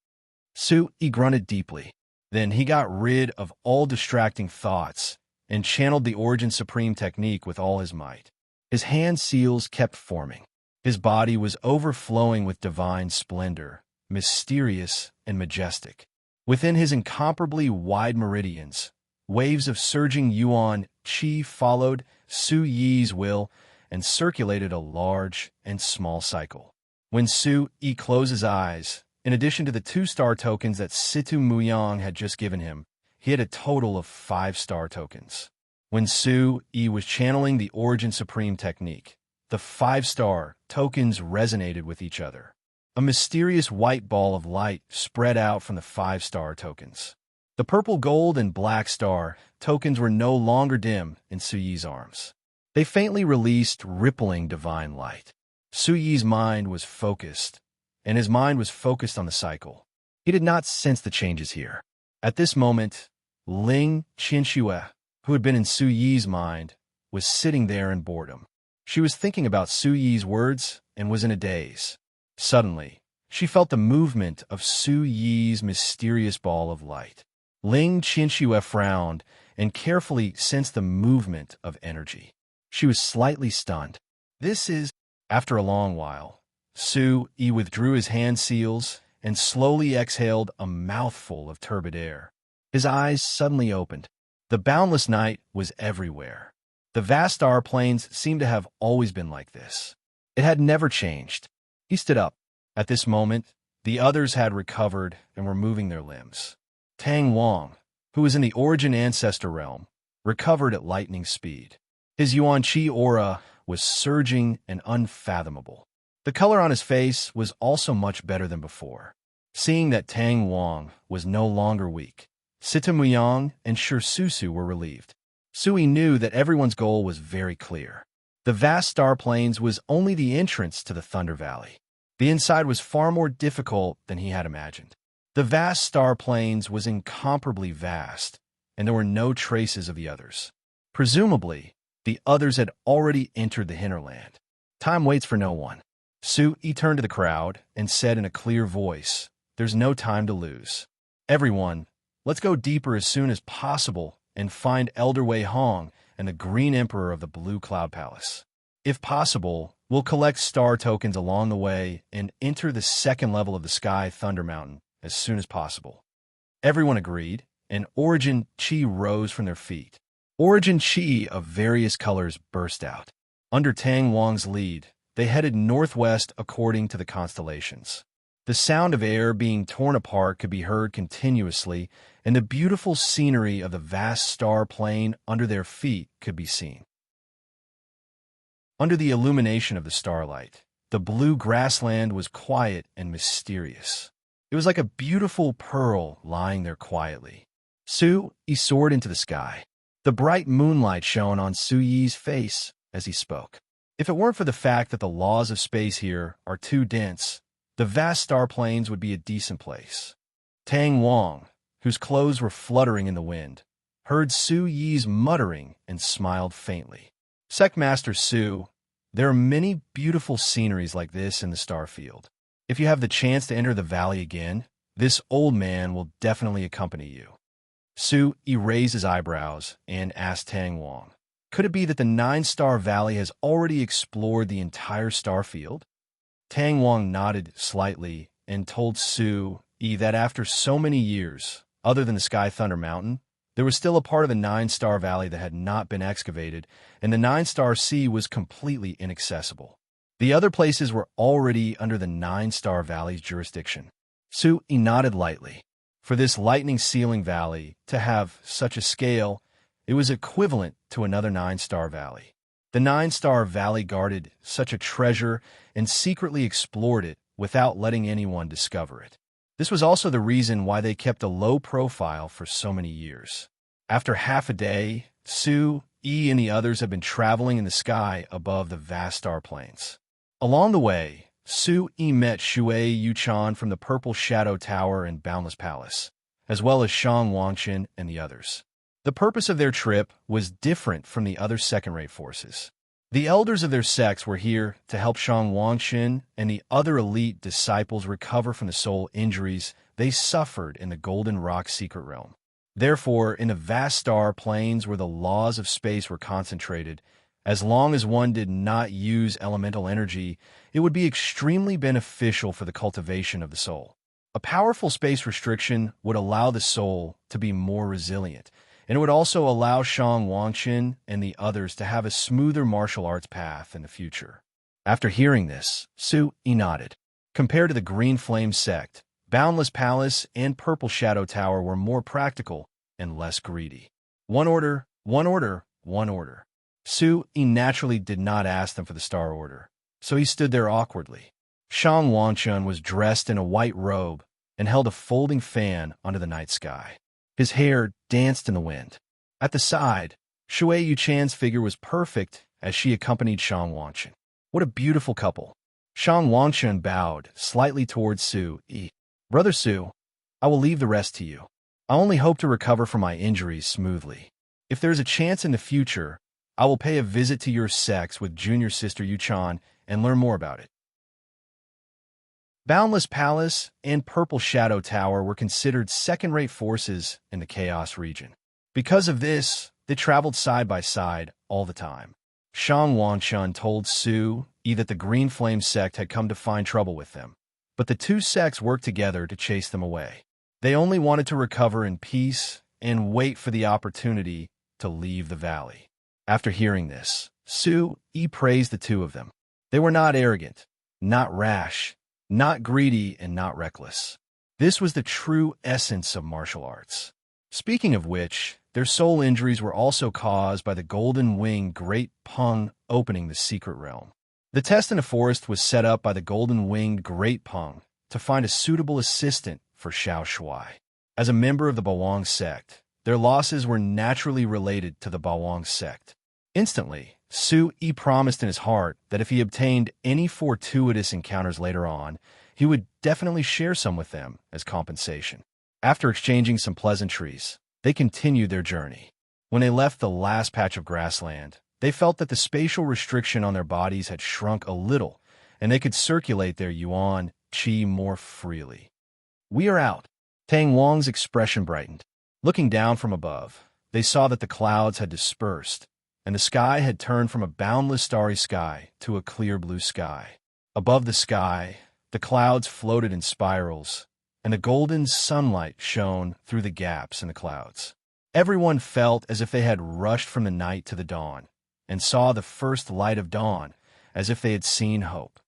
He grunted deeply. Then he got rid of all distracting thoughts and channeled the Origin Supreme technique with all his might. His hand seals kept forming. His body was overflowing with divine splendor, mysterious and majestic. Within his incomparably wide meridians, waves of surging yuan qi followed Su Yi's will and circulated a large and small cycle. When Su Yi closed his eyes, in addition to the 2-star tokens that Situ Muyang had just given him, he had a total of 5-star tokens. When Su Yi was channeling the Origin Supreme technique, the 5-star tokens resonated with each other. A mysterious white ball of light spread out from the 5-star tokens. The purple, gold, and black star tokens were no longer dim in Su Yi's arms. They faintly released rippling divine light. Su Yi's mind was focused, and his mind was focused on the cycle. He did not sense the changes here. At this moment, Ling Qinxue, who had been in Su Yi's mind, was sitting there in boredom. She was thinking about Su Yi's words and was in a daze. Suddenly, she felt the movement of Su Yi's mysterious ball of light. Ling Qinxue frowned and carefully sensed the movement of energy. She was slightly stunned. After a long while, Su Yi withdrew his hand seals and slowly exhaled a mouthful of turbid air. His eyes suddenly opened. The boundless night was everywhere. The vast star plains seemed to have always been like this. It had never changed. He stood up. At this moment, the others had recovered and were moving their limbs. Tang Wang, who was in the Origin Ancestor realm, recovered at lightning speed. His Yuan Qi aura was surging and unfathomable. The color on his face was also much better than before. Seeing that Tang Wang was no longer weak, Sita Muyang and Shursusu were relieved. Sui knew that everyone's goal was very clear. The vast star plains was only the entrance to the Thunder Valley. The inside was far more difficult than he had imagined. The vast star plains was incomparably vast, and there were no traces of the others. Presumably, the others had already entered the hinterland. Time waits for no one. Su-Yi turned to the crowd and said in a clear voice, "There's no time to lose. Everyone, let's go deeper as soon as possible and find Elder Wei Hong and the Green Emperor of the Blue Cloud Palace. If possible, we'll collect star tokens along the way and enter the second level of the Sky Thunder Mountain as soon as possible." Everyone agreed, and Origin Qi rose from their feet. Origin Qi of various colors burst out. Under Tang Wang's lead, they headed northwest according to the constellations. The sound of air being torn apart could be heard continuously, and the beautiful scenery of the vast star plain under their feet could be seen. Under the illumination of the starlight, the blue grassland was quiet and mysterious. It was like a beautiful pearl lying there quietly. Su-Yi soared into the sky. The bright moonlight shone on Su Yi's face as he spoke. If it weren't for the fact that the laws of space here are too dense, the vast star plains would be a decent place. Tang Wang, whose clothes were fluttering in the wind, heard Su Yi's muttering and smiled faintly. Sectmaster Su, there are many beautiful sceneries like this in the star field. If you have the chance to enter the valley again, this old man will definitely accompany you. Su Yi raised his eyebrows and asked Tang Wang, could it be that the Nine-Star Valley has already explored the entire star field? Tang Wang nodded slightly and told Su Yi that after so many years, other than the Sky Thunder Mountain, there was still a part of the Nine-Star Valley that had not been excavated, and the Nine-Star Sea was completely inaccessible. The other places were already under the Nine-Star Valley's jurisdiction. Su Yi nodded lightly. For this lightning-ceiling valley to have such a scale, it was equivalent to another Nine-Star Valley. The Nine-Star Valley guarded such a treasure and secretly explored it without letting anyone discover it. This was also the reason why they kept a low profile for so many years. After half a day, Su Yi and the others had been traveling in the sky above the vast star plains. Along the way, Su Yi met Shui Yuchan from the Purple Shadow Tower and Boundless Palace, as well as Shang Wangqin and the others. The purpose of their trip was different from the other second-rate forces. The elders of their sects were here to help Shang Wangqin and the other elite disciples recover from the soul injuries they suffered in the Golden Rock Secret Realm. Therefore, in the vast star plains where the laws of space were concentrated, as long as one did not use elemental energy, it would be extremely beneficial for the cultivation of the soul. A powerful space restriction would allow the soul to be more resilient, and it would also allow Shang Wangqin and the others to have a smoother martial arts path in the future. After hearing this, Su Yi nodded. Compared to the Green Flame sect, Boundless Palace and Purple Shadow Tower were more practical and less greedy. One order, one order, one order. Su Yi naturally did not ask them for the star order, so he stood there awkwardly. Shang Wangqin was dressed in a white robe and held a folding fan under the night sky. His hair danced in the wind. At the side, Shui Yuchan's figure was perfect as she accompanied Shang Wangqin. What a beautiful couple. Shang Wangqin bowed slightly towards Su Yi. Brother Su, I will leave the rest to you. I only hope to recover from my injuries smoothly. If there is a chance in the future, I will pay a visit to your sects with junior sister Yuchan and learn more about it. Boundless Palace and Purple Shadow Tower were considered second-rate forces in the Chaos region. Because of this, they traveled side by side all the time. Shang Wangqin told Su Yi that the Green Flame sect had come to find trouble with them, but the two sects worked together to chase them away. They only wanted to recover in peace and wait for the opportunity to leave the valley. After hearing this, Su Yi praised the two of them. They were not arrogant, not rash, not greedy, and not reckless. This was the true essence of martial arts. Speaking of which, their soul injuries were also caused by the Golden Wing Great Peng opening the secret realm. The test in the forest was set up by the Golden Winged Great Peng to find a suitable assistant for Xiao Shuai. As a member of the Bawang sect, their losses were naturally related to the Bawang sect. Instantly, Su Yi promised in his heart that if he obtained any fortuitous encounters later on, he would definitely share some with them as compensation. After exchanging some pleasantries, they continued their journey. When they left the last patch of grassland, they felt that the spatial restriction on their bodies had shrunk a little, and they could circulate their yuan qi more freely. We are out. Tang Wang's expression brightened. Looking down from above, they saw that the clouds had dispersed, and the sky had turned from a boundless starry sky to a clear blue sky. Above the sky, the clouds floated in spirals, and the golden sunlight shone through the gaps in the clouds. Everyone felt as if they had rushed from the night to the dawn, and saw the first light of dawn, as if they had seen hope.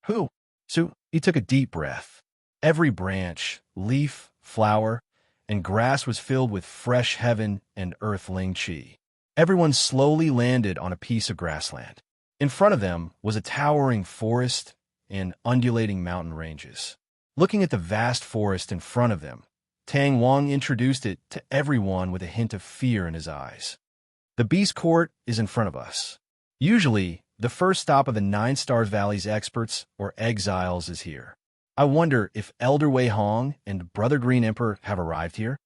Who? Su Yi took a deep breath. Every branch, leaf, flower, and grass was filled with fresh heaven and earthling qi. Everyone slowly landed on a piece of grassland. In front of them was a towering forest and undulating mountain ranges. Looking at the vast forest in front of them, Tang Wang introduced it to everyone with a hint of fear in his eyes. The Beast Court is in front of us. Usually, the first stop of the Nine Stars Valley's experts or exiles is here. I wonder if Elder Wei Hong and Brother Green Emperor have arrived here?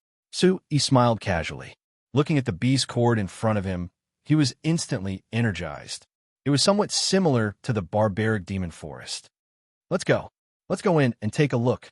He smiled casually. Looking at the Beast Court in front of him, he was instantly energized. It was somewhat similar to the barbaric demon forest. Let's go. Let's go in and take a look.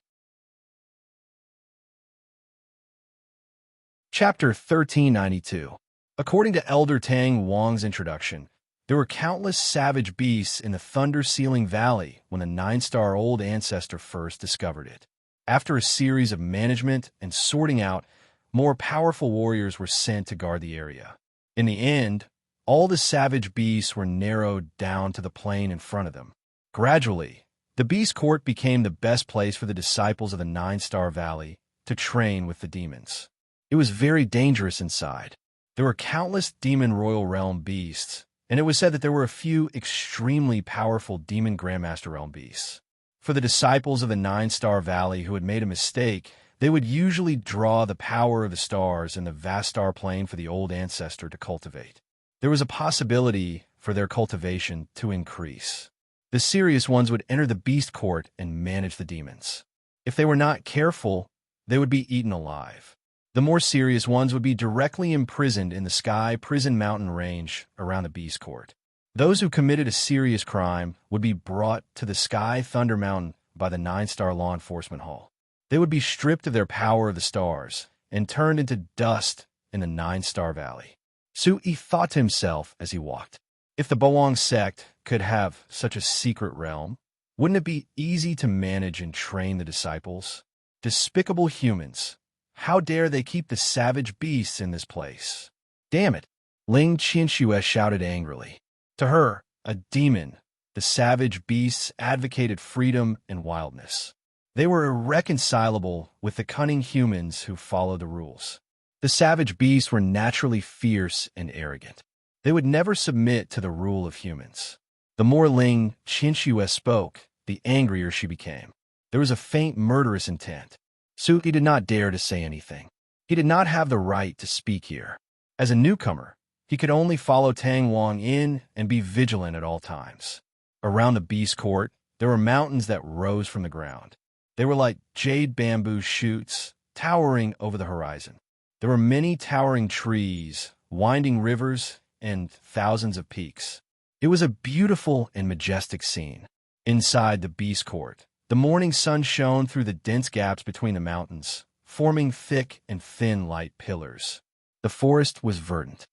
Chapter 1392. According to Elder Tang Wang's introduction, there were countless savage beasts in the Thunder-Sealing Valley when the nine-star old ancestor first discovered it. After a series of management and sorting out, more powerful warriors were sent to guard the area. In the end, all the savage beasts were narrowed down to the plain in front of them. Gradually, the Beast Court became the best place for the disciples of the Nine-Star Valley to train with the demons. It was very dangerous inside. There were countless demon royal realm beasts, and it was said that there were a few extremely powerful demon grandmaster realm beasts. For the disciples of the Nine-Star Valley who had made a mistake, they would usually draw the power of the stars and the vast star plane for the old ancestor to cultivate. There was a possibility for their cultivation to increase. The serious ones would enter the Beast Court and manage the demons. If they were not careful, they would be eaten alive. The more serious ones would be directly imprisoned in the Sky Prison Mountain range around the Beast Court. Those who committed a serious crime would be brought to the Sky Thunder Mountain by the Nine-Star Law Enforcement Hall. They would be stripped of their power of the stars and turned into dust in the Nine-Star Valley. Sui thought to himself as he walked, if the Boang sect could have such a secret realm, wouldn't it be easy to manage and train the disciples? Despicable humans. How dare they keep the savage beasts in this place? Damn it! Ling Qianxue shouted angrily. To her, a demon, the savage beasts advocated freedom and wildness. They were irreconcilable with the cunning humans who followed the rules. The savage beasts were naturally fierce and arrogant. They would never submit to the rule of humans. The more Ling Qianxue spoke, the angrier she became. There was a faint murderous intent. Sui did not dare to say anything. He did not have the right to speak here. As a newcomer, he could only follow Tang Wang in and be vigilant at all times. Around the Beast Court, there were mountains that rose from the ground. They were like jade bamboo shoots, towering over the horizon. There were many towering trees, winding rivers, and thousands of peaks. It was a beautiful and majestic scene. Inside the Beast Court, the morning sun shone through the dense gaps between the mountains, forming thick and thin light pillars. The forest was verdant.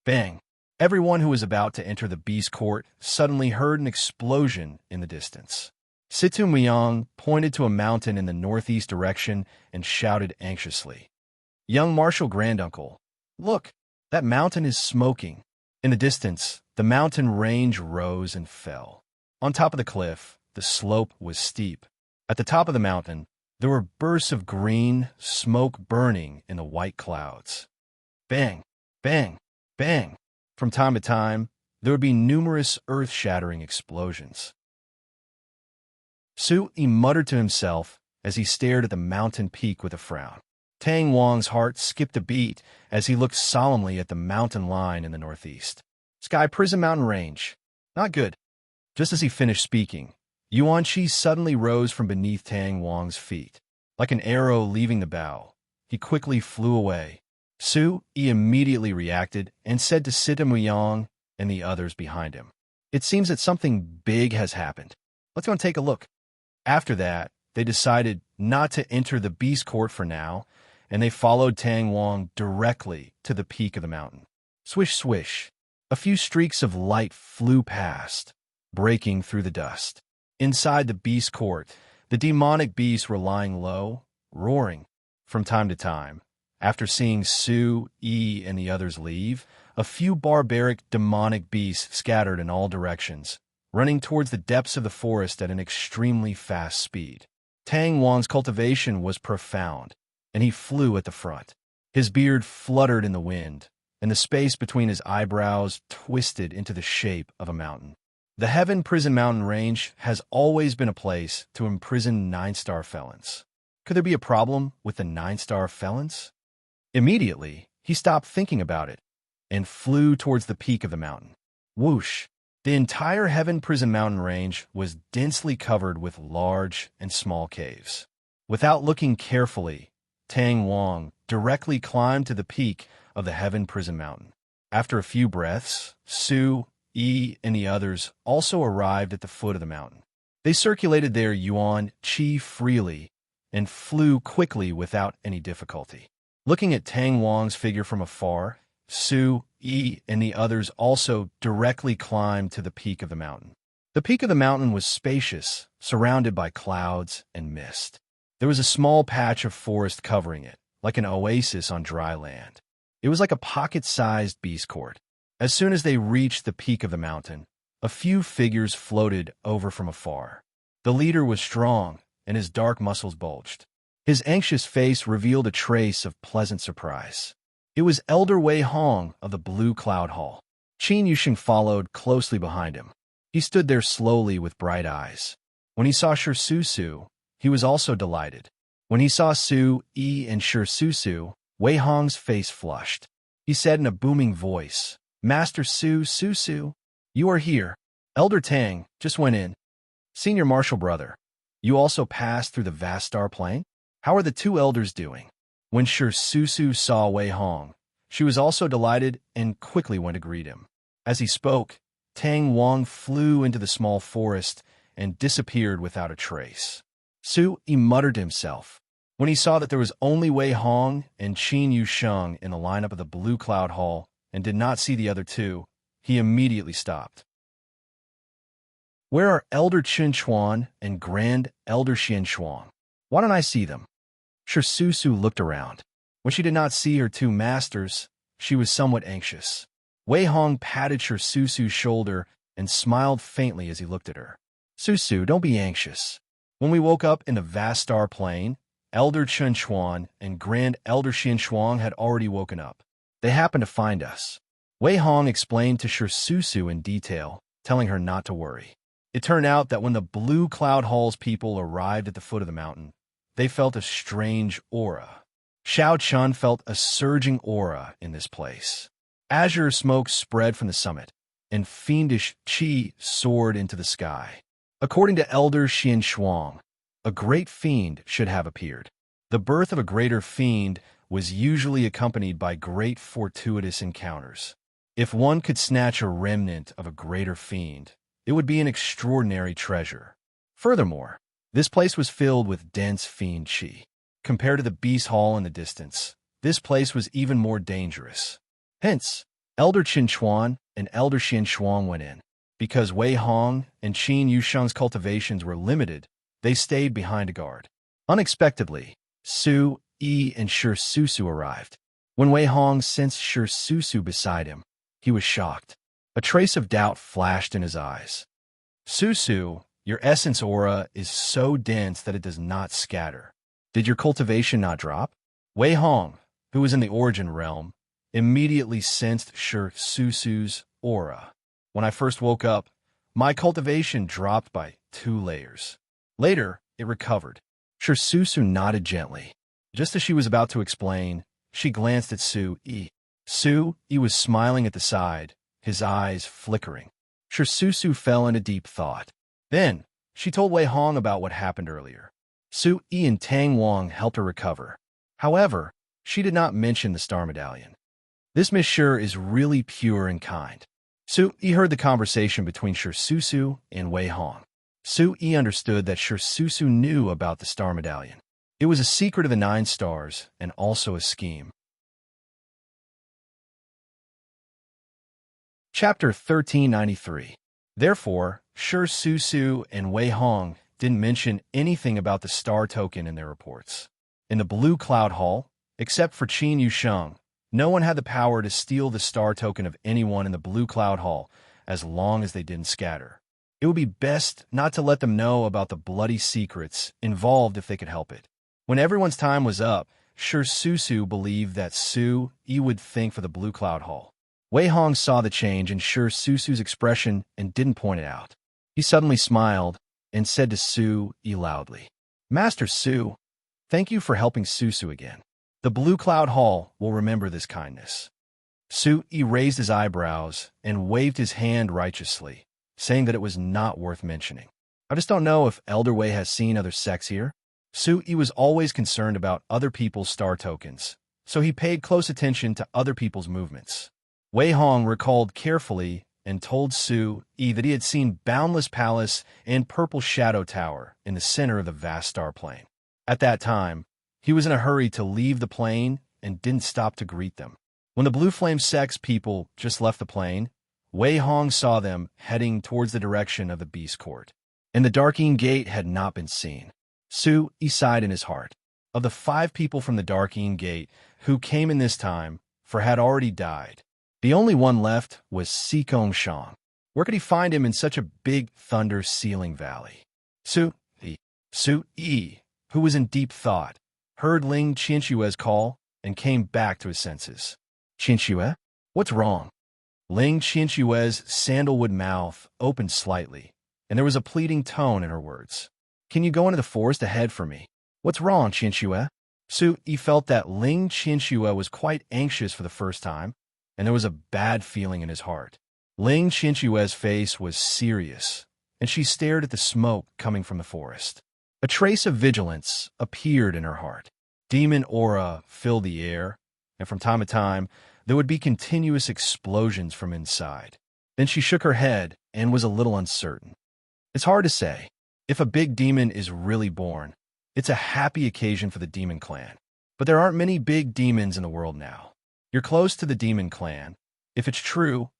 Bang! Everyone who was about to enter the Beast Court suddenly heard an explosion in the distance. Situ Muyang pointed to a mountain in the northeast direction and shouted anxiously. Young Marshal Granduncle, look, that mountain is smoking. In the distance, the mountain range rose and fell. On top of the cliff, the slope was steep. At the top of the mountain, there were bursts of green smoke burning in the white clouds. Bang, bang, bang. From time to time, there would be numerous earth-shattering explosions. Sui muttered to himself as he stared at the mountain peak with a frown. Tang Wang's heart skipped a beat as he looked solemnly at the mountain line in the northeast. Sky Prison Mountain Range. Not good. Just as he finished speaking, Yuanqi suddenly rose from beneath Tang Wang's feet. Like an arrow leaving the bow, he quickly flew away. Sui immediately reacted and said to Sita Muyang and the others behind him, it seems that something big has happened. Let's go and take a look. After that, they decided not to enter the Beast Court for now, and they followed Tang Wang directly to the peak of the mountain. Swish, swish. A few streaks of light flew past, breaking through the dust. Inside the Beast Court, the demonic beasts were lying low, roaring. From time to time, after seeing Sui and the others leave, a few barbaric demonic beasts scattered in all directions, running towards the depths of the forest at an extremely fast speed. Tang Wang's cultivation was profound, and he flew at the front. His beard fluttered in the wind, and the space between his eyebrows twisted into the shape of a mountain. The Heaven Prison Mountain Range has always been a place to imprison nine-star felons. Could there be a problem with the nine-star felons? Immediately, he stopped thinking about it and flew towards the peak of the mountain. Whoosh! The entire Heaven Prison mountain range was densely covered with large and small caves. Without looking carefully, Tang Wang directly climbed to the peak of the Heaven Prison mountain. After a few breaths, Su, Yi, and the others also arrived at the foot of the mountain. They circulated their yuan qi freely and flew quickly without any difficulty. Looking at Tang Wang's figure from afar, Su, Yi, and the others also directly climbed to the peak of the mountain. The peak of the mountain was spacious, surrounded by clouds and mist. There was a small patch of forest covering it, like an oasis on dry land. It was like a pocket-sized beast court. As soon as they reached the peak of the mountain, a few figures floated over from afar. The leader was strong, and his dark muscles bulged. His anxious face revealed a trace of pleasant surprise. It was Elder Wei Hong of the Blue Cloud Hall. Qin Yusheng followed closely behind him. He stood there slowly with bright eyes. When he saw Shi Susu, he was also delighted. When he saw Su, Yi, and Shi Susu, Wei Hong's face flushed. He said in a booming voice, "Master Susu, you are here. Elder Tang just went in. Senior Martial Brother, you also passed through the vast star plane? How are the two elders doing?" When Shi Susu saw Wei Hong, she was also delighted and quickly went to greet him. As he spoke, Tang Wang flew into the small forest and disappeared without a trace. Su Yi muttered to himself. When he saw that there was only Wei Hong and Qin Yusheng in the lineup of the Blue Cloud Hall and did not see the other two, he immediately stopped. "Where are Elder Qin Chuan and Grand Elder Xian Shuang? Why don't I see them?" Shi Susu looked around. When she did not see her two masters, she was somewhat anxious. Wei Hong patted Shi Susu's shoulder and smiled faintly as he looked at her. "Susu, don't be anxious. When we woke up in the vast star plane, Elder Chen Chuan and Grand Elder Xian Shuang had already woken up. They happened to find us." Wei Hong explained to Shi Susu in detail, telling her not to worry. It turned out that when the Blue Cloud Hall's people arrived at the foot of the mountain, they felt a strange aura. Xiao Chun felt a surging aura in this place. Azure smoke spread from the summit, and fiendish qi soared into the sky. According to Elder Xian Shuang, a great fiend should have appeared. The birth of a greater fiend was usually accompanied by great fortuitous encounters. If one could snatch a remnant of a greater fiend, it would be an extraordinary treasure. Furthermore, this place was filled with dense fiend qi. Compared to the Beast Hall in the distance, this place was even more dangerous. Hence, Elder Qin Chuan and Elder Xian Shuang went in. Because Wei Hong and Qin Yusheng's cultivations were limited, they stayed behind a guard. Unexpectedly, Su, Yi, and Shi Susu arrived. When Wei Hong sensed Shi Susu beside him, he was shocked. A trace of doubt flashed in his eyes. "Susu, your essence aura is so dense that it does not scatter. Did your cultivation not drop?" Wei Hong, who was in the origin realm, immediately sensed Shi Susu's aura. "When I first woke up, my cultivation dropped by 2 layers. Later, it recovered." Shi Susu nodded gently. Just as she was about to explain, she glanced at Su Yi. Su Yi was smiling at the side, his eyes flickering. Shi Susu fell into deep thought. Then, she told Wei Hong about what happened earlier. Su Yi and Tang Wang helped her recover. However, she did not mention the star medallion. This monsieur is really pure and kind. Su Yi heard the conversation between Shi Susu and Wei Hong. Su Yi understood that Shi Susu knew about the star medallion. It was a secret of the 9 stars and also a scheme. Chapter 1393. Therefore, Shi Susu and Wei Hong didn't mention anything about the star token in their reports. In the Blue Cloud Hall, except for Qin Yusheng, no one had the power to steal the star token of anyone in the Blue Cloud Hall as long as they didn't scatter. It would be best not to let them know about the bloody secrets involved if they could help it. When everyone's time was up, Shi Susu believed that Su Yi would think for the Blue Cloud Hall. Wei Hong saw the change in Shi Susu's expression and didn't point it out. He suddenly smiled and said to Su Yi loudly, "Master Su, thank you for helping Susu again. The Blue Cloud Hall will remember this kindness." Su-yi raised his eyebrows and waved his hand righteously, saying that it was not worth mentioning. I just don't know if Elder Wei has seen other sects here. Su-yi was always concerned about other people's star tokens, so he paid close attention to other people's movements. Wei Hong recalled carefully and told Su-yi that he had seen Boundless Palace and Purple Shadow Tower in the center of the vast star plane. At that time, he was in a hurry to leave the plane and didn't stop to greet them. When the Blue Flame Sect's people just left the plane, Wei Hong saw them heading towards the direction of the Beast Court, and the Darking Gate had not been seen. Su-yi sighed in his heart. Of the 5 people from the Darking Gate who came in this time, 4 had already died. The only one left was Sikong Shang. Where could he find him in such a big thunder-sealing valley? Su-yi, who was in deep thought, heard Ling Qinshue's call and came back to his senses. Qinsue? What's wrong? Ling Qinshue's sandalwood mouth opened slightly, and there was a pleading tone in her words. Can you go into the forest ahead for me? What's wrong, Qinsue? Su-yi felt that Ling Qinsue was quite anxious for the first time, and there was a bad feeling in his heart. Ling Qinshue's face was serious, and she stared at the smoke coming from the forest. A trace of vigilance appeared in her heart. Demon aura filled the air, and from time to time, there would be continuous explosions from inside. Then she shook her head and was a little uncertain. It's hard to say. If a big demon is really born, it's a happy occasion for the demon clan. But there aren't many big demons in the world now. You're close to the demon clan. If it's true,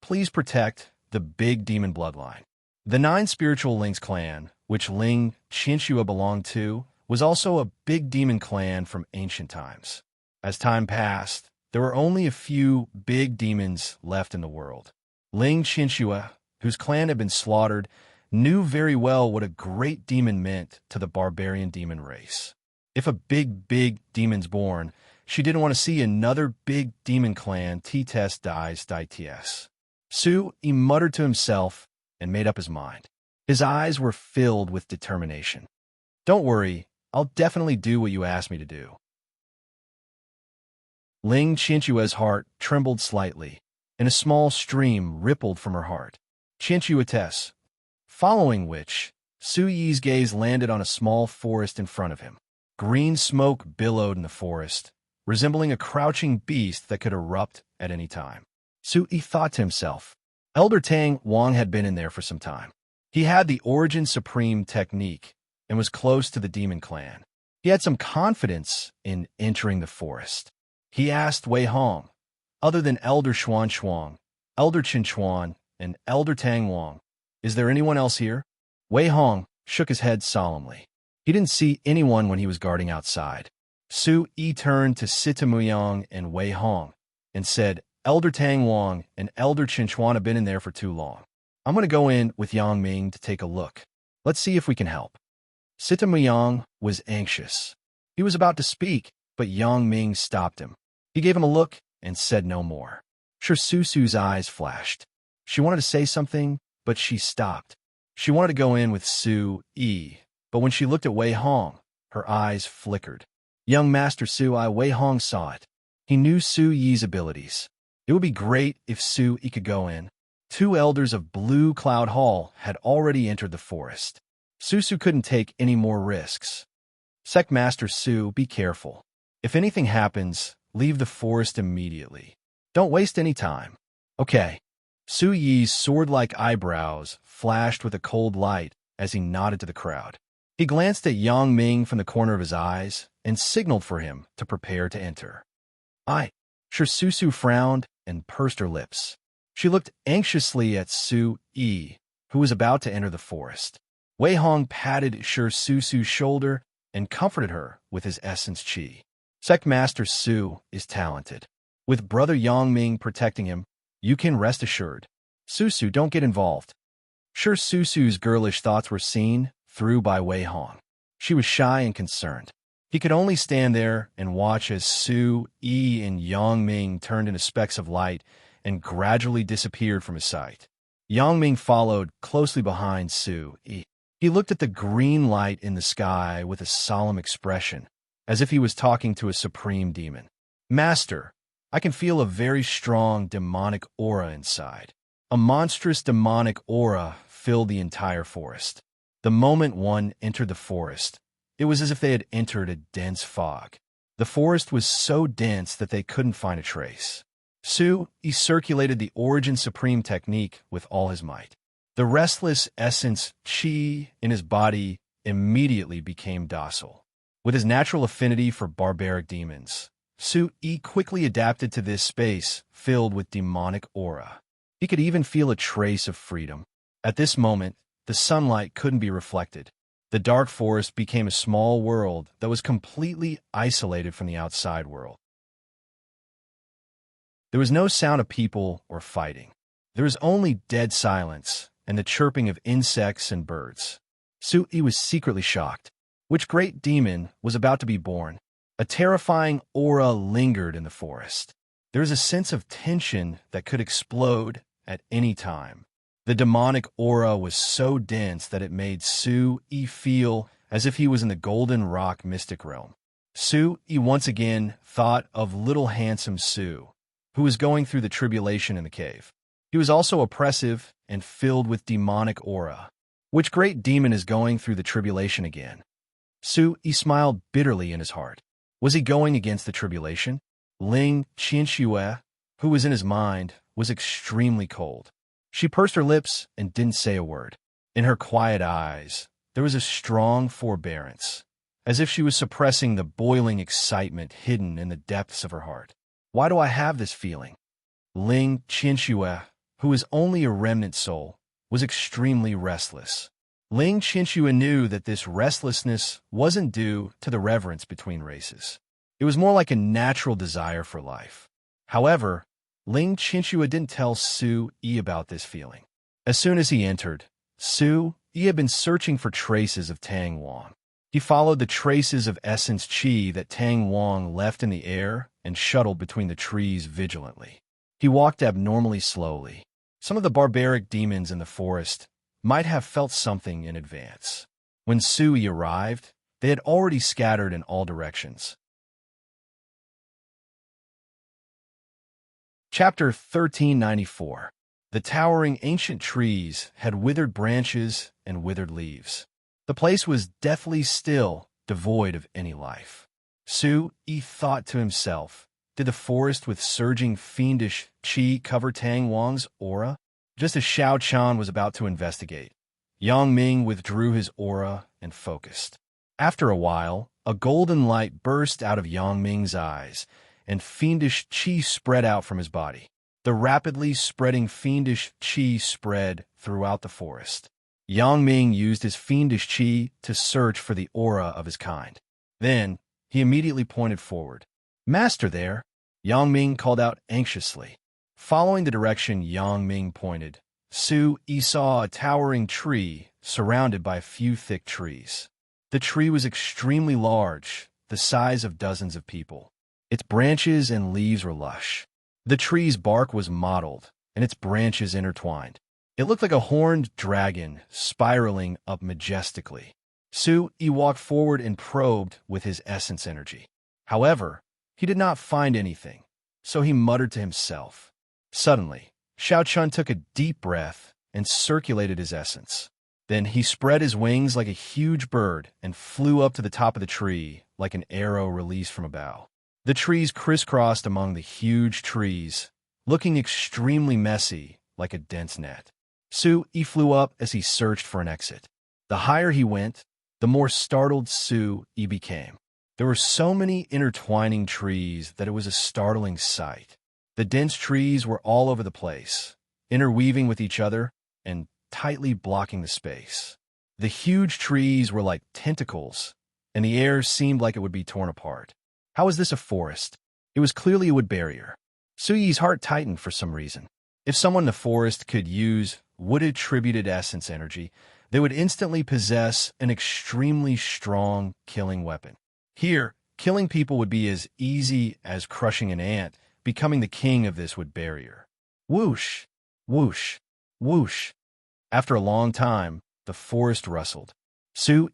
please protect the big demon bloodline. The 9 Spiritual Links clan, which Ling Qinsue belonged to, was also a big demon clan from ancient times. As time passed, there were only a few big demons left in the world. Ling Qinsue, whose clan had been slaughtered, knew very well what a great demon meant to the barbarian demon race. If a big demon's born, she didn't want to see another big demon clan T-Test dies die-ts. Su-yi muttered to himself and made up his mind. His eyes were filled with determination. Don't worry, I'll definitely do what you asked me to do. Ling Qinshue's heart trembled slightly, and a small stream rippled from her heart. Qinshuetes, following which, Su-yi's gaze landed on a small forest in front of him. Green smoke billowed in the forest, resembling a crouching beast that could erupt at any time. Su-yi thought to himself, Elder Tang Wang had been in there for some time. He had the Origin Supreme technique and was close to the demon clan. He had some confidence in entering the forest. He asked Wei Hong, other than Elder Xuan Xuan, Elder Qin Chuan, and Elder Tang Wang, is there anyone else here? Wei Hong shook his head solemnly. He didn't see anyone when he was guarding outside. Su-yi turned to Sita Muyang and Wei Hong and said, Elder Tang Wang and Elder Qin Chuan have been in there for too long. I'm going to go in with Yang Ming to take a look. Let's see if we can help. Sita Muyang was anxious. He was about to speak, but Yang Ming stopped him. He gave him a look and said no more. Sure, Susu's eyes flashed. She wanted to say something, but she stopped. She wanted to go in with Su-yi, but when she looked at Wei Hong, her eyes flickered. Young Master Su-yi Wei Hong saw it. He knew Su-yi's abilities. It would be great if Su-yi could go in. 2 elders of Blue Cloud Hall had already entered the forest. Susu couldn't take any more risks. Sect Master Su, be careful. If anything happens, leave the forest immediately. Don't waste any time. Okay. Su-yi's sword-like eyebrows flashed with a cold light as he nodded to the crowd. He glanced at Yang Ming from the corner of his eyes and signaled for him to prepare to enter. Sure, Susu frowned and pursed her lips. She looked anxiously at Su-yi, who was about to enter the forest. Wei Hong patted Sure Susu's shoulder and comforted her with his essence chi. Sect Master Su is talented. With Brother Yang Ming protecting him, you can rest assured. Susu, don't get involved. Sure, Susu's girlish thoughts were seen through by Wei Hong. She was shy and concerned. He could only stand there and watch as Su-yi and Yang Ming turned into specks of light and gradually disappeared from his sight. Yang Ming followed closely behind Su-yi. He looked at the green light in the sky with a solemn expression, as if he was talking to a supreme demon. Master, I can feel a very strong demonic aura inside. A monstrous demonic aura filled the entire forest. The moment one entered the forest, it was as if they had entered a dense fog. The forest was so dense that they couldn't find a trace. He circulated the Origin Supreme technique with all his might. The restless essence, chi, in his body immediately became docile. With his natural affinity for barbaric demons, Yi quickly adapted to this space filled with demonic aura. He could even feel a trace of freedom. At this moment, the sunlight couldn't be reflected. The dark forest became a small world that was completely isolated from the outside world. There was no sound of people or fighting. There was only dead silence and the chirping of insects and birds. Yi was secretly shocked. Which great demon was about to be born? A terrifying aura lingered in the forest. There was a sense of tension that could explode at any time. The demonic aura was so dense that it made Yi feel as if he was in the Golden Rock mystic realm. Yi once again thought of little handsome Su, who was going through the tribulation in the cave. He was also oppressive and filled with demonic aura. Which great demon is going through the tribulation again? Yi smiled bitterly in his heart. Was he going against the tribulation? Ling Qianxue, who was in his mind, was extremely cold. She pursed her lips and didn't say a word. In her quiet eyes, there was a strong forbearance, as if she was suppressing the boiling excitement hidden in the depths of her heart. Why do I have this feeling? Ling Qianxue, who is only a remnant soul, was extremely restless. Ling Qianxue knew that this restlessness wasn't due to the reverence between races. It was more like a natural desire for life. However, Ling Qianxue didn't tell Yi about this feeling. As soon as he entered, Yi had been searching for traces of Tang Wang. He followed the traces of essence qi that Tang Wang left in the air and shuttled between the trees vigilantly. He walked abnormally slowly. Some of the barbaric demons in the forest might have felt something in advance. When Yi arrived, they had already scattered in all directions. Chapter 1394. The towering ancient trees had withered branches and withered leaves. The place was deathly still, devoid of any life. Yi thought to himself, did the forest with surging fiendish qi cover Tang Wang's aura? Just as Xiao Chan was about to investigate, Yang Ming withdrew his aura and focused. After a while, a golden light burst out of Yang Ming's eyes, and fiendish qi spread out from his body. The rapidly spreading fiendish qi spread throughout the forest. Yang Ming used his fiendish qi to search for the aura of his kind. Then, he immediately pointed forward. "Master there," Yang Ming called out anxiously. Following the direction Yang Ming pointed, Yi saw a towering tree surrounded by a few thick trees. The tree was extremely large, the size of dozens of people. Its branches and leaves were lush. The tree's bark was mottled, and its branches intertwined. It looked like a horned dragon spiraling up majestically. Yi walked forward and probed with his essence energy. However, he did not find anything, so he muttered to himself. Suddenly, Xiao Chun took a deep breath and circulated his essence. Then he spread his wings like a huge bird and flew up to the top of the tree like an arrow released from a bow. The trees crisscrossed among the huge trees, looking extremely messy like a dense net. Yi flew up as he searched for an exit. The higher he went, the more startled Yi became. There were so many intertwining trees that it was a startling sight. The dense trees were all over the place, interweaving with each other and tightly blocking the space. The huge trees were like tentacles, and the air seemed like it would be torn apart. How was this a forest? It was clearly a wood barrier. Yi's heart tightened for some reason. If someone in the forest could use wood-attributed essence energy, they would instantly possess an extremely strong killing weapon. Here, killing people would be as easy as crushing an ant, becoming the king of this wood barrier. Whoosh, whoosh, whoosh. After a long time, the forest rustled.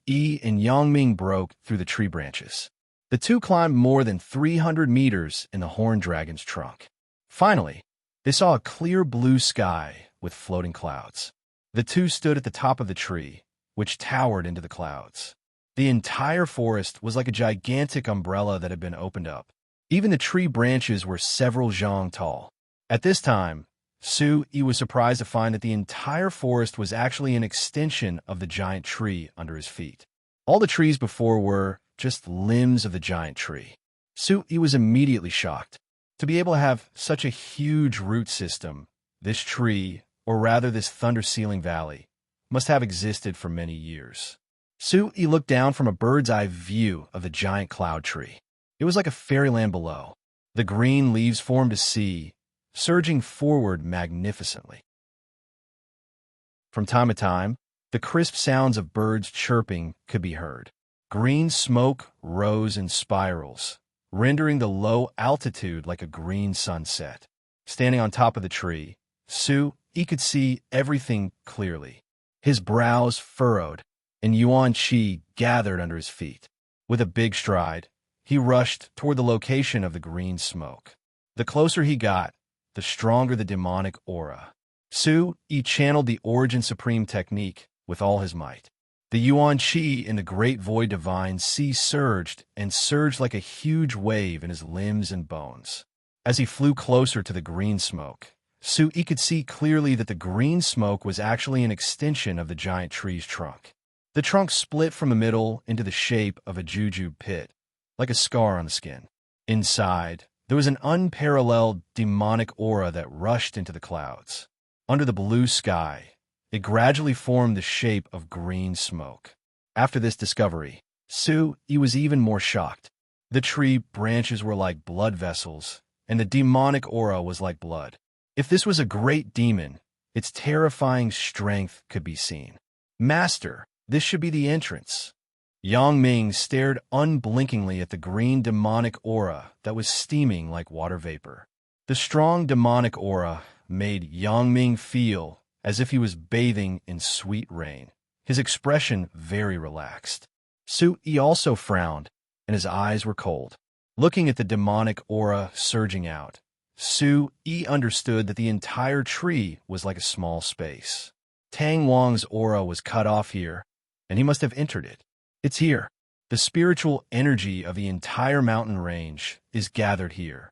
Yi and Yang Ming broke through the tree branches. The two climbed more than 300 meters in the horned dragon's trunk. Finally, they saw a clear blue sky with floating clouds. The two stood at the top of the tree, which towered into the clouds. The entire forest was like a gigantic umbrella that had been opened up. Even the tree branches were several zhang tall. At this time, Su-yi was surprised to find that the entire forest was actually an extension of the giant tree under his feet. All the trees before were just limbs of the giant tree. Su-yi was immediately shocked. To be able to have such a huge root system, this tree, or rather this thunder-sealing valley, must have existed for many years. Su-yi looked down from a bird's-eye view of the giant cloud tree. It was like a fairyland below. The green leaves formed a sea, surging forward magnificently. From time to time, the crisp sounds of birds chirping could be heard. Green smoke rose in spirals, rendering the low altitude like a green sunset. Standing on top of the tree, Su-yi could see everything clearly. His brows furrowed, and Yuan Qi gathered under his feet. With a big stride, he rushed toward the location of the green smoke. The closer he got, the stronger the demonic aura. Su-yi channeled the Origin Supreme technique with all his might. The Yuan Qi in the Great Void Divine Sea surged and surged like a huge wave in his limbs and bones. As he flew closer to the green smoke, Su-yi could see clearly that the green smoke was actually an extension of the giant tree's trunk. The trunk split from the middle into the shape of a jujube pit, like a scar on the skin. Inside, there was an unparalleled demonic aura that rushed into the clouds. Under the blue sky, it gradually formed the shape of green smoke. After this discovery, Su-yi was even more shocked. The tree branches were like blood vessels, and the demonic aura was like blood. If this was a great demon, its terrifying strength could be seen. Master, this should be the entrance. Yang Ming stared unblinkingly at the green demonic aura that was steaming like water vapor. The strong demonic aura made Yang Ming feel as if he was bathing in sweet rain, his expression very relaxed. Su-yi also frowned, and his eyes were cold. Looking at the demonic aura surging out, Su-yi understood that the entire tree was like a small space. Tang Wang's aura was cut off here, and he must have entered it. It's here. The spiritual energy of the entire mountain range is gathered here.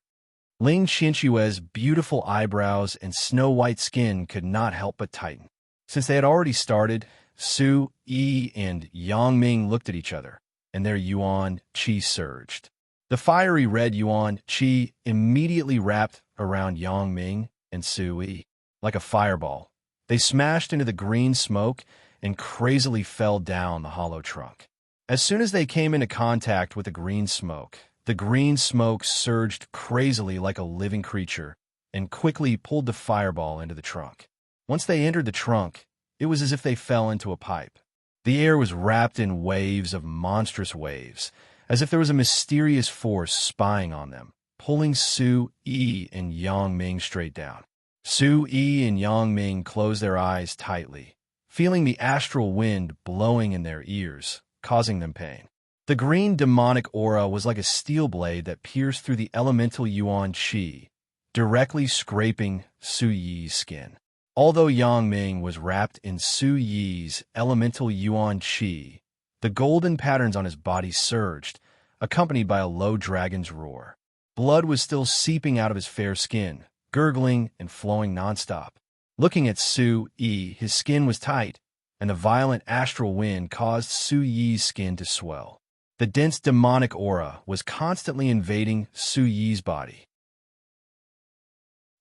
Ling Qinshue's beautiful eyebrows and snow-white skin could not help but tighten. Since they had already started, Su-yi and Yang Ming looked at each other, and their Yuan Qi surged. The fiery red Yuan Qi immediately wrapped around Yang Ming and Su-yi. Like a fireball, they smashed into the green smoke and crazily fell down the hollow trunk. As soon as they came into contact with the green smoke surged crazily like a living creature and quickly pulled the fireball into the trunk. Once they entered the trunk, it was as if they fell into a pipe. The air was wrapped in waves of monstrous waves, as if there was a mysterious force spying on them, pulling Su-yi and Yang Ming straight down. Su-yi and Yang Ming closed their eyes tightly, feeling the astral wind blowing in their ears, causing them pain. The green demonic aura was like a steel blade that pierced through the elemental Yuan Qi, directly scraping Su-yi's skin. Although Yang Ming was wrapped in Su-yi's elemental Yuan Qi, the golden patterns on his body surged, accompanied by a low dragon's roar. Blood was still seeping out of his fair skin, gurgling and flowing nonstop. Looking at Su-yi, his skin was tight, and the violent astral wind caused Su-yi's skin to swell. The dense demonic aura was constantly invading Su-yi's body.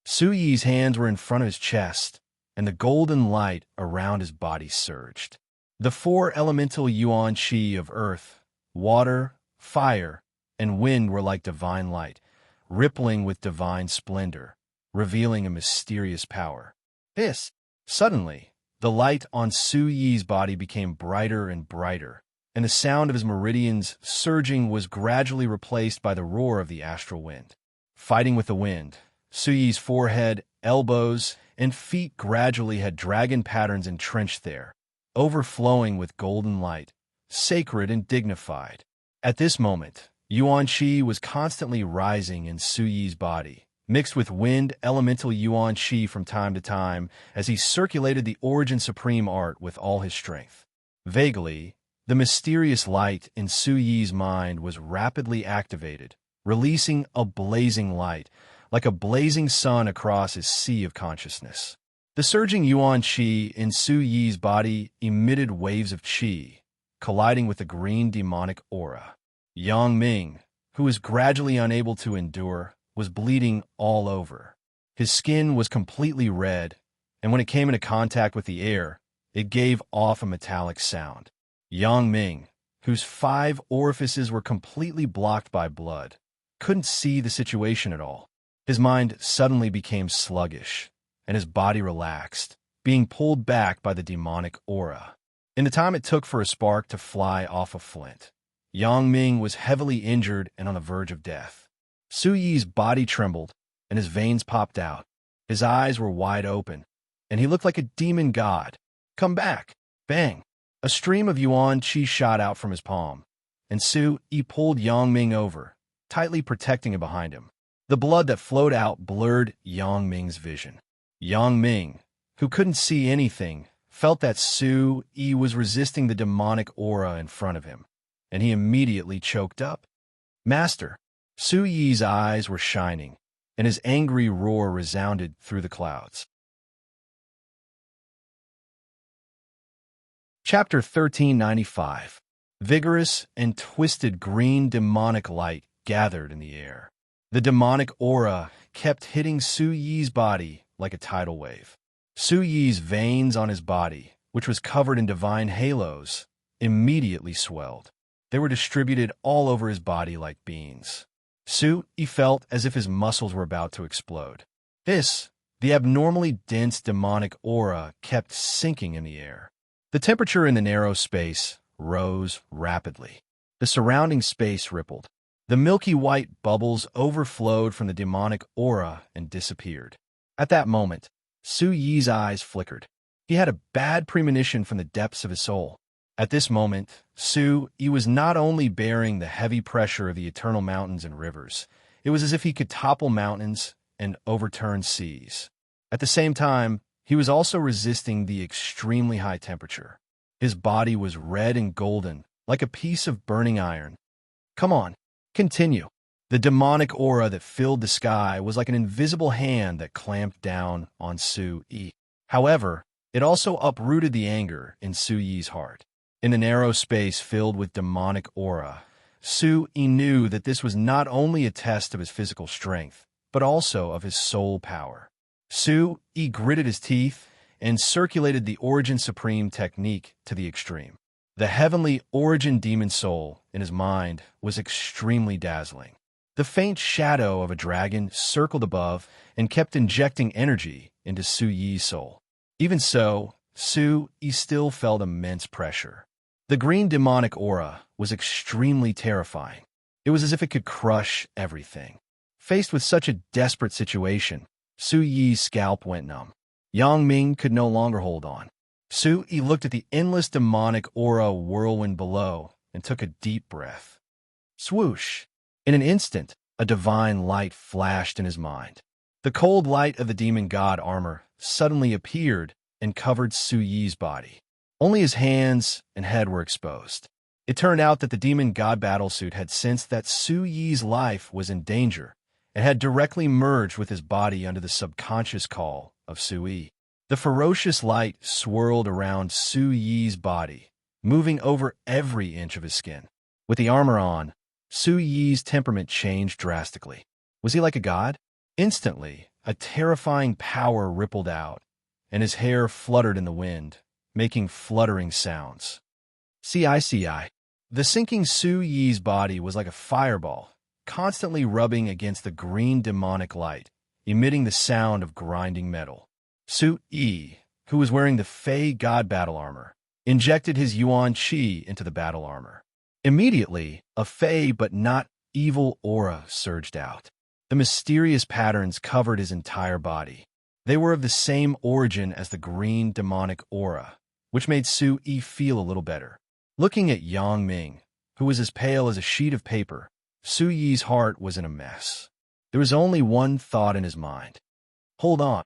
Su-yi's hands were in front of his chest, and the golden light around his body surged. The four elemental Yuan Qi of earth, water, fire, and wind were like divine light, rippling with divine splendor, revealing a mysterious power. Suddenly, the light on Su-yi's body became brighter and brighter, and the sound of his meridians surging was gradually replaced by the roar of the astral wind. Fighting with the wind, Su-yi's forehead, elbows, and feet gradually had dragon patterns entrenched there, overflowing with golden light, sacred and dignified. At this moment, Yuan Qi was constantly rising in Su Yi's body, mixed with wind elemental Yuan Qi from time to time as he circulated the Origin Supreme art with all his strength. Vaguely, the mysterious light in Su Yi's mind was rapidly activated, releasing a blazing light, like a blazing sun across his sea of consciousness. The surging Yuan Qi in Su Yi's body emitted waves of Qi, colliding with the green demonic aura. Yang Ming, who was gradually unable to endure, was bleeding all over. His skin was completely red, and when it came into contact with the air, it gave off a metallic sound. Yang Ming, whose 5 orifices were completely blocked by blood, couldn't see the situation at all. His mind suddenly became sluggish, and his body relaxed, being pulled back by the demonic aura. In the time it took for a spark to fly off a flint, Yang Ming was heavily injured and on the verge of death. Su Yi's body trembled, and his veins popped out. His eyes were wide open, and he looked like a demon god. "Come back!" Bang! A stream of Yuan Qi shot out from his palm, and Su Yi pulled Yang Ming over, tightly protecting him behind him. The blood that flowed out blurred Yang Ming's vision. Yang Ming, who couldn't see anything, felt that Su Yi was resisting the demonic aura in front of him, and he immediately choked up. "Master!" Su Yi's eyes were shining, and his angry roar resounded through the clouds. Chapter 1395. Vigorous and twisted green demonic light gathered in the air. The demonic aura kept hitting Su Yi's body like a tidal wave. Su Yi's veins on his body, which was covered in divine halos, immediately swelled. They were distributed all over his body like beans. Su Yi felt as if his muscles were about to explode. The abnormally dense demonic aura kept sinking in the air. The temperature in the narrow space rose rapidly. The surrounding space rippled. The milky white bubbles overflowed from the demonic aura and disappeared. At that moment, Su Yi's eyes flickered. He had a bad premonition from the depths of his soul. At this moment, Su Yi was not only bearing the heavy pressure of the eternal mountains and rivers, it was as if he could topple mountains and overturn seas. At the same time, he was also resisting the extremely high temperature. His body was red and golden, like a piece of burning iron. "Come on, continue." The demonic aura that filled the sky was like an invisible hand that clamped down on Su Yi. However, it also uprooted the anger in Su Yi's heart. In the narrow space filled with demonic aura, Su Yi knew that this was not only a test of his physical strength, but also of his soul power. Su Yi gritted his teeth and circulated the Origin Supreme technique to the extreme. The heavenly Origin demon soul in his mind was extremely dazzling. The faint shadow of a dragon circled above and kept injecting energy into Su Yi's soul. Even so, Su Yi still felt immense pressure. The green demonic aura was extremely terrifying. It was as if it could crush everything. Faced with such a desperate situation, Su Yi's scalp went numb. Yang Ming could no longer hold on. Su Yi looked at the endless demonic aura whirlwind below and took a deep breath. Swoosh! In an instant, a divine light flashed in his mind. The cold light of the demon god armor suddenly appeared and covered Su Yi's body. Only his hands and head were exposed. It turned out that the demon god battlesuit had sensed that Su Yi's life was in danger and had directly merged with his body under the subconscious call of Su Yi. The ferocious light swirled around Su Yi's body, moving over every inch of his skin. With the armor on, Su Yi's temperament changed drastically. Was he like a god? Instantly, a terrifying power rippled out, and his hair fluttered in the wind, making fluttering sounds. CICI. The sinking Su Yi's body was like a fireball, constantly rubbing against the green demonic light, emitting the sound of grinding metal. Su Yi, who was wearing the Fey God battle armor, injected his Yuan Qi into the battle armor. Immediately, a Fey but not evil aura surged out. The mysterious patterns covered his entire body. They were of the same origin as the green demonic aura, which made Su Yi feel a little better. Looking at Yang Ming, who was as pale as a sheet of paper, Su Yi's heart was in a mess. There was only one thought in his mind. Hold on.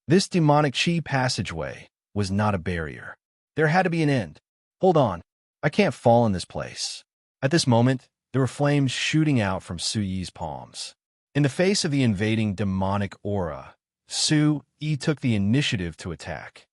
This demonic chi passageway was not a barrier. There had to be an end. Hold on. I can't fall in this place. At this moment, there were flames shooting out from Su Yi's palms. In the face of the invading demonic aura, Su Yi took the initiative to attack.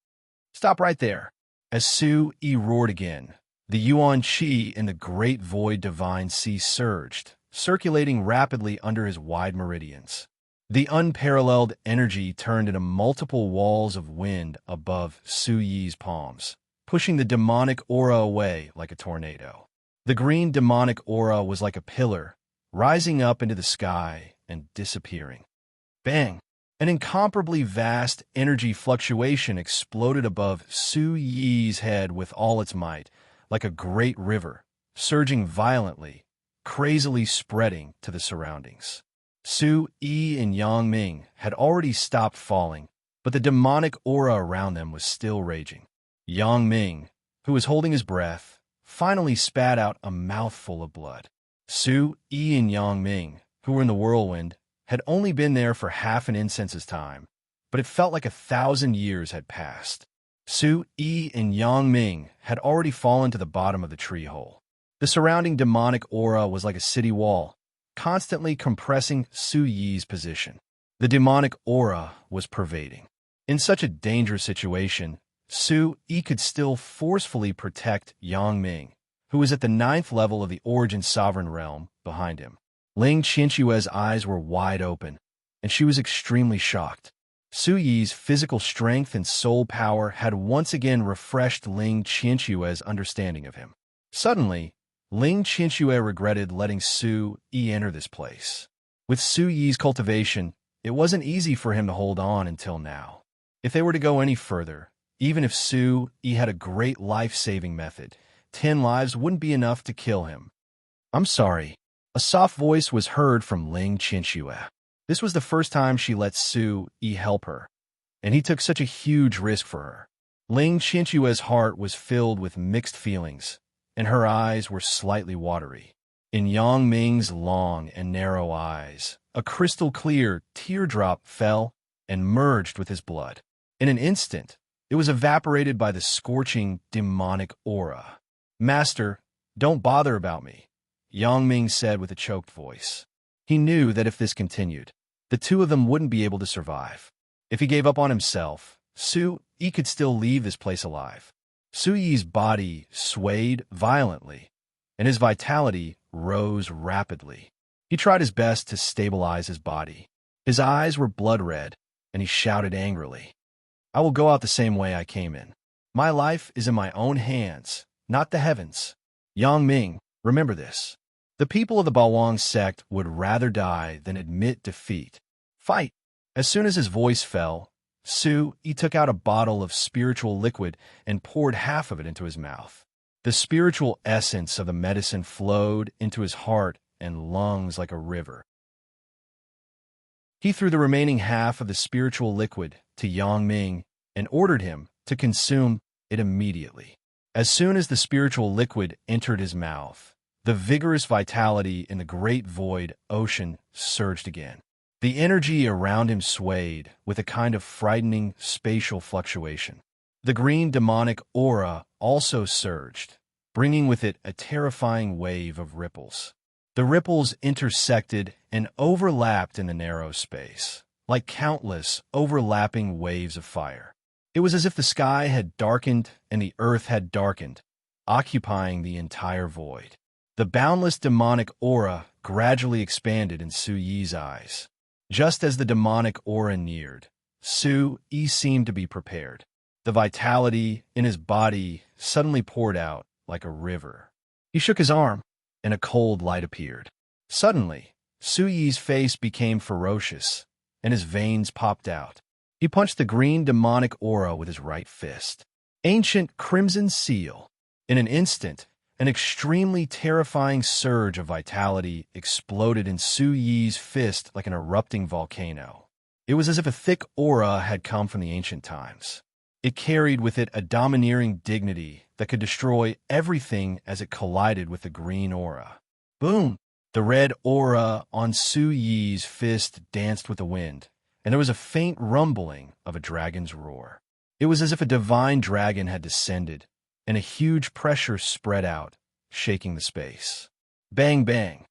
Stop right there. As Su Yi roared again, the Yuan Qi in the great void divine sea surged, circulating rapidly under his wide meridians. The unparalleled energy turned into multiple walls of wind above Su Yi's palms, pushing the demonic aura away like a tornado. The green demonic aura was like a pillar, rising up into the sky and disappearing. Bang! An incomparably vast energy fluctuation exploded above Su Yi's head with all its might, like a great river, surging violently, crazily spreading to the surroundings. Su Yi and Yang Ming had already stopped falling, but the demonic aura around them was still raging. Yang Ming, who was holding his breath, finally spat out a mouthful of blood. Su Yi and Yang Ming, who were in the whirlwind, had only been there for half an incense's time, but it felt like 1,000 years had passed. Su Yi and Yang Ming had already fallen to the bottom of the tree hole. The surrounding demonic aura was like a city wall, constantly compressing Su Yi's position. The demonic aura was pervading. In such a dangerous situation, Su Yi could still forcefully protect Yang Ming, who was at the 9th level of the Origin Sovereign Realm, behind him. Ling Qianxue's eyes were wide open, and she was extremely shocked. Su Yi's physical strength and soul power had once again refreshed Ling Qianxue's understanding of him. Suddenly, Ling Qianxue regretted letting Su Yi enter this place. With Su Yi's cultivation, it wasn't easy for him to hold on until now. If they were to go any further, even if Su Yi had a great life-saving method, 10 lives wouldn't be enough to kill him. I'm sorry. A soft voice was heard from Ling Qianxue. This was the first time she let Su Yi help her, and he took such a huge risk for her. Ling Qianxue's heart was filled with mixed feelings, and her eyes were slightly watery. In Yang Ming's long and narrow eyes, a crystal-clear teardrop fell and merged with his blood. In an instant, it was evaporated by the scorching demonic aura. Master, don't bother about me, Yang Ming said with a choked voice. He knew that if this continued, the two of them wouldn't be able to survive. If he gave up on himself, Su Yi could still leave this place alive. Su Yi's body swayed violently, and his vitality rose rapidly. He tried his best to stabilize his body. His eyes were blood red, and he shouted angrily, I will go out the same way I came in. My life is in my own hands, not the heavens. Yang Ming, remember this. The people of the Bawang sect would rather die than admit defeat. Fight! As soon as his voice fell, Su Yi took out a bottle of spiritual liquid and poured half of it into his mouth. The spiritual essence of the medicine flowed into his heart and lungs like a river. He threw the remaining half of the spiritual liquid to Yang Ming and ordered him to consume it immediately. As soon as the spiritual liquid entered his mouth, the vigorous vitality in the great void ocean surged again. The energy around him swayed with a kind of frightening spatial fluctuation. The green demonic aura also surged, bringing with it a terrifying wave of ripples. The ripples intersected and overlapped in the narrow space, like countless overlapping waves of fire. It was as if the sky had darkened and the earth had darkened, occupying the entire void. The boundless demonic aura gradually expanded in Su Yi's eyes. Just as the demonic aura neared, Su Yi seemed to be prepared. The vitality in his body suddenly poured out like a river. He shook his arm, and a cold light appeared. Suddenly, Su Yi's face became ferocious, and his veins popped out. He punched the green demonic aura with his right fist. Ancient Crimson Seal. In an instant, an extremely terrifying surge of vitality exploded in Su Yi's fist like an erupting volcano. It was as if a thick aura had come from the ancient times. It carried with it a domineering dignity that could destroy everything as it collided with the green aura. Boom! The red aura on Su Yi's fist danced with the wind, and there was a faint rumbling of a dragon's roar. It was as if a divine dragon had descended, and a huge pressure spread out, shaking the space. Bang, bang.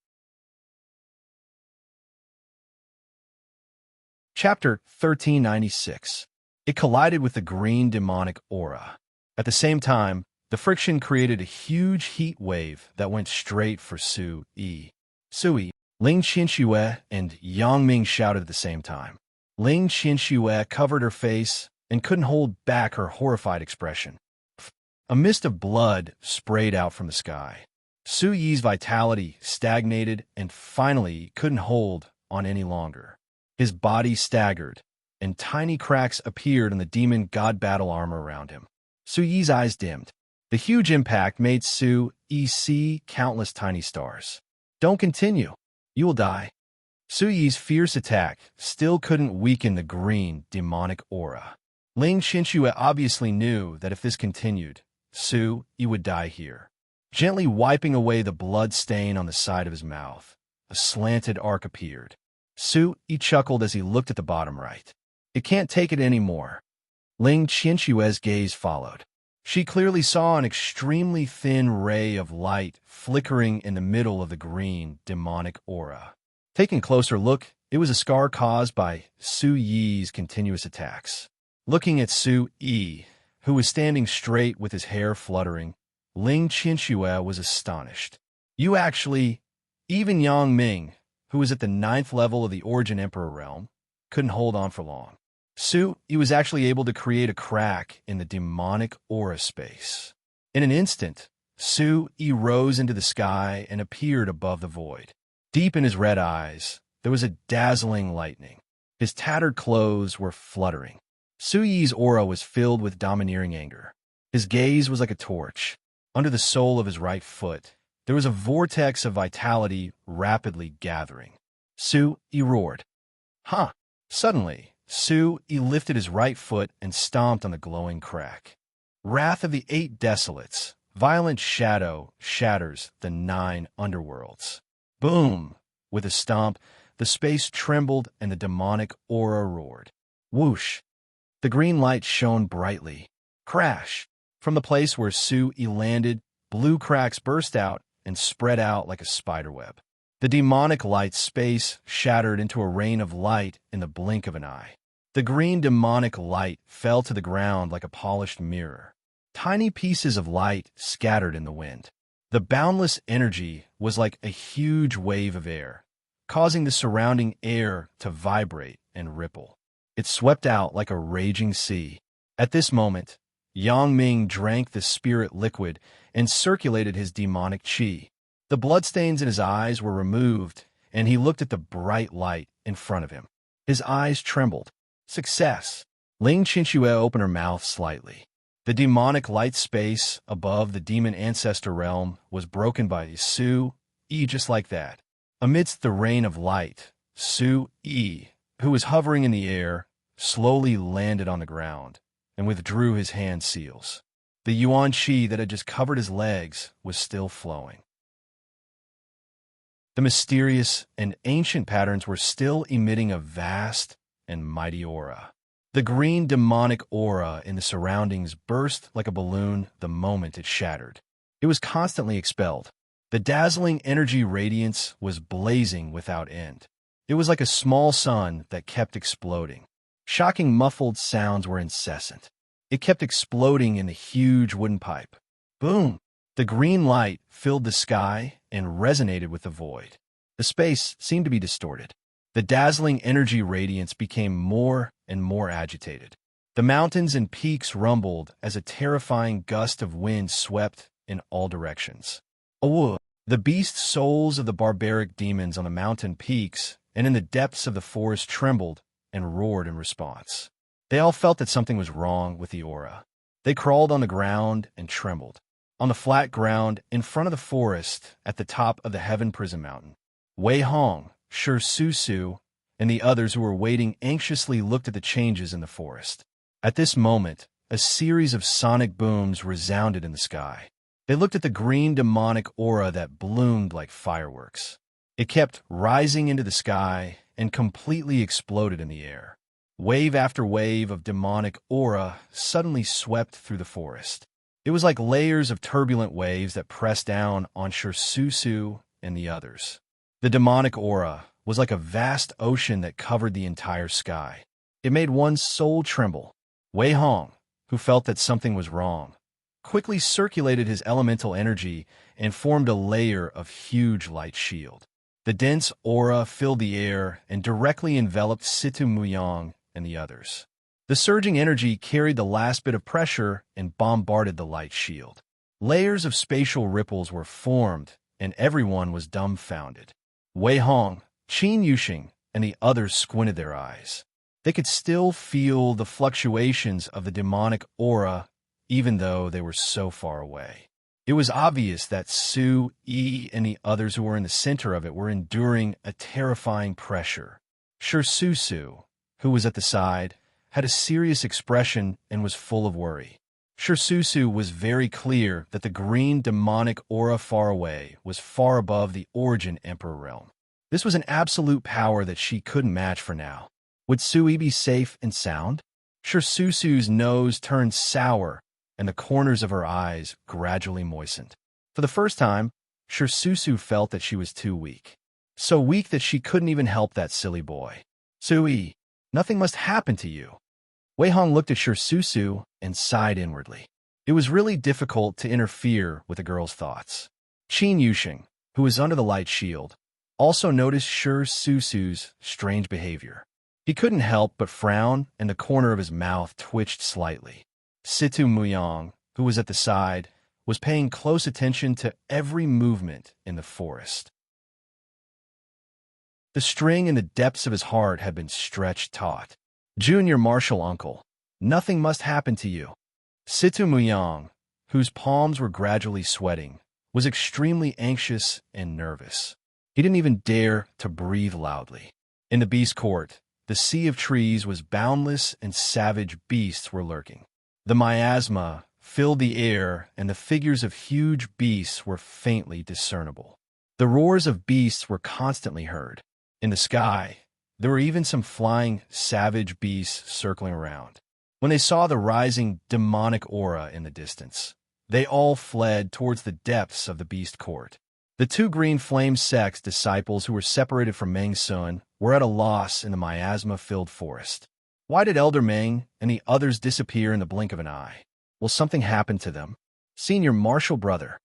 Chapter 1396. It collided with the green demonic aura. At the same time, the friction created a huge heat wave that went straight for Su Yi. Sui, Ling Qianxue, and Yang Ming shouted at the same time. Ling Qianxue covered her face and couldn't hold back her horrified expression. A mist of blood sprayed out from the sky. Su Yi's vitality stagnated and finally couldn't hold on any longer. His body staggered, and tiny cracks appeared in the demon god battle armor around him. Su Yi's eyes dimmed. The huge impact made Su Yi see countless tiny stars. Don't continue. You will die. Su Yi's fierce attack still couldn't weaken the green, demonic aura. Ling Qianxue obviously knew that if this continued, Su Yi would die here. Gently wiping away the blood stain on the side of his mouth, a slanted arc appeared. Su Yi chuckled as he looked at the bottom right. It can't take it anymore. Ling Qianxue's gaze followed. She clearly saw an extremely thin ray of light flickering in the middle of the green, demonic aura. Taking a closer look, it was a scar caused by Su Yi's continuous attacks. Looking at Su Yi, who was standing straight with his hair fluttering, Ling Qianxue was astonished. You actually, even Yang Ming, who was at the 9th level of the Origin Emperor realm, couldn't hold on for long. Su Yi was actually able to create a crack in the demonic aura space. In an instant, Su Yi rose into the sky and appeared above the void. Deep in his red eyes, there was a dazzling lightning. His tattered clothes were fluttering. Su Yi's aura was filled with domineering anger. His gaze was like a torch. Under the sole of his right foot, there was a vortex of vitality rapidly gathering. Su Yi roared. Huh! Suddenly, Su Yi lifted his right foot and stomped on the glowing crack. Wrath of the 8 Desolates, violent shadow shatters the 9 underworlds. Boom! With a stomp, the space trembled and the demonic aura roared. Whoosh! The green light shone brightly. Crash! From the place where Su Yi landed, blue cracks burst out and spread out like a spiderweb. The demonic light space shattered into a rain of light in the blink of an eye. The green demonic light fell to the ground like a polished mirror. Tiny pieces of light scattered in the wind. The boundless energy was like a huge wave of air, causing the surrounding air to vibrate and ripple. It swept out like a raging sea. At this moment, Yang Ming drank the spirit liquid and circulated his demonic qi. The bloodstains in his eyes were removed, and he looked at the bright light in front of him. His eyes trembled. Success! Ling Qianxue opened her mouth slightly. The demonic light space above the demon ancestor realm was broken by Su Yi just like that. Amidst the rain of light, Su Yi, who was hovering in the air, slowly landed on the ground and withdrew his hand seals. The yuan qi that had just covered his legs was still flowing. The mysterious and ancient patterns were still emitting a vast and mighty aura. The green demonic aura in the surroundings burst like a balloon the moment it shattered. It was constantly expelled. The dazzling energy radiance was blazing without end. It was like a small sun that kept exploding. Shocking muffled sounds were incessant. It kept exploding in the huge wooden pipe. Boom! The green light filled the sky and resonated with the void. The space seemed to be distorted. The dazzling energy radiance became more and more agitated. The mountains and peaks rumbled as a terrifying gust of wind swept in all directions. Oh, the beast souls of the barbaric demons on the mountain peaks and in the depths of the forest trembled and roared in response. They all felt that something was wrong with the aura. They crawled on the ground and trembled. On the flat ground in front of the forest at the top of the Heaven Prison Mountain, Wei Hong, Shi Su, and the others who were waiting anxiously looked at the changes in the forest. At this moment, a series of sonic booms resounded in the sky. They looked at the green demonic aura that bloomed like fireworks. It kept rising into the sky and completely exploded in the air. Wave after wave of demonic aura suddenly swept through the forest. It was like layers of turbulent waves that pressed down on Shirsusu and the others. The demonic aura was like a vast ocean that covered the entire sky. It made one's soul tremble. Wei Hong, who felt that something was wrong, quickly circulated his elemental energy and formed a layer of huge light shield. The dense aura filled the air and directly enveloped Situ Muyang and the others. The surging energy carried the last bit of pressure and bombarded the light shield. Layers of spatial ripples were formed, and everyone was dumbfounded. Wei Hong, Qin Yuxing, and the others squinted their eyes. They could still feel the fluctuations of the demonic aura, even though they were so far away. It was obvious that Su, Yi, and the others who were in the center of it were enduring a terrifying pressure. Shirsusu, who was at the side, had a serious expression and was full of worry. Shirsusu was very clear that the green demonic aura far away was far above the Origin Emperor realm. This was an absolute power that she couldn't match for now. Would Sui be safe and sound? Shirsusu's nose turned sour, and the corners of her eyes gradually moistened. For the first time, Shirsusu felt that she was too weak. So weak that she couldn't even help that silly boy. Sui, nothing must happen to you. Wei Hong looked at Shirsusu and sighed inwardly. It was really difficult to interfere with the girl's thoughts. Qin Yuxing, who was under the light shield, also noticed Shirsusu's strange behavior. He couldn't help but frown, and the corner of his mouth twitched slightly. Situ Muyang, who was at the side, was paying close attention to every movement in the forest. The string in the depths of his heart had been stretched taut. Junior Martial Uncle, nothing must happen to you. Situ Muyang, whose palms were gradually sweating, was extremely anxious and nervous. He didn't even dare to breathe loudly. In the beast court, the sea of trees was boundless and savage beasts were lurking. The miasma filled the air and the figures of huge beasts were faintly discernible. The roars of beasts were constantly heard. In the sky, there were even some flying savage beasts circling around. When they saw the rising demonic aura in the distance, they all fled towards the depths of the beast court. The two green flame sect's disciples who were separated from Meng Sun were at a loss in the miasma-filled forest. Why did Elder Meng and the others disappear in the blink of an eye? Will something happen to them? Senior Martial Brother,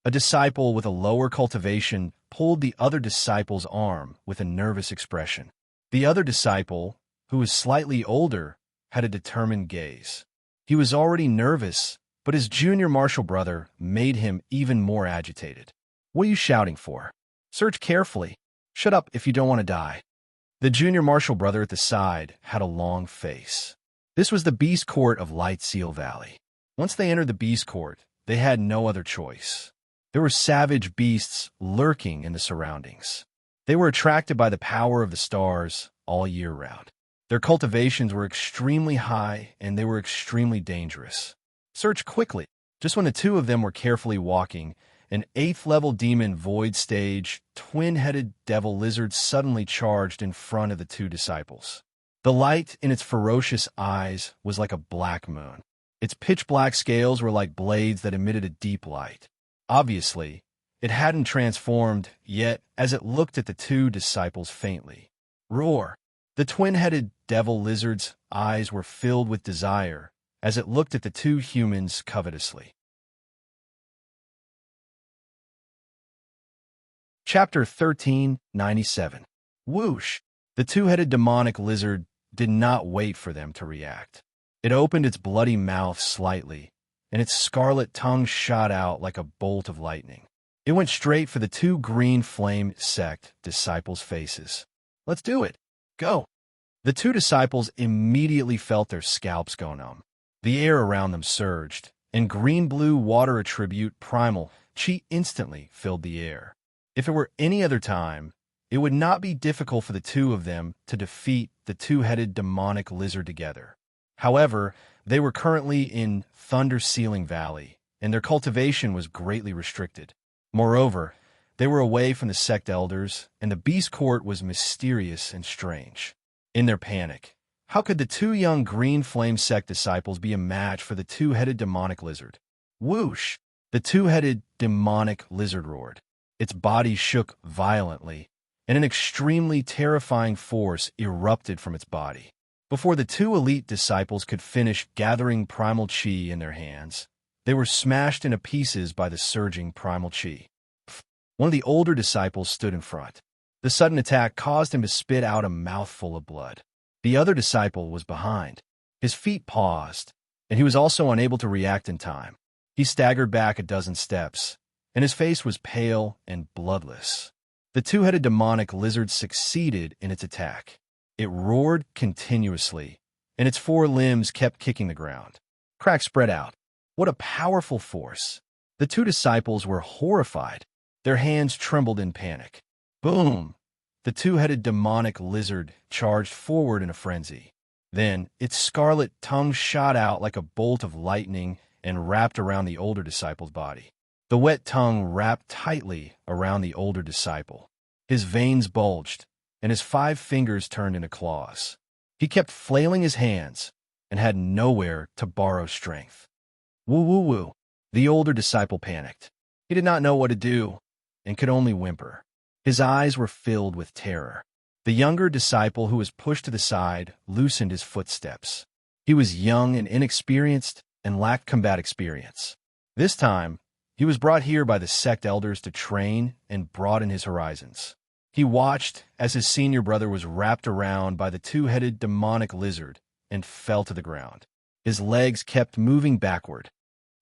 a disciple with a lower cultivation, pulled the other disciple's arm with a nervous expression. The other disciple, who was slightly older, had a determined gaze. He was already nervous, but his junior Martial Brother made him even more agitated. What are you shouting for? Search carefully. Shut up if you don't want to die. The junior Martial Brother at the side had a long face. This was the Beast Court of Light Seal Valley. Once they entered the Beast Court, they had no other choice. There were savage beasts lurking in the surroundings. They were attracted by the power of the stars all year round. Their cultivations were extremely high, and they were extremely dangerous. Search quickly. Just when the two of them were carefully walking, an 8th-level demon void stage, twin-headed devil lizard suddenly charged in front of the two disciples. The light in its ferocious eyes was like a black moon. Its pitch-black scales were like blades that emitted a deep light. Obviously, it hadn't transformed yet as it looked at the two disciples faintly. Roar! The twin-headed devil lizard's eyes were filled with desire as it looked at the two humans covetously. Chapter 1397. Whoosh! The two-headed demonic lizard did not wait for them to react. It opened its bloody mouth slightly, and its scarlet tongue shot out like a bolt of lightning. It went straight for the two green flame sect disciples' faces. Let's do it. Go. The two disciples immediately felt their scalps go numb. The air around them surged, and green-blue water attribute primal chi instantly filled the air. If it were any other time, it would not be difficult for the two of them to defeat the two-headed demonic lizard together. However, they were currently in Thunder Ceiling Valley, and their cultivation was greatly restricted. Moreover, they were away from the sect elders, and the beast court was mysterious and strange. In their panic, how could the two young green flame sect disciples be a match for the two-headed demonic lizard? Whoosh! The two-headed demonic lizard roared. Its body shook violently, and an extremely terrifying force erupted from its body. Before the two elite disciples could finish gathering primal chi in their hands, they were smashed into pieces by the surging primal chi. One of the older disciples stood in front. The sudden attack caused him to spit out a mouthful of blood. The other disciple was behind. His feet paused, and he was also unable to react in time. He staggered back a dozen steps, and his face was pale and bloodless. The two-headed demonic lizard succeeded in its attack. It roared continuously, and its four limbs kept kicking the ground. Cracks spread out. What a powerful force! The two disciples were horrified. Their hands trembled in panic. Boom! The two-headed demonic lizard charged forward in a frenzy. Then, its scarlet tongue shot out like a bolt of lightning and wrapped around the older disciple's body. The wet tongue wrapped tightly around the older disciple. His veins bulged, and his 5 fingers turned into claws. He kept flailing his hands and had nowhere to borrow strength. Woo woo woo! The older disciple panicked. He did not know what to do and could only whimper. His eyes were filled with terror. The younger disciple, who was pushed to the side, loosened his footsteps. He was young and inexperienced and lacked combat experience. This time, he was brought here by the sect elders to train and broaden his horizons. He watched as his senior brother was wrapped around by the two-headed demonic lizard and fell to the ground. His legs kept moving backward.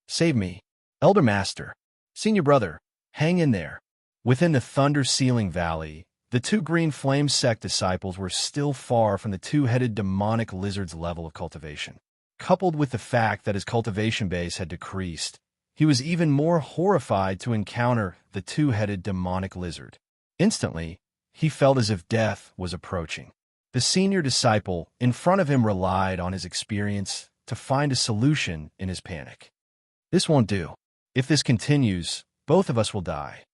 Save me, Elder Master. Senior brother, hang in there. Within the thunder-sealing valley, the two green flame sect disciples were still far from the two-headed demonic lizard's level of cultivation. Coupled with the fact that his cultivation base had decreased, he was even more horrified to encounter the two-headed demonic lizard. Instantly, he felt as if death was approaching. The senior disciple in front of him relied on his experience to find a solution in his panic. This won't do. If this continues, both of us will die.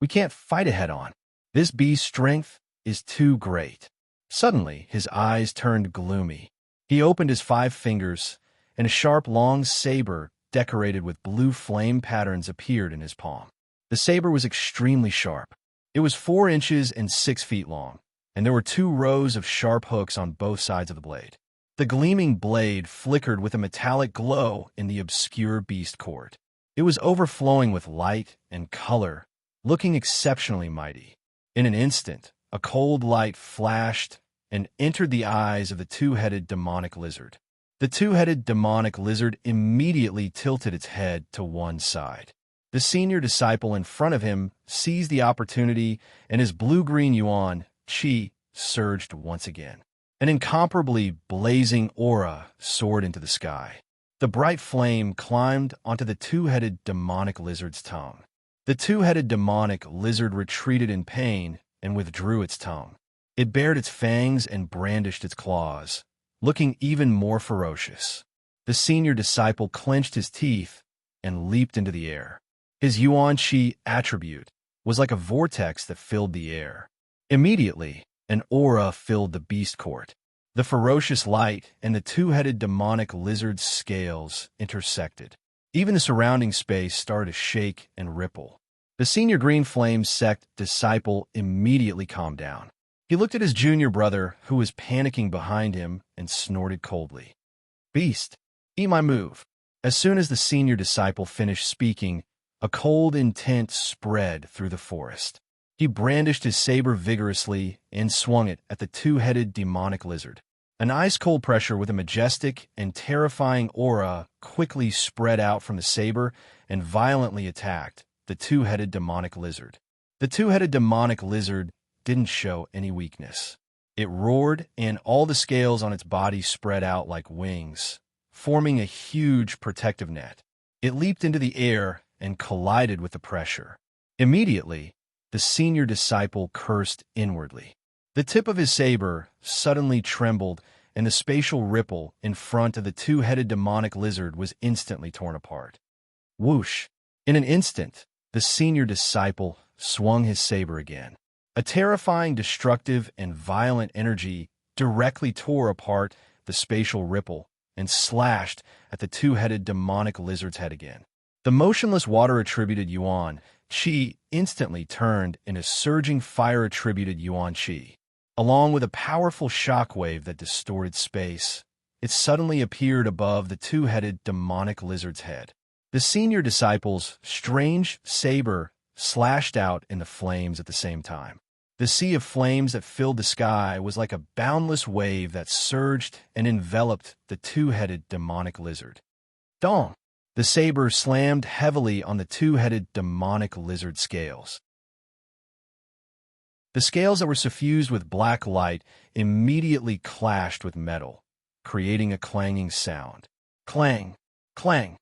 We can't fight it head-on. This beast's strength is too great. Suddenly, his eyes turned gloomy. He opened his 5 fingers, and a sharp, long saber decorated with blue flame patterns appeared in his palm. The saber was extremely sharp. It was 4 inches and 6 feet long, and there were 2 rows of sharp hooks on both sides of the blade. The gleaming blade flickered with a metallic glow in the obscure beast court. It was overflowing with light and color, looking exceptionally mighty. In an instant, a cold light flashed and entered the eyes of the two-headed demonic lizard. The two-headed demonic lizard immediately tilted its head to one side. The senior disciple in front of him seized the opportunity, and his blue-green yuan chi surged once again. An incomparably blazing aura soared into the sky. The bright flame climbed onto the two-headed demonic lizard's tongue. The two-headed demonic lizard retreated in pain and withdrew its tongue. It bared its fangs and brandished its claws, looking even more ferocious. The senior disciple clenched his teeth and leaped into the air. His yuan chi attribute was like a vortex that filled the air. Immediately, an aura filled the beast court. The ferocious light and the two-headed demonic lizard's scales intersected. Even the surrounding space started to shake and ripple. The senior green flame sect disciple immediately calmed down. He looked at his junior brother, who was panicking behind him, and snorted coldly. Beast, eat my move. As soon as the senior disciple finished speaking, a cold intent spread through the forest. He brandished his saber vigorously and swung it at the two-headed demonic lizard. An ice-cold pressure with a majestic and terrifying aura quickly spread out from the saber and violently attacked the two-headed demonic lizard. The two-headed demonic lizard didn't show any weakness. It roared, and all the scales on its body spread out like wings, forming a huge protective net. It leaped into the air and collided with the pressure. Immediately, the senior disciple cursed inwardly. The tip of his saber suddenly trembled, and the spatial ripple in front of the two-headed demonic lizard was instantly torn apart. Whoosh! In an instant, the senior disciple swung his saber again. A terrifying, destructive, and violent energy directly tore apart the spatial ripple and slashed at the two-headed demonic lizard's head again. The motionless water-attributed yuan qi instantly turned into surging fire-attributed yuan qi. Along with a powerful shockwave that distorted space, it suddenly appeared above the two-headed demonic lizard's head. The senior disciple's strange saber slashed out in the flames at the same time. The sea of flames that filled the sky was like a boundless wave that surged and enveloped the two-headed demonic lizard. Dong! The saber slammed heavily on the two-headed demonic lizard scales. The scales that were suffused with black light immediately clashed with metal, creating a clanging sound. Clang! Clang!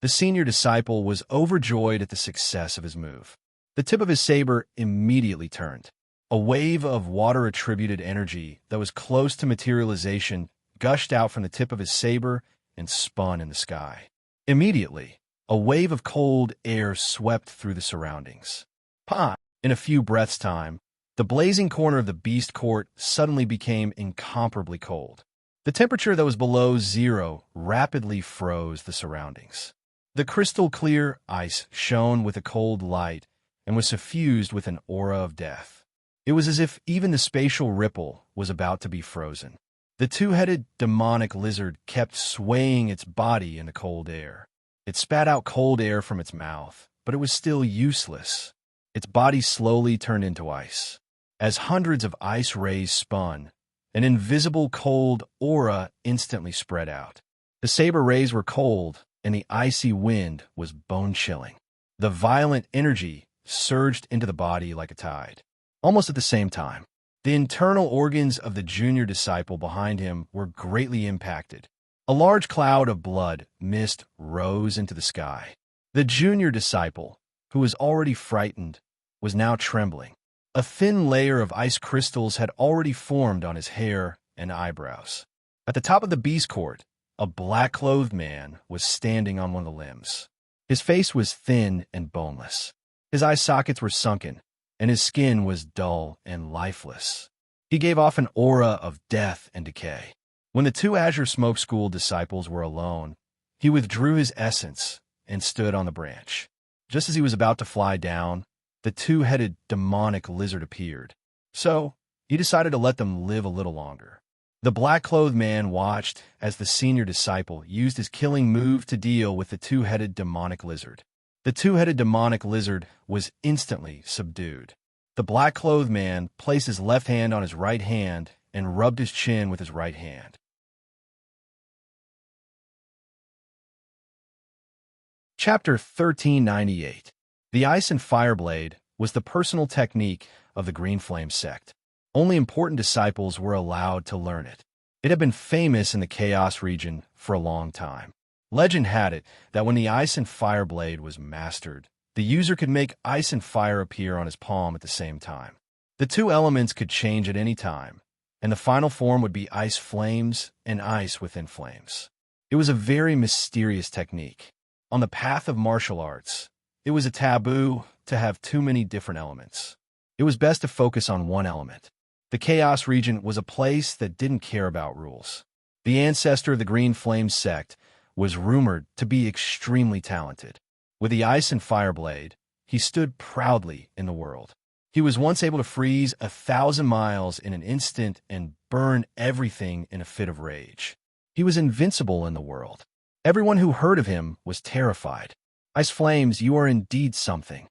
The senior disciple was overjoyed at the success of his move. The tip of his saber immediately turned. A wave of water-attributed energy that was close to materialization gushed out from the tip of his saber and spun in the sky. Immediately, a wave of cold air swept through the surroundings. Pa! In a few breaths' time, the blazing corner of the beast court suddenly became incomparably cold. The temperature that was below zero rapidly froze the surroundings. The crystal-clear ice shone with a cold light and was suffused with an aura of death. It was as if even the spatial ripple was about to be frozen. The two-headed demonic lizard kept swaying its body in the cold air. It spat out cold air from its mouth, but it was still useless. Its body slowly turned into ice. As hundreds of ice rays spun, an invisible cold aura instantly spread out. The saber rays were cold, and the icy wind was bone-chilling. The violent energy surged into the body like a tide. Almost at the same time, the internal organs of the junior disciple behind him were greatly impacted. A large cloud of blood mist rose into the sky. The junior disciple, who was already frightened, was now trembling. A thin layer of ice crystals had already formed on his hair and eyebrows. At the top of the beast court, a black-clothed man was standing on one of the limbs. His face was thin and boneless. His eye sockets were sunken, and his skin was dull and lifeless. He gave off an aura of death and decay. When the two Azure Smoke School disciples were alone, he withdrew his essence and stood on the branch. Just as he was about to fly down, the two-headed demonic lizard appeared. So, he decided to let them live a little longer. The black-clothed man watched as the senior disciple used his killing move to deal with the two-headed demonic lizard. The two-headed demonic lizard was instantly subdued. The black-clothed man placed his left hand on his right hand and rubbed his chin with his right hand. Chapter 1398. The Ice and Fire Blade was the personal technique of the Green Flame sect. Only important disciples were allowed to learn it. It had been famous in the Chaos region for a long time. Legend had it that when the Ice and Fire Blade was mastered, the user could make ice and fire appear on his palm at the same time. The two elements could change at any time, and the final form would be ice flames and ice within flames. It was a very mysterious technique. On the path of martial arts, it was a taboo to have too many different elements. It was best to focus on one element. The Chaos region was a place that didn't care about rules. The ancestor of the Green Flame sect was rumored to be extremely talented. With the Ice and Fire Blade, he stood proudly in the world. He was once able to freeze 1,000 miles in an instant and burn everything in a fit of rage. He was invincible in the world. Everyone who heard of him was terrified. Ice Flames, you are indeed something.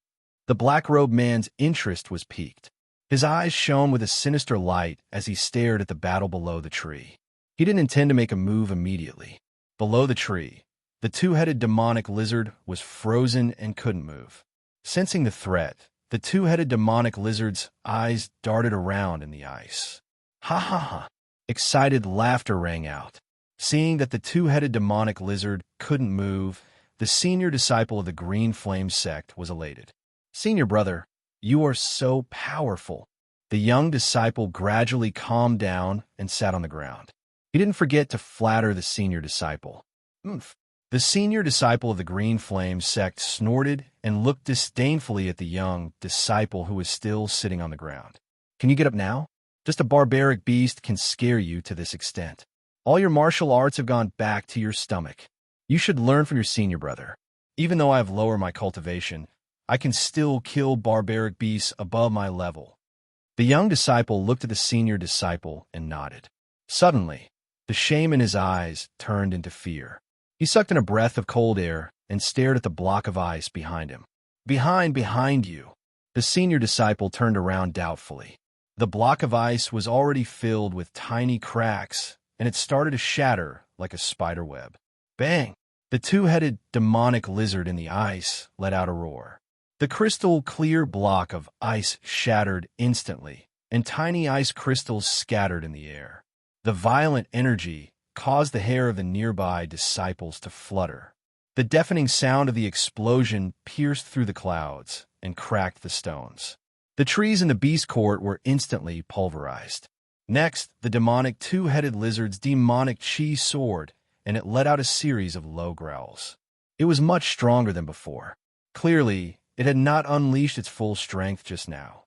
The black-robed man's interest was piqued. His eyes shone with a sinister light as he stared at the battle below the tree. He didn't intend to make a move immediately. Below the tree, the two-headed demonic lizard was frozen and couldn't move. Sensing the threat, the two-headed demonic lizard's eyes darted around in the ice. Ha ha ha! Excited laughter rang out. Seeing that the two-headed demonic lizard couldn't move, the senior disciple of the Green Flame sect was elated. Senior brother, you are so powerful. The young disciple gradually calmed down and sat on the ground. He didn't forget to flatter the senior disciple. Oomph. The senior disciple of the Green Flame sect snorted and looked disdainfully at the young disciple who was still sitting on the ground. Can you get up now? Just a barbaric beast can scare you to this extent. All your martial arts have gone back to your stomach. You should learn from your senior brother. Even though I have lowered my cultivation, I can still kill barbaric beasts above my level. The young disciple looked at the senior disciple and nodded. Suddenly, the shame in his eyes turned into fear. He sucked in a breath of cold air and stared at the block of ice behind him. Behind you. The senior disciple turned around doubtfully. The block of ice was already filled with tiny cracks, and it started to shatter like a spider web. Bang! The two-headed demonic lizard in the ice let out a roar. The crystal-clear block of ice shattered instantly, and tiny ice crystals scattered in the air. The violent energy caused the hair of the nearby disciples to flutter. The deafening sound of the explosion pierced through the clouds and cracked the stones. The trees in the beast court were instantly pulverized. Next, the demonic two-headed lizard's demonic chi soared, and it let out a series of low growls. It was much stronger than before. Clearly, it had not unleashed its full strength just now.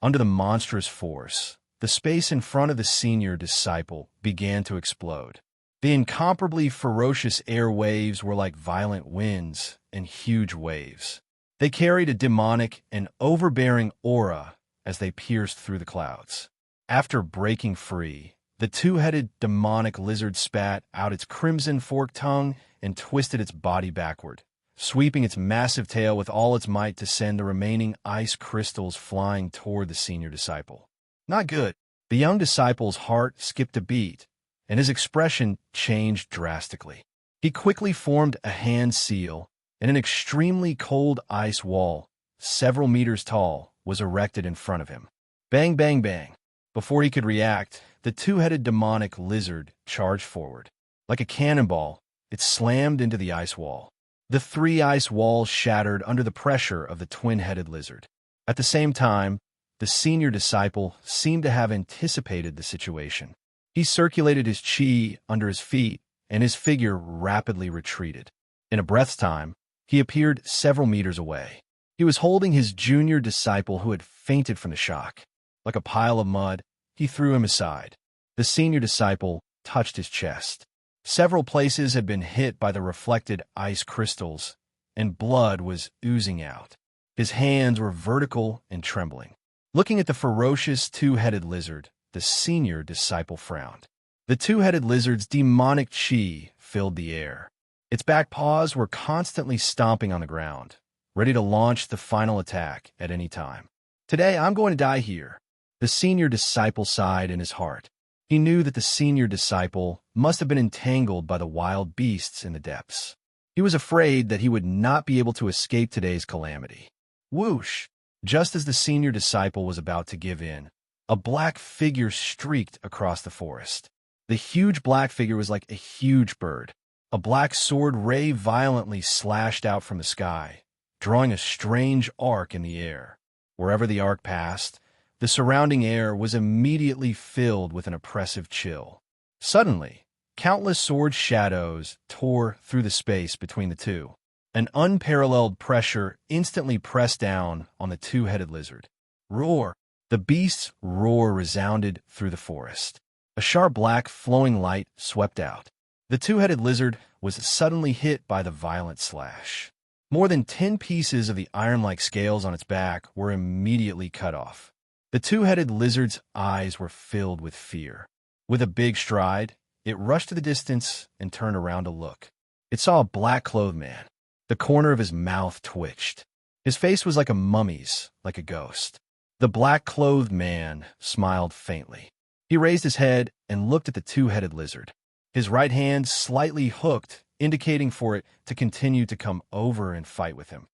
Under the monstrous force, the space in front of the senior disciple began to explode. The incomparably ferocious air waves were like violent winds and huge waves. They carried a demonic and overbearing aura as they pierced through the clouds. After breaking free, the two-headed demonic lizard spat out its crimson forked tongue and twisted its body backward, sweeping its massive tail with all its might to send the remaining ice crystals flying toward the senior disciple. Not good. The young disciple's heart skipped a beat, and his expression changed drastically. He quickly formed a hand seal, and an extremely cold ice wall, several meters tall, was erected in front of him. Bang, bang, bang. Before he could react, the two-headed demonic lizard charged forward. Like a cannonball, it slammed into the ice wall. The three ice walls shattered under the pressure of the twin-headed lizard. At the same time, the senior disciple seemed to have anticipated the situation. He circulated his chi under his feet, and his figure rapidly retreated. In a breath's time, he appeared several meters away. He was holding his junior disciple who had fainted from the shock. Like a pile of mud, he threw him aside. The senior disciple touched his chest. Several places had been hit by the reflected ice crystals, and blood was oozing out. His hands were vertical and trembling. Looking at the ferocious two-headed lizard, the senior disciple frowned. The two-headed lizard's demonic chi filled the air. Its back paws were constantly stomping on the ground, ready to launch the final attack at any time. Today, I'm going to die here. The senior disciple sighed in his heart. He knew that the senior disciple must have been entangled by the wild beasts in the depths. He was afraid that he would not be able to escape today's calamity. Whoosh! Just as the senior disciple was about to give in, a black figure streaked across the forest. The huge black figure was like a huge bird. A black sword ray violently slashed out from the sky, drawing a strange arc in the air. Wherever the arc passed, the surrounding air was immediately filled with an oppressive chill. Suddenly, countless sword shadows tore through the space between the two. An unparalleled pressure instantly pressed down on the two-headed lizard. Roar! The beast's roar resounded through the forest. A sharp black flowing light swept out. The two-headed lizard was suddenly hit by the violent slash. More than 10 pieces of the iron-like scales on its back were immediately cut off. The two-headed lizard's eyes were filled with fear. With a big stride, it rushed to the distance and turned around to look. It saw a black-clothed man. The corner of his mouth twitched. His face was like a mummy's, like a ghost. The black-clothed man smiled faintly. He raised his head and looked at the two-headed lizard. His right hand slightly hooked, indicating for it to continue to come over and fight with him.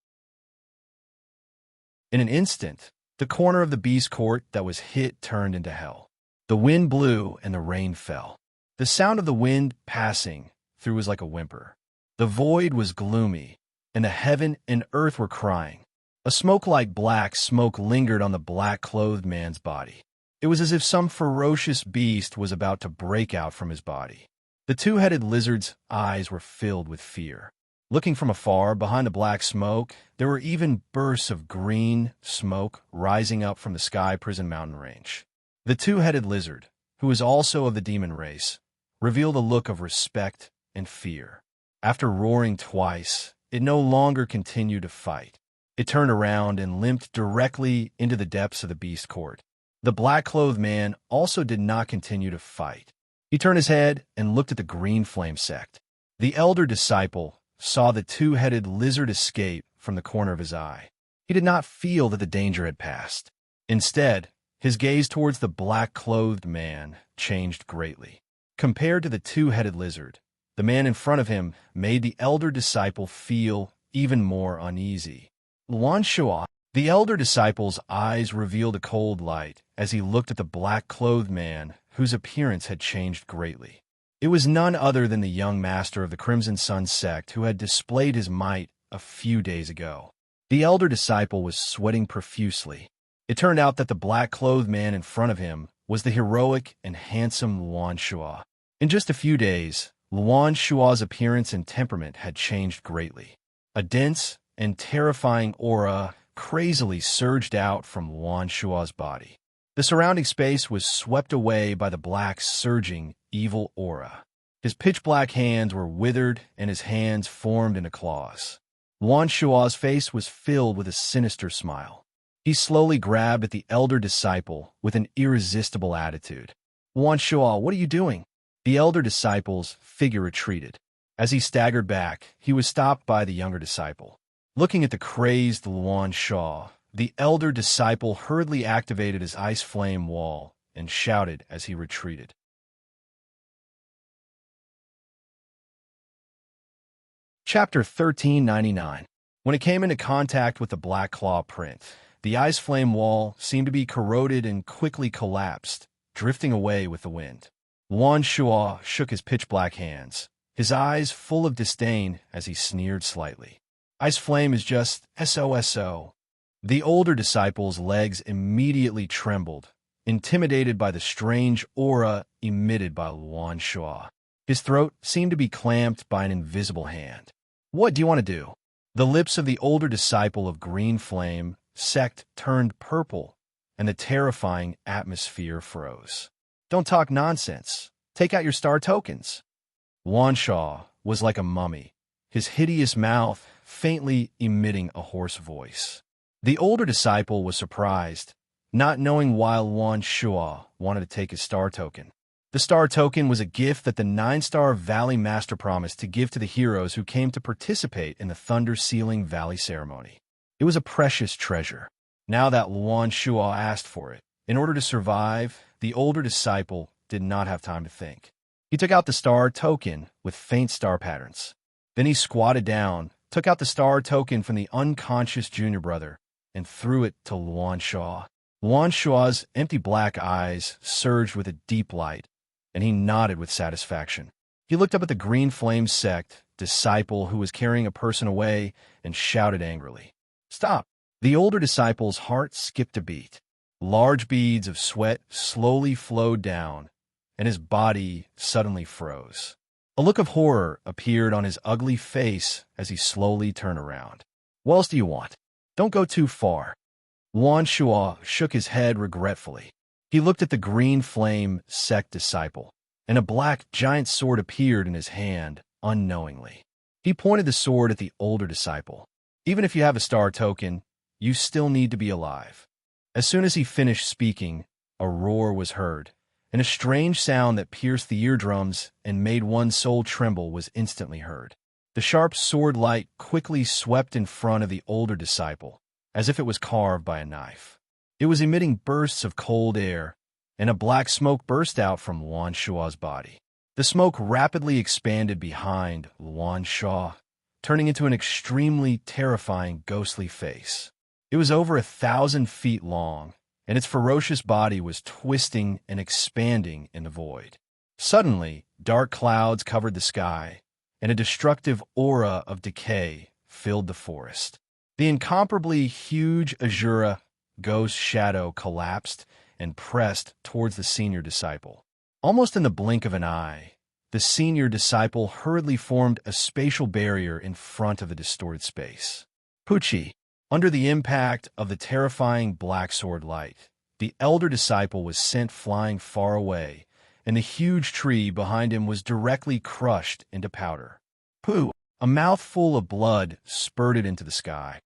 In an instant, the corner of the beast court that was hit turned into hell. The wind blew and the rain fell. The sound of the wind passing through was like a whimper. The void was gloomy, and the heaven and earth were crying. A smoke like black smoke lingered on the black-clothed man's body. It was as if some ferocious beast was about to break out from his body. The two-headed lizard's eyes were filled with fear. Looking from afar, behind the black smoke, there were even bursts of green smoke rising up from the Sky Prison mountain range. The two-headed lizard, who was also of the demon race, revealed a look of respect and fear. After roaring twice, it no longer continued to fight. It turned around and limped directly into the depths of the beast court. The black-clothed man also did not continue to fight. He turned his head and looked at the green flame sect. The elder disciple saw the two-headed lizard escape from the corner of his eye. He did not feel that the danger had passed. Instead, his gaze towards the black-clothed man changed greatly. Compared to the two-headed lizard, the man in front of him made the elder disciple feel even more uneasy. Luan Shua, the elder disciple's eyes revealed a cold light as he looked at the black-clothed man whose appearance had changed greatly. It was none other than the young master of the Crimson Sun sect who had displayed his might a few days ago. The elder disciple was sweating profusely. It turned out that the black-clothed man in front of him was the heroic and handsome Luan Shua. In just a few days, Luan Shua's appearance and temperament had changed greatly. A dense and terrifying aura crazily surged out from Luan Shua's body. The surrounding space was swept away by the black's surging, evil aura. His pitch-black hands were withered and his hands formed into claws. Luan Shua's face was filled with a sinister smile. He slowly grabbed at the elder disciple with an irresistible attitude. Luan Shua, what are you doing? The elder disciple's figure retreated. As he staggered back, he was stopped by the younger disciple. Looking at the crazed Luan Shua, the elder disciple hurriedly activated his ice flame wall and shouted as he retreated. Chapter 1399. When it came into contact with the Black Claw print, the ice flame wall seemed to be corroded and quickly collapsed, drifting away with the wind. Luan Shua shook his pitch-black hands, his eyes full of disdain as he sneered slightly. Ice flame is just SOSO. The older disciple's legs immediately trembled, intimidated by the strange aura emitted by Luan Shua. His throat seemed to be clamped by an invisible hand. What do you want to do? The lips of the older disciple of Green Flame sect turned purple, and the terrifying atmosphere froze. Don't talk nonsense. Take out your star tokens. Luan Shua was like a mummy, his hideous mouth faintly emitting a hoarse voice. The older disciple was surprised, not knowing why Luan Shua wanted to take his star token. The star token was a gift that the 9-Star Valley Master promised to give to the heroes who came to participate in the Thunder Sealing Valley ceremony. It was a precious treasure. Now that Luan Shua asked for it, in order to survive, the older disciple did not have time to think. He took out the star token with faint star patterns. Then he squatted down, took out the star token from the unconscious junior brother, and threw it to Luan Shua. Luan Shua's empty black eyes surged with a deep light, and he nodded with satisfaction. He looked up at the Green Flame sect disciple who was carrying a person away and shouted angrily. Stop! The older disciple's heart skipped a beat. Large beads of sweat slowly flowed down, and his body suddenly froze. A look of horror appeared on his ugly face as he slowly turned around. What else do you want? Don't go too far. Luan Shua shook his head regretfully. He looked at the Green Flame sect disciple, and a black giant sword appeared in his hand unknowingly. He pointed the sword at the older disciple. Even if you have a star token, you still need to be alive. As soon as he finished speaking, a roar was heard, and a strange sound that pierced the eardrums and made one's soul tremble was instantly heard. The sharp sword light quickly swept in front of the older disciple, as if it was carved by a knife. It was emitting bursts of cold air, and a black smoke burst out from Luan Shua's body. The smoke rapidly expanded behind Luan Shua, turning into an extremely terrifying ghostly face. It was over 1,000 feet long, and its ferocious body was twisting and expanding in the void. Suddenly, dark clouds covered the sky, and a destructive aura of decay filled the forest. The incomparably huge Azura ghost shadow collapsed and pressed towards the senior disciple. Almost in the blink of an eye, the senior disciple hurriedly formed a spatial barrier in front of the distorted space. Pucci, under the impact of the terrifying black sword light, the elder disciple was sent flying far away, and the huge tree behind him was directly crushed into powder. Pooh! A mouthful of blood spurted into the sky.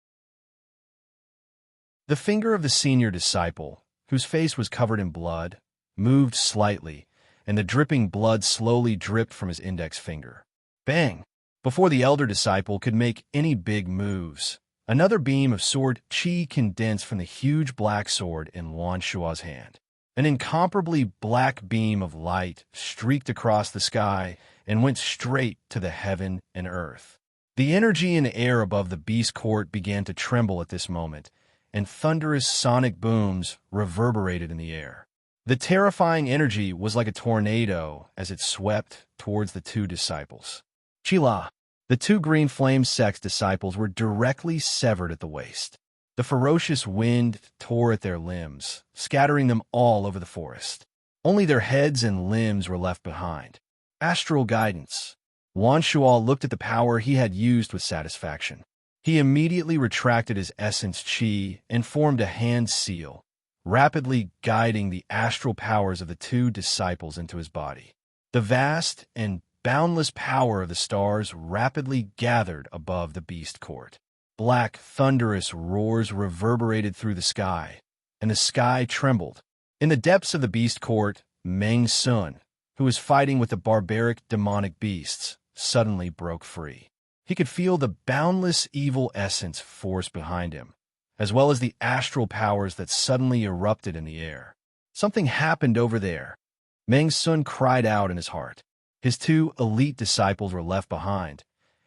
The finger of the senior disciple, whose face was covered in blood, moved slightly, and the dripping blood slowly dripped from his index finger. Bang! Before the elder disciple could make any big moves, another beam of sword chi condensed from the huge black sword in Luan Shua's hand. An incomparably black beam of light streaked across the sky and went straight to the heaven and earth. The energy in the air above the beast court began to tremble at this moment, and thunderous sonic booms reverberated in the air. The terrifying energy was like a tornado as it swept towards the two disciples. Chila, the two green flame sex disciples were directly severed at the waist. The ferocious wind tore at their limbs, scattering them all over the forest. Only their heads and limbs were left behind. Astral guidance. Luan Shua looked at the power he had used with satisfaction. He immediately retracted his essence chi and formed a hand seal, rapidly guiding the astral powers of the two disciples into his body. The vast and boundless power of the stars rapidly gathered above the beast court. Black, thunderous roars reverberated through the sky, and the sky trembled. In the depths of the beast court, Meng Sun, who was fighting with the barbaric demonic beasts, suddenly broke free. He could feel the boundless evil essence force behind him, as well as the astral powers that suddenly erupted in the air. Something happened over there. Meng Sun cried out in his heart. His two elite disciples were left behind,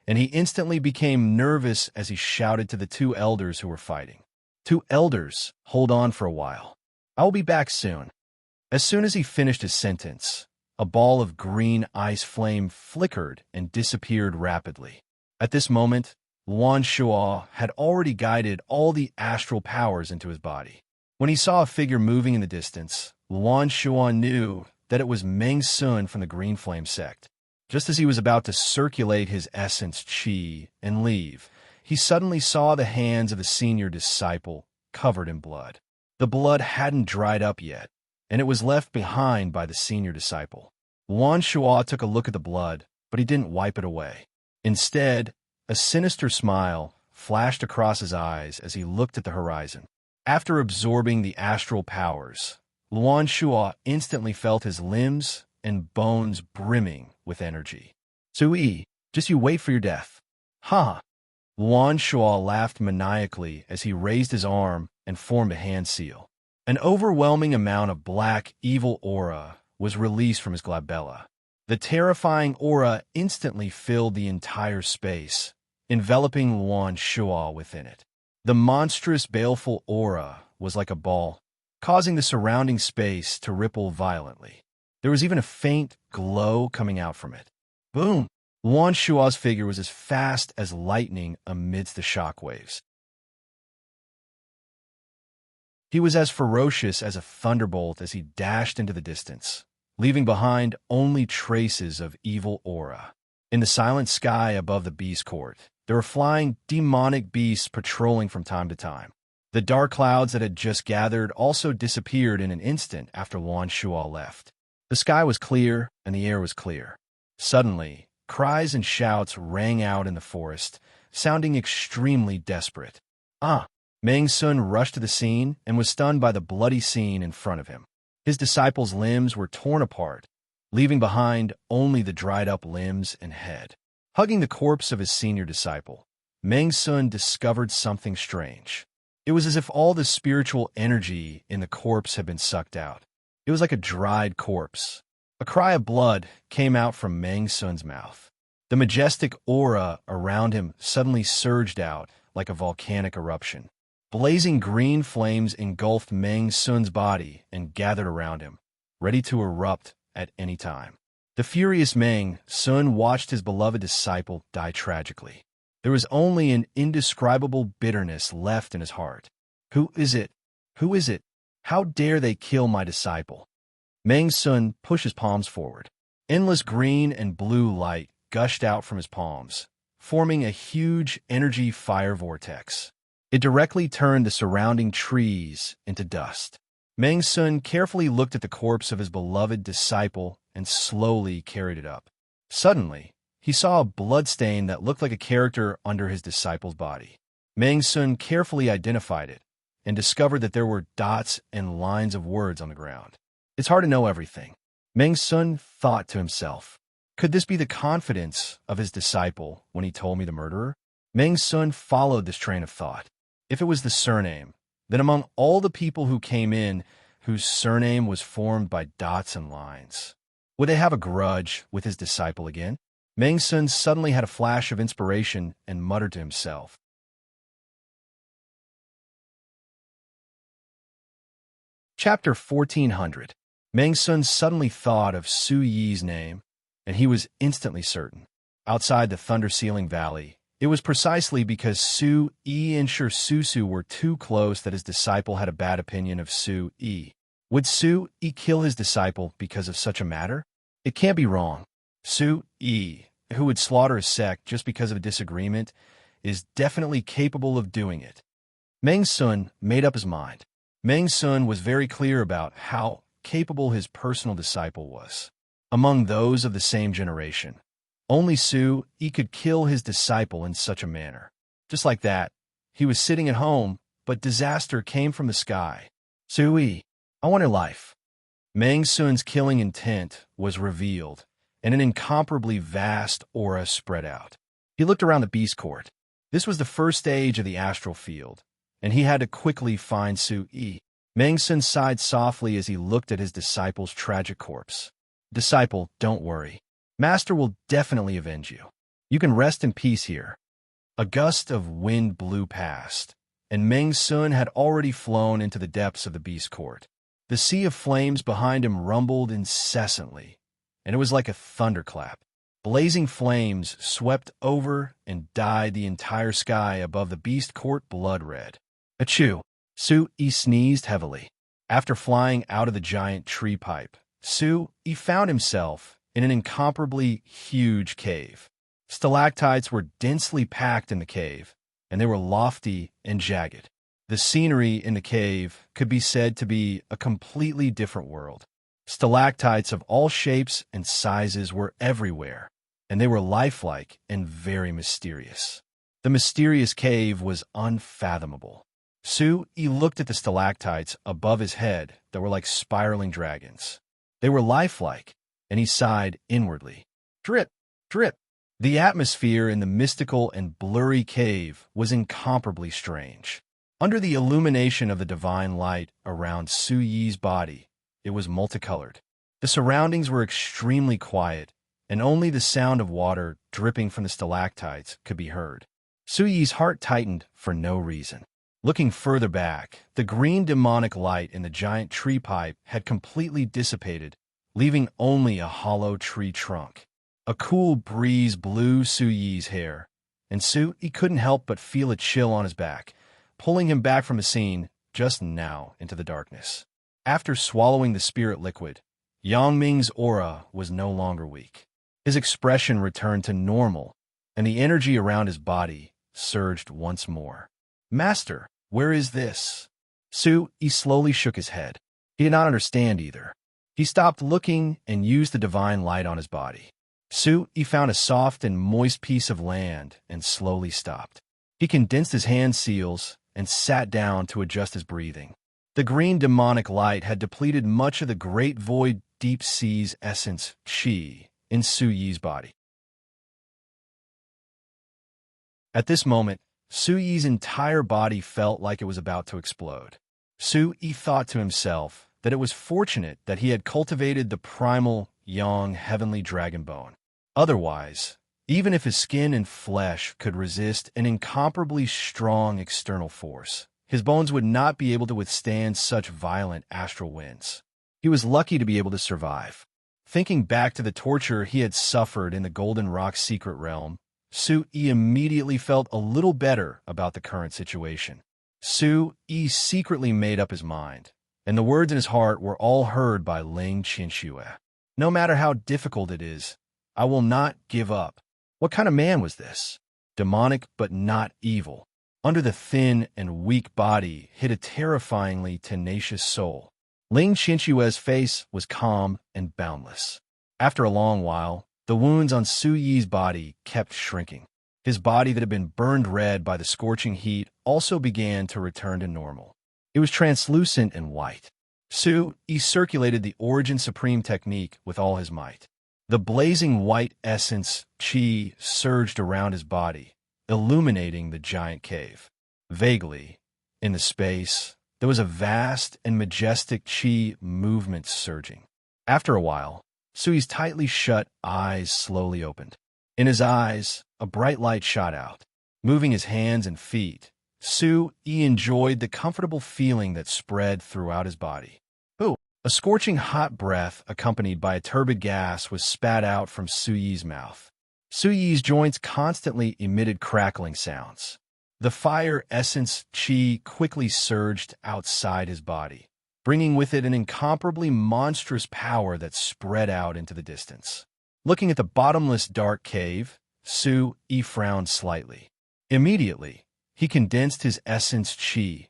and he instantly became nervous as he shouted to the two elders who were fighting. Two elders, hold on for a while. I will be back soon. As soon as he finished his sentence, a ball of green ice flame flickered and disappeared rapidly. At this moment, Luan Shua had already guided all the astral powers into his body. When he saw a figure moving in the distance, Luan Shua knew that it was Meng Sun from the Green Flame sect. Just as he was about to circulate his essence chi and leave, he suddenly saw the hands of the senior disciple covered in blood. The blood hadn't dried up yet, and it was left behind by the senior disciple. Luan Shua took a look at the blood, but he didn't wipe it away. Instead, a sinister smile flashed across his eyes as he looked at the horizon. After absorbing the astral powers, Luan Shua instantly felt his limbs and bones brimming with energy. Sui, just you wait for your death. Ha! Luan Shua laughed maniacally as he raised his arm and formed a hand seal. An overwhelming amount of black, evil aura was released from his glabella. The terrifying aura instantly filled the entire space, enveloping Luan Shua within it. The monstrous, baleful aura was like a ball, causing the surrounding space to ripple violently. There was even a faint glow coming out from it. Boom! Luan Shua's figure was as fast as lightning amidst the shockwaves. He was as ferocious as a thunderbolt as he dashed into the distance, leaving behind only traces of evil aura. In the silent sky above the beast court, there were flying demonic beasts patrolling from time to time. The dark clouds that had just gathered also disappeared in an instant after Luan Shua left. The sky was clear and the air was clear. Suddenly, cries and shouts rang out in the forest, sounding extremely desperate. Meng Sun rushed to the scene and was stunned by the bloody scene in front of him. His disciples' limbs were torn apart, leaving behind only the dried-up limbs and head. Hugging the corpse of his senior disciple, Meng Sun discovered something strange. It was as if all the spiritual energy in the corpse had been sucked out. It was like a dried corpse. A cry of blood came out from Meng Sun's mouth. The majestic aura around him suddenly surged out like a volcanic eruption. Blazing green flames engulfed Meng Sun's body and gathered around him, ready to erupt at any time. The furious Meng Sun watched his beloved disciple die tragically. There was only an indescribable bitterness left in his heart. Who is it? Who is it? How dare they kill my disciple? Meng Sun pushed his palms forward. Endless green and blue light gushed out from his palms, forming a huge energy fire vortex. It directly turned the surrounding trees into dust. Meng Sun carefully looked at the corpse of his beloved disciple and slowly carried it up. Suddenly, he saw a bloodstain that looked like a character under his disciple's body. Meng Sun carefully identified it and discovered that there were dots and lines of words on the ground. It's hard to know everything. Meng Sun thought to himself, could this be the confidence of his disciple when he told me the murderer? Meng Sun followed this train of thought. If it was the surname, then among all the people who came in whose surname was formed by dots and lines, would they have a grudge with his disciple again? Meng Sun suddenly had a flash of inspiration and muttered to himself. Chapter 1400. Meng Sun suddenly thought of Su Yi's name, and he was instantly certain. Outside the Thunder Ceiling Valley, it was precisely because Su Yi and Shi Su were too close that his disciple had a bad opinion of Su Yi. Would Su Yi kill his disciple because of such a matter? It can't be wrong. Su Yi, who would slaughter a sect just because of a disagreement, is definitely capable of doing it. Meng Sun made up his mind. Meng Sun was very clear about how capable his personal disciple was. Among those of the same generation, only Su Yi could kill his disciple in such a manner. Just like that, he was sitting at home, but disaster came from the sky. Su Yi, I want your life. Meng Sun's killing intent was revealed, and an incomparably vast aura spread out. He looked around the beast court. This was the first stage of the astral field, and he had to quickly find Su Yi. Meng Sun sighed softly as he looked at his disciple's tragic corpse. Disciple, don't worry. Master will definitely avenge you. You can rest in peace here. A gust of wind blew past, and Meng Sun had already flown into the depths of the beast court. The sea of flames behind him rumbled incessantly, and it was like a thunderclap. Blazing flames swept over and dyed the entire sky above the beast court blood red. Achoo! Su Yi sneezed heavily. After flying out of the giant tree pipe, Su Yi found himself in an incomparably huge cave. Stalactites were densely packed in the cave, and they were lofty and jagged. The scenery in the cave could be said to be a completely different world. Stalactites of all shapes and sizes were everywhere, and they were lifelike and very mysterious. The mysterious cave was unfathomable. Su Yi looked at the stalactites above his head that were like spiraling dragons. They were lifelike, and he sighed inwardly. Drip, drip. The atmosphere in the mystical and blurry cave was incomparably strange. Under the illumination of the divine light around Su Yi's body, it was multicolored. The surroundings were extremely quiet, and only the sound of water dripping from the stalactites could be heard. Su Yi's heart tightened for no reason. Looking further back, the green demonic light in the giant tree pipe had completely dissipated, leaving only a hollow tree trunk. A cool breeze blew Su Yi's hair, and Su Yi couldn't help but feel a chill on his back, pulling him back from the scene just now into the darkness. After swallowing the spirit liquid, Yang Ming's aura was no longer weak. His expression returned to normal, and the energy around his body surged once more. Master, where is this? Su Yi slowly shook his head. He did not understand either. He stopped looking and used the divine light on his body. Su Yi found a soft and moist piece of land and slowly stopped. He condensed his hand seals and sat down to adjust his breathing. The green demonic light had depleted much of the great void deep sea's essence, qi, in Su Yi's body. At this moment, Su Yi's entire body felt like it was about to explode. Su Yi thought to himself that it was fortunate that he had cultivated the primal, yang, heavenly dragon bone. Otherwise, even if his skin and flesh could resist an incomparably strong external force, his bones would not be able to withstand such violent astral winds. He was lucky to be able to survive. Thinking back to the torture he had suffered in the Golden Rock secret realm, Su Yi immediately felt a little better about the current situation. Su Yi secretly made up his mind. and the words in his heart were all heard by Ling Qinxue. No matter how difficult it is, I will not give up. What kind of man was this? Demonic but not evil. Under the thin and weak body hid a terrifyingly tenacious soul. Ling Qinshue's face was calm and boundless. After a long while, the wounds on Su Yi's body kept shrinking. His body that had been burned red by the scorching heat also began to return to normal. It was translucent and white. Su Yi circulated the Origin Supreme technique with all his might. The blazing white essence qi surged around his body, illuminating the giant cave. Vaguely, in the space, there was a vast and majestic qi movement surging. After a while, Sui's tightly shut eyes slowly opened. In his eyes, a bright light shot out. Moving his hands and feet, Su Yi enjoyed the comfortable feeling that spread throughout his body. Ooh! A scorching hot breath accompanied by a turbid gas was spat out from Su Yi's mouth. Su Yi's joints constantly emitted crackling sounds. The fire essence qi quickly surged outside his body, bringing with it an incomparably monstrous power that spread out into the distance. Looking at the bottomless dark cave, Su Yi frowned slightly. Immediately, he condensed his essence qi,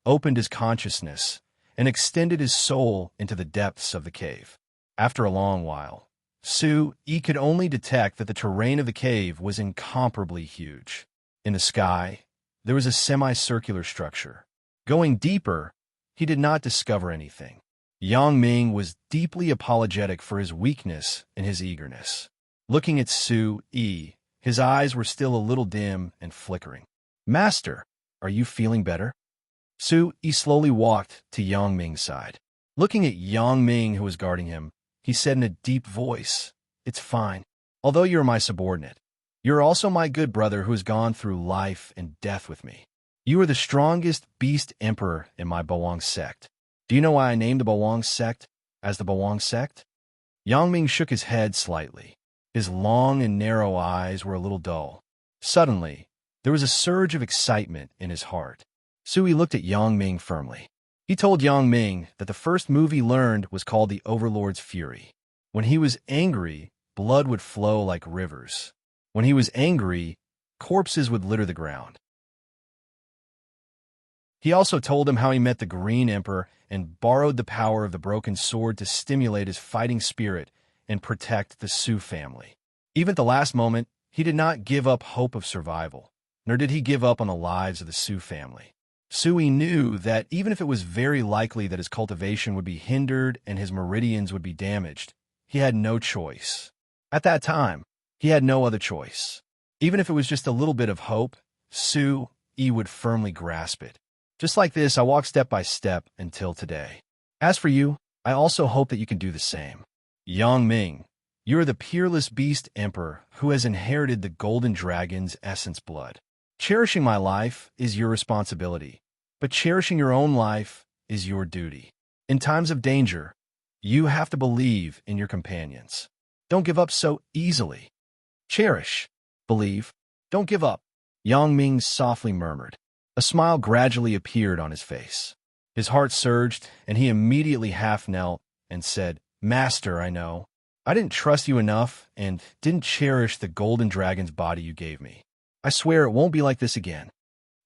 opened his consciousness, and extended his soul into the depths of the cave. After a long while, Su Yi could only detect that the terrain of the cave was incomparably huge. In the sky, there was a semicircular structure. Going deeper, he did not discover anything. Yang Ming was deeply apologetic for his weakness and his eagerness. Looking at Su Yi, his eyes were still a little dim and flickering. "Master, are you feeling better?" Su Yi slowly walked to Yang Ming's side. Looking at Yang Ming, who was guarding him, he said in a deep voice, "It's fine. Although you're my subordinate, you're also my good brother who has gone through life and death with me. You are the strongest beast emperor in my Bawang sect. Do you know why I named the Bawang sect as the Bawang sect?" Yang Ming shook his head slightly. His long and narrow eyes were a little dull. Suddenly, there was a surge of excitement in his heart. Sui looked at Yang Ming firmly. He told Yang Ming that the first move he learned was called the Overlord's Fury. When he was angry, blood would flow like rivers. When he was angry, corpses would litter the ground. He also told him how he met the Green Emperor and borrowed the power of the broken sword to stimulate his fighting spirit and protect the Su family. Even at the last moment, he did not give up hope of survival, nor did he give up on the lives of the Su family. Sui knew that even if it was very likely that his cultivation would be hindered and his meridians would be damaged, he had no choice. At that time, he had no other choice. Even if it was just a little bit of hope, Su Yi would firmly grasp it. Just like this, I walk step by step until today. As for you, I also hope that you can do the same. Yang Ming, you are the peerless beast emperor who has inherited the golden dragon's essence blood. Cherishing my life is your responsibility, but cherishing your own life is your duty. In times of danger, you have to believe in your companions. Don't give up so easily. Cherish, believe, don't give up, Yang Ming softly murmured. A smile gradually appeared on his face. His heart surged, and he immediately half knelt and said, "Master, I know. I didn't trust you enough and didn't cherish the golden dragon's body you gave me. I swear it won't be like this again."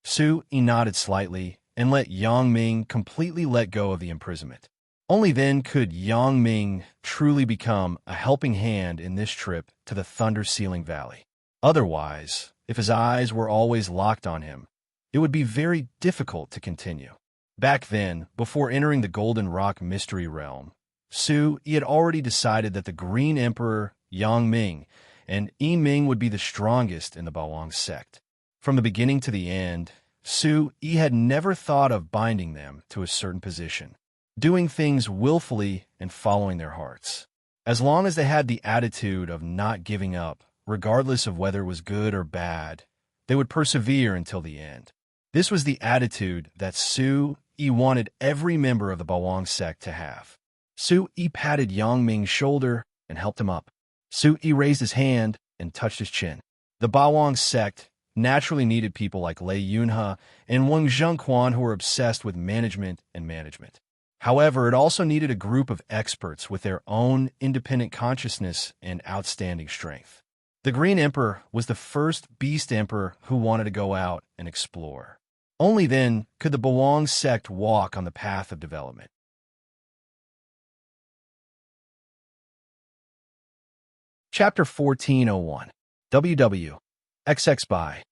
Su Yi nodded slightly and let Yang Ming completely let go of the imprisonment. Only then could Yang Ming truly become a helping hand in this trip to the Thunder Ceiling Valley. Otherwise, if his eyes were always locked on him, it would be very difficult to continue. Back then, before entering the Golden Rock Mystery Realm, Su Yi had already decided that the Green Emperor, Yang Ming, and Yi Ming would be the strongest in the Bawang sect. From the beginning to the end, Su Yi had never thought of binding them to a certain position, doing things willfully and following their hearts. As long as they had the attitude of not giving up, regardless of whether it was good or bad, they would persevere until the end. This was the attitude that Su Yi wanted every member of the Bawang sect to have. Su Yi patted Yang Ming's shoulder and helped him up. Su Yi raised his hand and touched his chin. The Bawang sect naturally needed people like Lei Yunhe and Wang Zhengquan who were obsessed with management and management. However, it also needed a group of experts with their own independent consciousness and outstanding strength. The Green Emperor was the first Beast Emperor who wanted to go out and explore. Only then could the Bawang sect walk on the path of development. Chapter 1401 WW XX by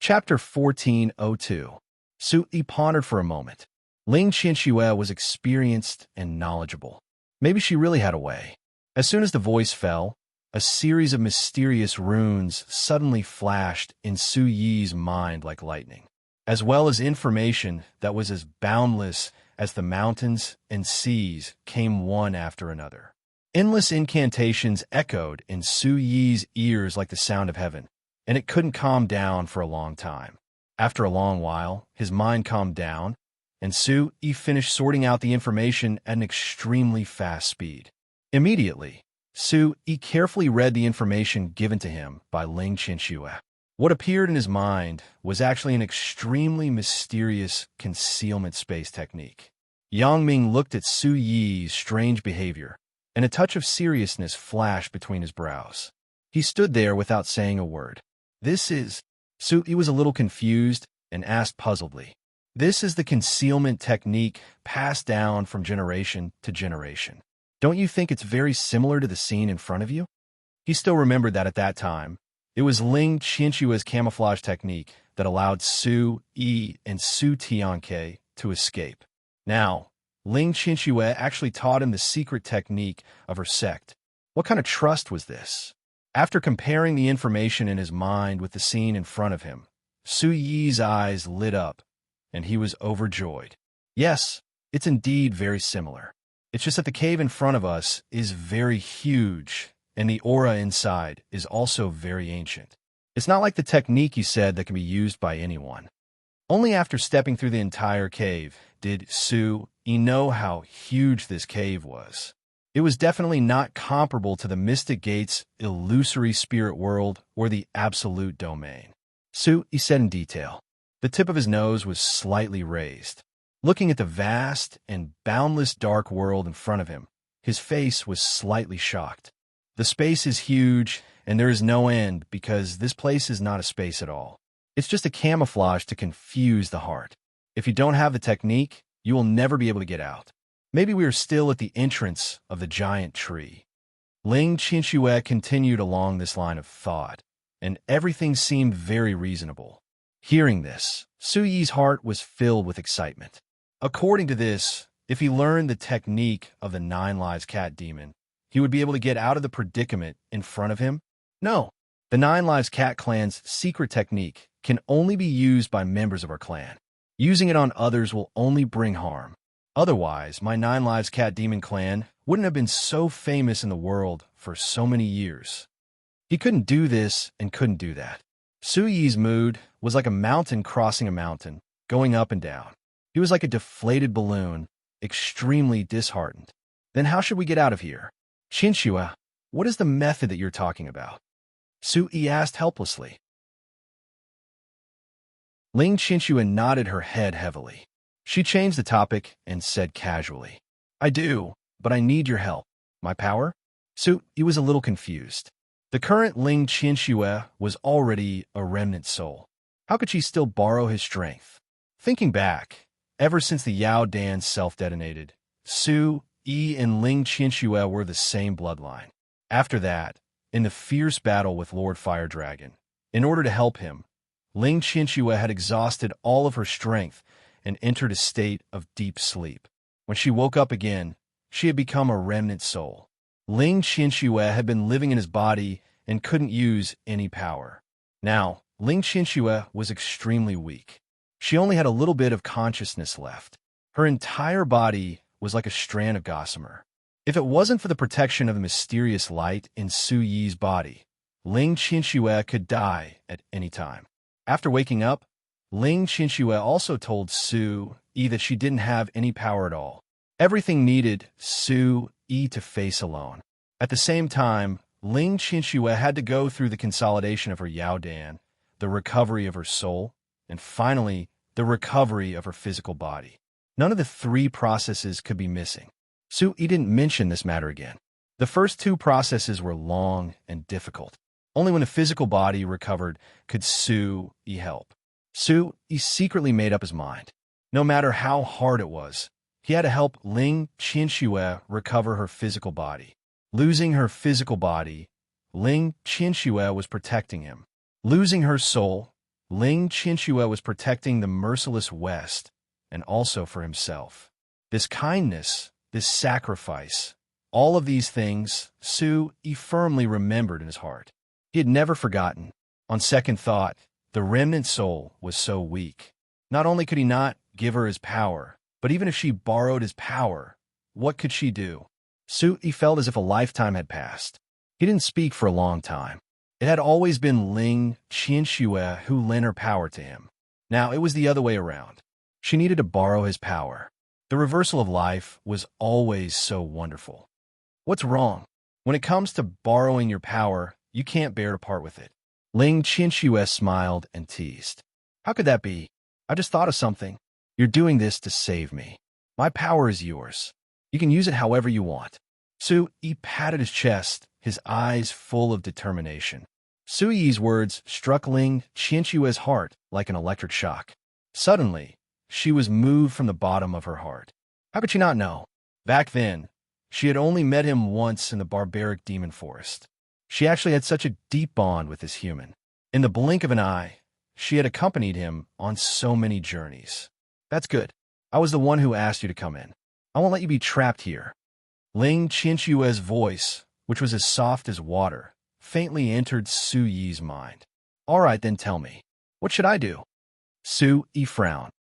Chapter 1402 Su Yi pondered for a moment. Ling Qianxue was experienced and knowledgeable. Maybe she really had a way. As soon as the voice fell, a series of mysterious runes suddenly flashed in Su Yi's mind like lightning, as well as information that was as boundless as the mountains and seas came one after another. Endless incantations echoed in Su Yi's ears like the sound of heaven, and it couldn't calm down for a long time. After a long while, his mind calmed down, and Su Yi finished sorting out the information at an extremely fast speed. Immediately, Su Yi carefully read the information given to him by Ling Qianxue. What appeared in his mind was actually an extremely mysterious concealment space technique. Yang Ming looked at Su Yi's strange behavior, and a touch of seriousness flashed between his brows. He stood there without saying a word. Su Yi was a little confused and asked puzzledly. This is the concealment technique passed down from generation to generation. Don't you think it's very similar to the scene in front of you? He still remembered that at that time, it was Ling Qianxue's camouflage technique that allowed Su Yi and Su Tianke to escape. Now, Ling Qianxue actually taught him the secret technique of her sect. What kind of trust was this? After comparing the information in his mind with the scene in front of him, Su Yi's eyes lit up, and he was overjoyed. Yes, it's indeed very similar. It's just that the cave in front of us is very huge, and the aura inside is also very ancient. It's not like the technique you said that can be used by anyone. Only after stepping through the entire cave did Su Yi know how huge this cave was. It was definitely not comparable to the Mystic Gate's illusory spirit world or the absolute domain. Su Yi said in detail. The tip of his nose was slightly raised. Looking at the vast and boundless dark world in front of him, his face was slightly shocked. The space is huge, and there is no end because this place is not a space at all. It's just a camouflage to confuse the heart. If you don't have the technique, you will never be able to get out. Maybe we are still at the entrance of the giant tree. Ling Qianxue continued along this line of thought, and everything seemed very reasonable. Hearing this, Su Yi's heart was filled with excitement. According to this, if he learned the technique of the Nine Lives Cat Demon, he would be able to get out of the predicament in front of him? No. The Nine Lives Cat Clan's secret technique can only be used by members of our clan. Using it on others will only bring harm. Otherwise, my Nine Lives Cat Demon clan wouldn't have been so famous in the world for so many years. He couldn't do this and couldn't do that. Su Yi's mood was like a mountain crossing a mountain, going up and down. He was like a deflated balloon, extremely disheartened. Then how should we get out of here? Qianxue, what is the method that you're talking about? Su Yi asked helplessly. Ling Qianxue nodded her head heavily. She changed the topic and said casually, I do, but I need your help. My power? Su Yi was a little confused. The current Ling Qianxue was already a remnant soul. How could she still borrow his strength? Thinking back, ever since the Yao Dan self-detonated, Su Yi and Ling Qianxue were the same bloodline. After that, in the fierce battle with Lord Fire Dragon, in order to help him, Ling Qianxue had exhausted all of her strength and entered a state of deep sleep. When she woke up again, she had become a remnant soul. Ling Qianxue had been living in his body and couldn't use any power. Now, Ling Qianxue was extremely weak. She only had a little bit of consciousness left. Her entire body was like a strand of gossamer. If it wasn't for the protection of the mysterious light in Su Yi's body, Ling Qianxue could die at any time. After waking up, Ling Qianxue also told Su Yi that she didn't have any power at all. Everything needed Su Yi to face alone. At the same time, Ling Qianxue had to go through the consolidation of her Yao Dan, the recovery of her soul, and finally, the recovery of her physical body. None of the three processes could be missing. Su-yi didn't mention this matter again. The first two processes were long and difficult. Only when the physical body recovered could Su-yi help. Su-yi secretly made up his mind. No matter how hard it was, he had to help Ling Qianxue recover her physical body. Losing her physical body, Ling Qianxue was protecting him. Losing her soul, Ling Qianxue was protecting the merciless West and also for himself. This kindness, this sacrifice, all of these things Su-yi firmly remembered in his heart. He had never forgotten. On second thought, the remnant soul was so weak. Not only could he not give her his power, but even if she borrowed his power, what could she do? Su-yi felt as if a lifetime had passed. He didn't speak for a long time. It had always been Ling Qianxue who lent her power to him. Now it was the other way around. She needed to borrow his power. The reversal of life was always so wonderful. What's wrong? When it comes to borrowing your power, you can't bear to part with it. Ling Qianxue smiled and teased. How could that be? I just thought of something. You're doing this to save me. My power is yours. You can use it however you want. Su-yi patted his chest, his eyes full of determination. Su-yi's words struck Ling Qianxue's heart like an electric shock. Suddenly, she was moved from the bottom of her heart. How could she not know? Back then, she had only met him once in the barbaric demon forest. She actually had such a deep bond with this human. In the blink of an eye, she had accompanied him on so many journeys. That's good. I was the one who asked you to come in. I won't let you be trapped here. Ling Qianxue's voice, which was as soft as water, faintly entered Su-yi's mind. All right, then tell me. What should I do? Su-yi frowned.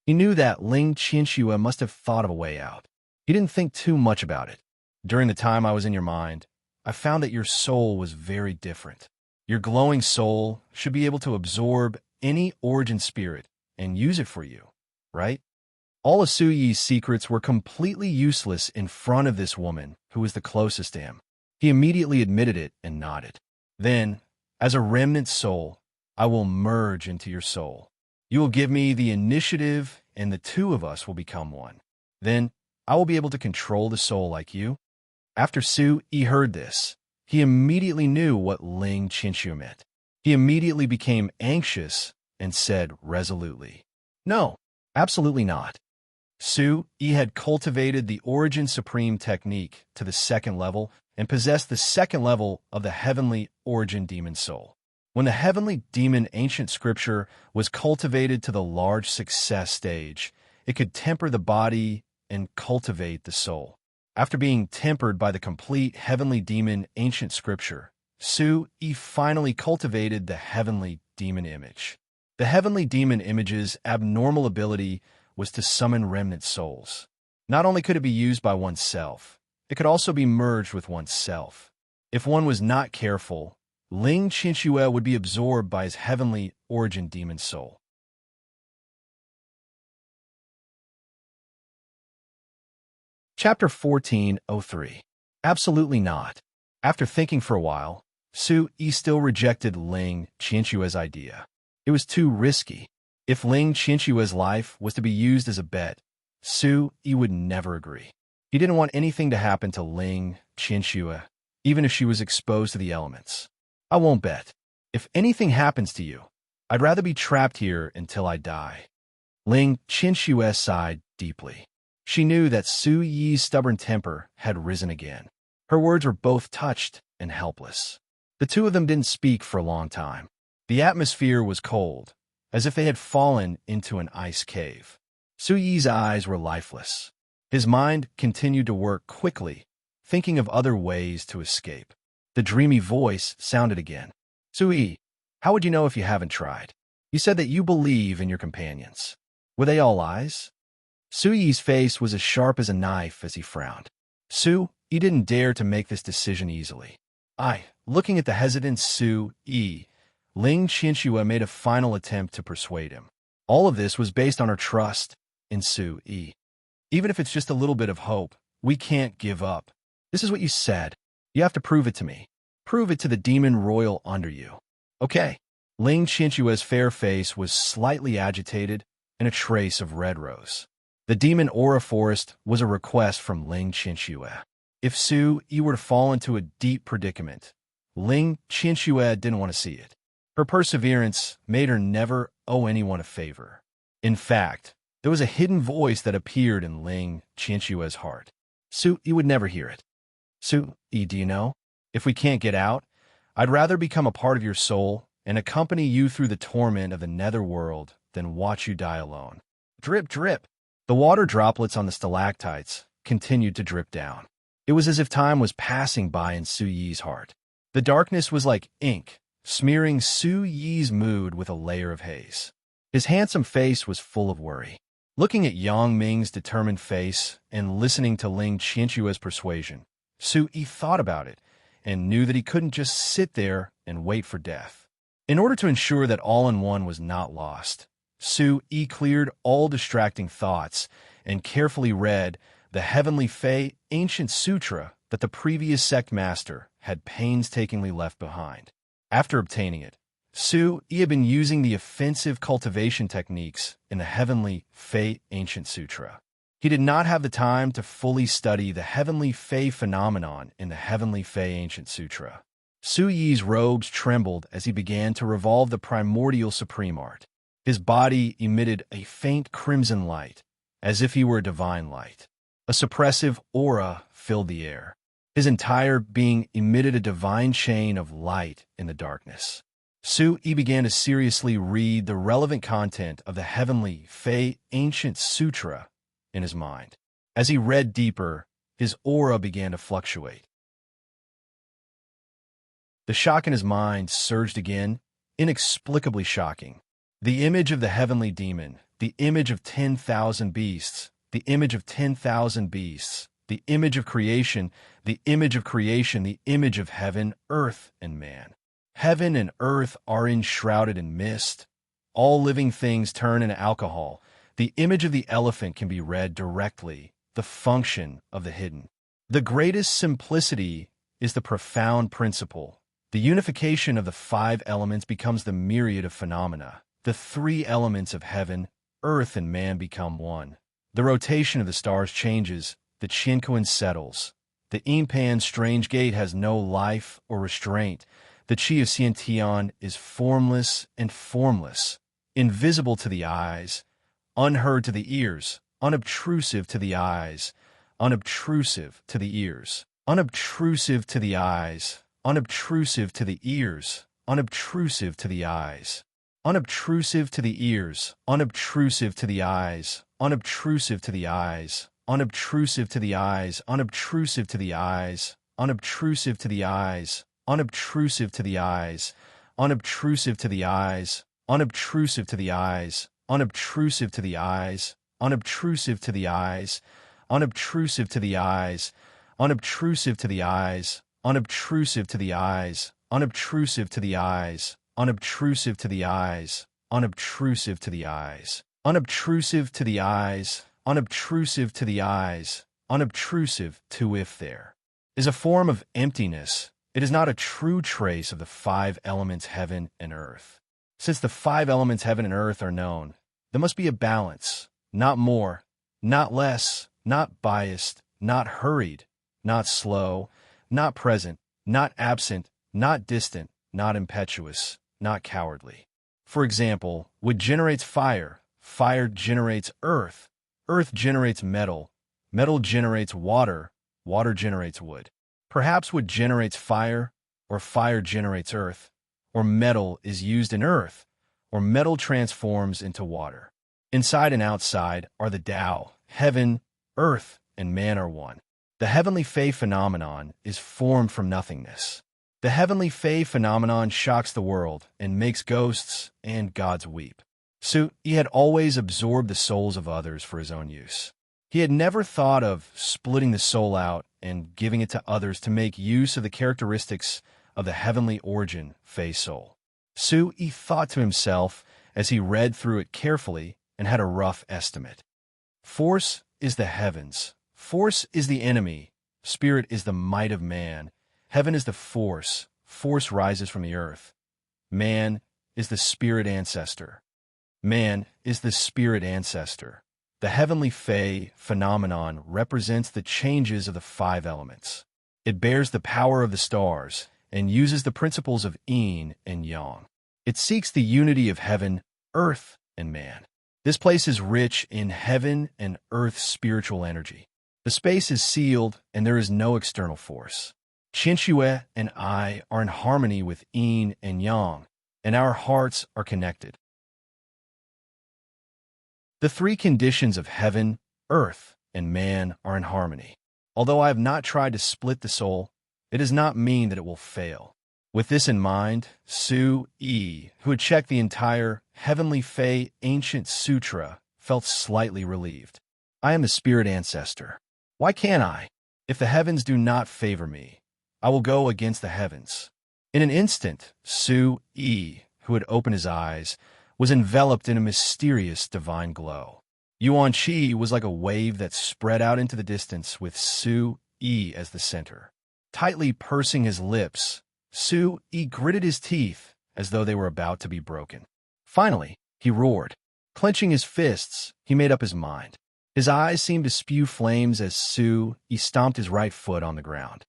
He knew that Ling Qianxue must have thought of a way out. He didn't think too much about it. During the time I was in your mind, I found that your soul was very different. Your glowing soul should be able to absorb any origin spirit and use it for you, right? All of Su-yi's secrets were completely useless in front of this woman who was the closest to him. He immediately admitted it and nodded. Then, as a remnant soul, I will merge into your soul. You will give me the initiative, and the two of us will become one. Then, I will be able to control the soul like you. After Su-yi heard this, he immediately knew what Ling Qianxue meant. He immediately became anxious and said resolutely, No, absolutely not. Su-yi had cultivated the Origin Supreme technique to the second level and possessed the second level of the Heavenly Origin Demon Soul. When the Heavenly Demon Ancient Scripture was cultivated to the large success stage, it could temper the body and cultivate the soul. After being tempered by the complete Heavenly Demon Ancient Scripture, Su-yi finally cultivated the Heavenly Demon Image. The Heavenly Demon Image's abnormal ability was to summon remnant souls. Not only could it be used by oneself, it could also be merged with oneself. If one was not careful, Ling Qianxue would be absorbed by his Heavenly Origin Demon Soul. Chapter 1403. Absolutely not. After thinking for a while, Su-yi still rejected Ling Qianxue's idea. It was too risky. If Ling Qianxue's life was to be used as a bet, Su-yi would never agree. He didn't want anything to happen to Ling Qianxue, even if she was exposed to the elements. I won't bet. If anything happens to you, I'd rather be trapped here until I die. Ling Qianxue sighed deeply. She knew that Su-yi's stubborn temper had risen again. Her words were both touched and helpless. The two of them didn't speak for a long time. The atmosphere was cold, as if they had fallen into an ice cave. Su-yi's eyes were lifeless. His mind continued to work quickly, thinking of other ways to escape. The dreamy voice sounded again. Su-yi, how would you know if you haven't tried? You said that you believe in your companions. Were they all lies? Su-yi's face was as sharp as a knife as he frowned. Su-yi didn't dare to make this decision easily. Looking at the hesitant Su-yi, Ling Qianxue made a final attempt to persuade him. All of this was based on her trust in Su-yi. Even if it's just a little bit of hope, we can't give up. This is what you said. You have to prove it to me. Prove it to the demon royal under you. Okay. Ling Qinshue's fair face was slightly agitated and a trace of red rose. The demon aura forest was a request from Ling Qinsue. If Su Yi were to fall into a deep predicament, Ling Qinsue didn't want to see it. Her perseverance made her never owe anyone a favor. In fact, there was a hidden voice that appeared in Ling Qinshue's heart. Su Yi would never hear it. Su Yi, do you know? If we can't get out, I'd rather become a part of your soul and accompany you through the torment of the netherworld than watch you die alone. Drip, drip. The water droplets on the stalactites continued to drip down. It was as if time was passing by in Su Yi's heart. The darkness was like ink, smearing Su Yi's mood with a layer of haze. His handsome face was full of worry. Looking at Yang Ming's determined face and listening to Ling Qinshue's persuasion, Su Yi thought about it and knew that he couldn't just sit there and wait for death. In order to ensure that all-in-one was not lost, Su Yi cleared all distracting thoughts and carefully read the Heavenly Fei ancient sutra that the previous sect master had painstakingly left behind. After obtaining it, Su Yi had been using the offensive cultivation techniques in the Heavenly Fei ancient sutra. He did not have the time to fully study the Heavenly Fei phenomenon in the Heavenly Fei ancient sutra. Su Yi's robes trembled as he began to revolve the primordial supreme art. His body emitted a faint crimson light, as if he were a divine light. A suppressive aura filled the air. His entire being emitted a divine chain of light in the darkness. Su Yi began to seriously read the relevant content of the Heavenly Fei ancient sutra in his mind. As he read deeper, his aura began to fluctuate. The shock in his mind surged again, inexplicably shocking. The image of the heavenly demon, the image of 10,000 beasts, the image of 10,000 beasts, the image of creation, the image of creation, the image of heaven, earth, and man. Heaven and earth are enshrouded in mist. All living things turn into alcohol. The image of the elephant can be read directly, the function of the hidden. The greatest simplicity is the profound principle. The unification of the 5 elements becomes the myriad of phenomena. The 3 elements of heaven, earth, and man become one. The rotation of the stars changes. The Qianquan settles. The Impan's strange gate has no life or restraint. The Qi of Xiantian is formless and formless, invisible to the eyes, unheard to the ears, unobtrusive to the eyes, unobtrusive to the ears, unobtrusive to the eyes, unobtrusive to the ears, unobtrusive to the eyes, unobtrusive to the ears, unobtrusive to the eyes, unobtrusive to the eyes, unobtrusive to the eyes, unobtrusive to the eyes, unobtrusive to the eyes, unobtrusive to the eyes, unobtrusive to the eyes, unobtrusive to the eyes, unobtrusive to the eyes, unobtrusive to the eyes, unobtrusive to the eyes, unobtrusive to the eyes, unobtrusive to the eyes, unobtrusive to the eyes, unobtrusive to the eyes, unobtrusive to the eyes, unobtrusive to the eyes, unobtrusive to the eyes, unobtrusive to if there is a form of emptiness, it is not a true trace of the 5 elements heaven and earth. Since the 5 elements heaven and earth are known, there must be a balance, not more, not less, not biased, not hurried, not slow, not present, not absent, not distant, not impetuous, not cowardly. For example, wood generates fire, fire generates earth, earth generates metal, metal generates water, water generates wood. Perhaps wood generates fire, or fire generates earth, or metal is used in earth, or metal transforms into water. Inside and outside are the Tao, heaven, earth, and man are one. The Heavenly Fei phenomenon is formed from nothingness. The Heavenly Fei phenomenon shocks the world and makes ghosts and gods weep. Su Yi had always absorbed the souls of others for his own use. He had never thought of splitting the soul out and giving it to others to make use of the characteristics of the heavenly origin Fei soul. Su Yi thought to himself as he read through it carefully and had a rough estimate. Force is the heavens. Force is the enemy. Spirit is the might of man. Heaven is the force. force rises from the earth. Man is the spirit ancestor. Man is the spirit ancestor. The heavenly Fae phenomenon represents the changes of the five elements. It bears the power of the stars and uses the principles of yin and yang. It seeks the unity of heaven, earth, and man. This place is rich in heaven and earth spiritual energy. The space is sealed and there is no external force. Qinshue and I are in harmony with yin and yang, and our hearts are connected. The three conditions of heaven, earth, and man are in harmony. Although I have not tried to split the soul, it does not mean that it will fail. With this in mind, Su Yi, who had checked the entire Heavenly Fae Ancient Sutra, felt slightly relieved. I am the spirit ancestor. Why can't I? If the heavens do not favor me, I will go against the heavens. In an instant, Su Yi, who had opened his eyes, was enveloped in a mysterious divine glow. Yuan Qi was like a wave that spread out into the distance with Su Yi as the center. Tightly pursing his lips, Su Yi gritted his teeth as though they were about to be broken. Finally, he roared. Clenching his fists, he made up his mind. His eyes seemed to spew flames as Su Yi stomped his right foot on the ground.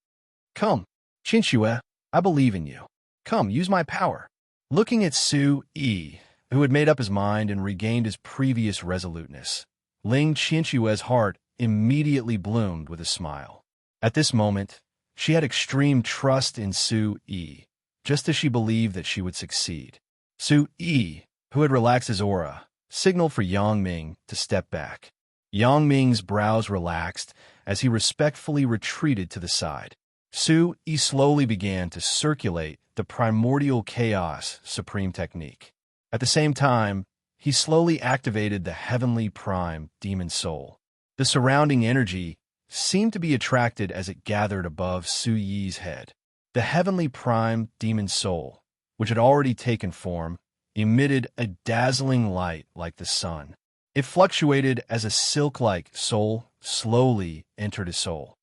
Come, Qinshue, I believe in you. Come, use my power. Looking at Su Yi, who had made up his mind and regained his previous resoluteness, Ling Qinshue's heart immediately bloomed with a smile. At this moment, she had extreme trust in Su Yi, just as she believed that she would succeed. Su Yi, who had relaxed his aura, signaled for Yang Ming to step back. Yang Ming's brows relaxed as he respectfully retreated to the side. Su Yi slowly began to circulate the primordial chaos supreme technique. At the same time, he slowly activated the heavenly prime demon soul. The surrounding energy seemed to be attracted as it gathered above Su Yi's head. The heavenly prime demon soul, which had already taken form, emitted a dazzling light like the sun. It fluctuated as a silk-like soul slowly entered his soul.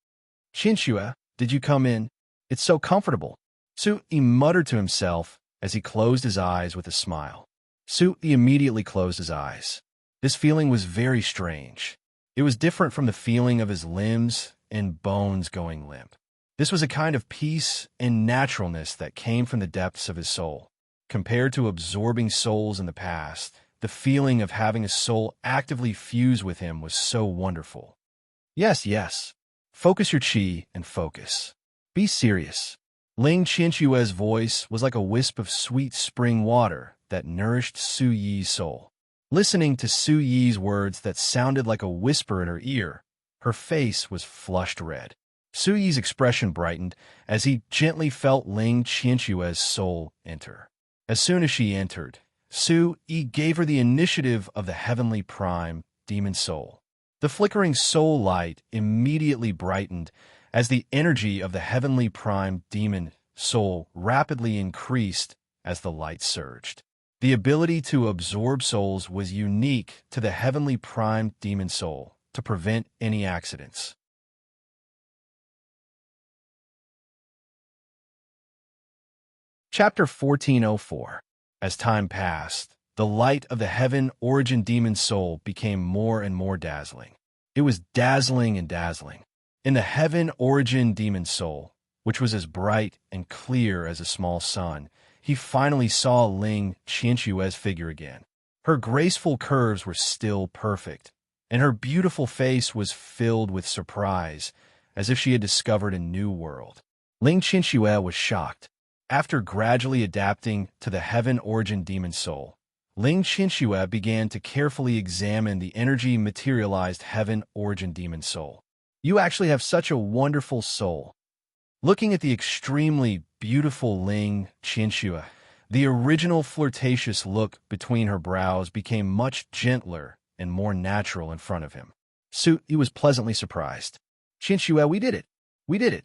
Qinshue, did you come in? It's so comfortable. Su Yi muttered to himself as he closed his eyes with a smile. Su Yi immediately closed his eyes. This feeling was very strange. It was different from the feeling of his limbs and bones going limp. This was a kind of peace and naturalness that came from the depths of his soul. Compared to absorbing souls in the past, the feeling of having a soul actively fuse with him was so wonderful. Yes. Focus your chi and focus. Be serious. Ling Qinshue's voice was like a wisp of sweet spring water that nourished Su Yi's soul. Listening to Su Yi's words that sounded like a whisper in her ear, her face was flushed red. Su Yi's expression brightened as he gently felt Ling Qinshue's soul enter. As soon as she entered, Su Yi gave her the initiative of the heavenly prime demon soul. The flickering soul light immediately brightened as the energy of the heavenly prime demon soul rapidly increased as the light surged. The ability to absorb souls was unique to the heavenly prime demon soul to prevent any accidents. Chapter 1404. As time passed, the light of the heaven origin demon soul became more and more dazzling. It was dazzling and dazzling. In the heaven origin demon soul, which was as bright and clear as a small sun, he finally saw Ling Qinshue's figure again. Her graceful curves were still perfect, and her beautiful face was filled with surprise, as if she had discovered a new world. Ling Qinshuo was shocked. After gradually adapting to the heaven origin demon soul, Ling Qinshuo began to carefully examine the energy materialized heaven origin demon soul. You actually have such a wonderful soul. Looking at the extremely beautiful Ling Qinshuo, the original flirtatious look between her brows became much gentler and more natural in front of him. Su Yi was pleasantly surprised. Qinshuo, we did it. We did it.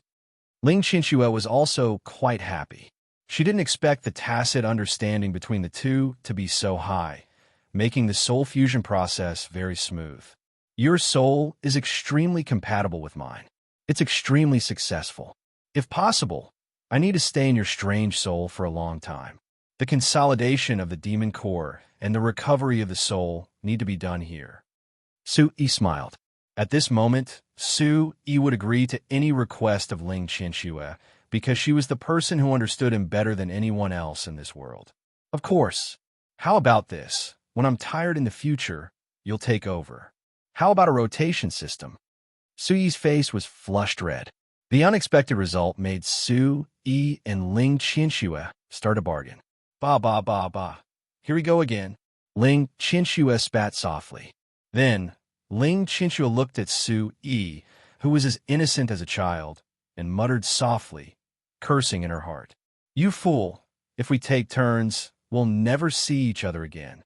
Ling Qinshuo was also quite happy. She didn't expect the tacit understanding between the two to be so high, making the soul fusion process very smooth. Your soul is extremely compatible with mine. It's extremely successful. If possible, I need to stay in your strange soul for a long time. The consolidation of the demon core and the recovery of the soul need to be done here. Su-yi smiled. At this moment, Su-yi would agree to any request of Ling Qianxue because she was the person who understood him better than anyone else in this world. Of course. How about this? When I'm tired in the future, you'll take over. How about a rotation system? Su-yi's face was flushed red. The unexpected result made Su-yi and Ling Qianxue start a bargain. Ba ba ba ba. Here we go again. Ling Qianxue spat softly. Then, Ling Qianxue looked at Su-yi, who was as innocent as a child, and muttered softly, cursing in her heart. You fool! If we take turns, we'll never see each other again.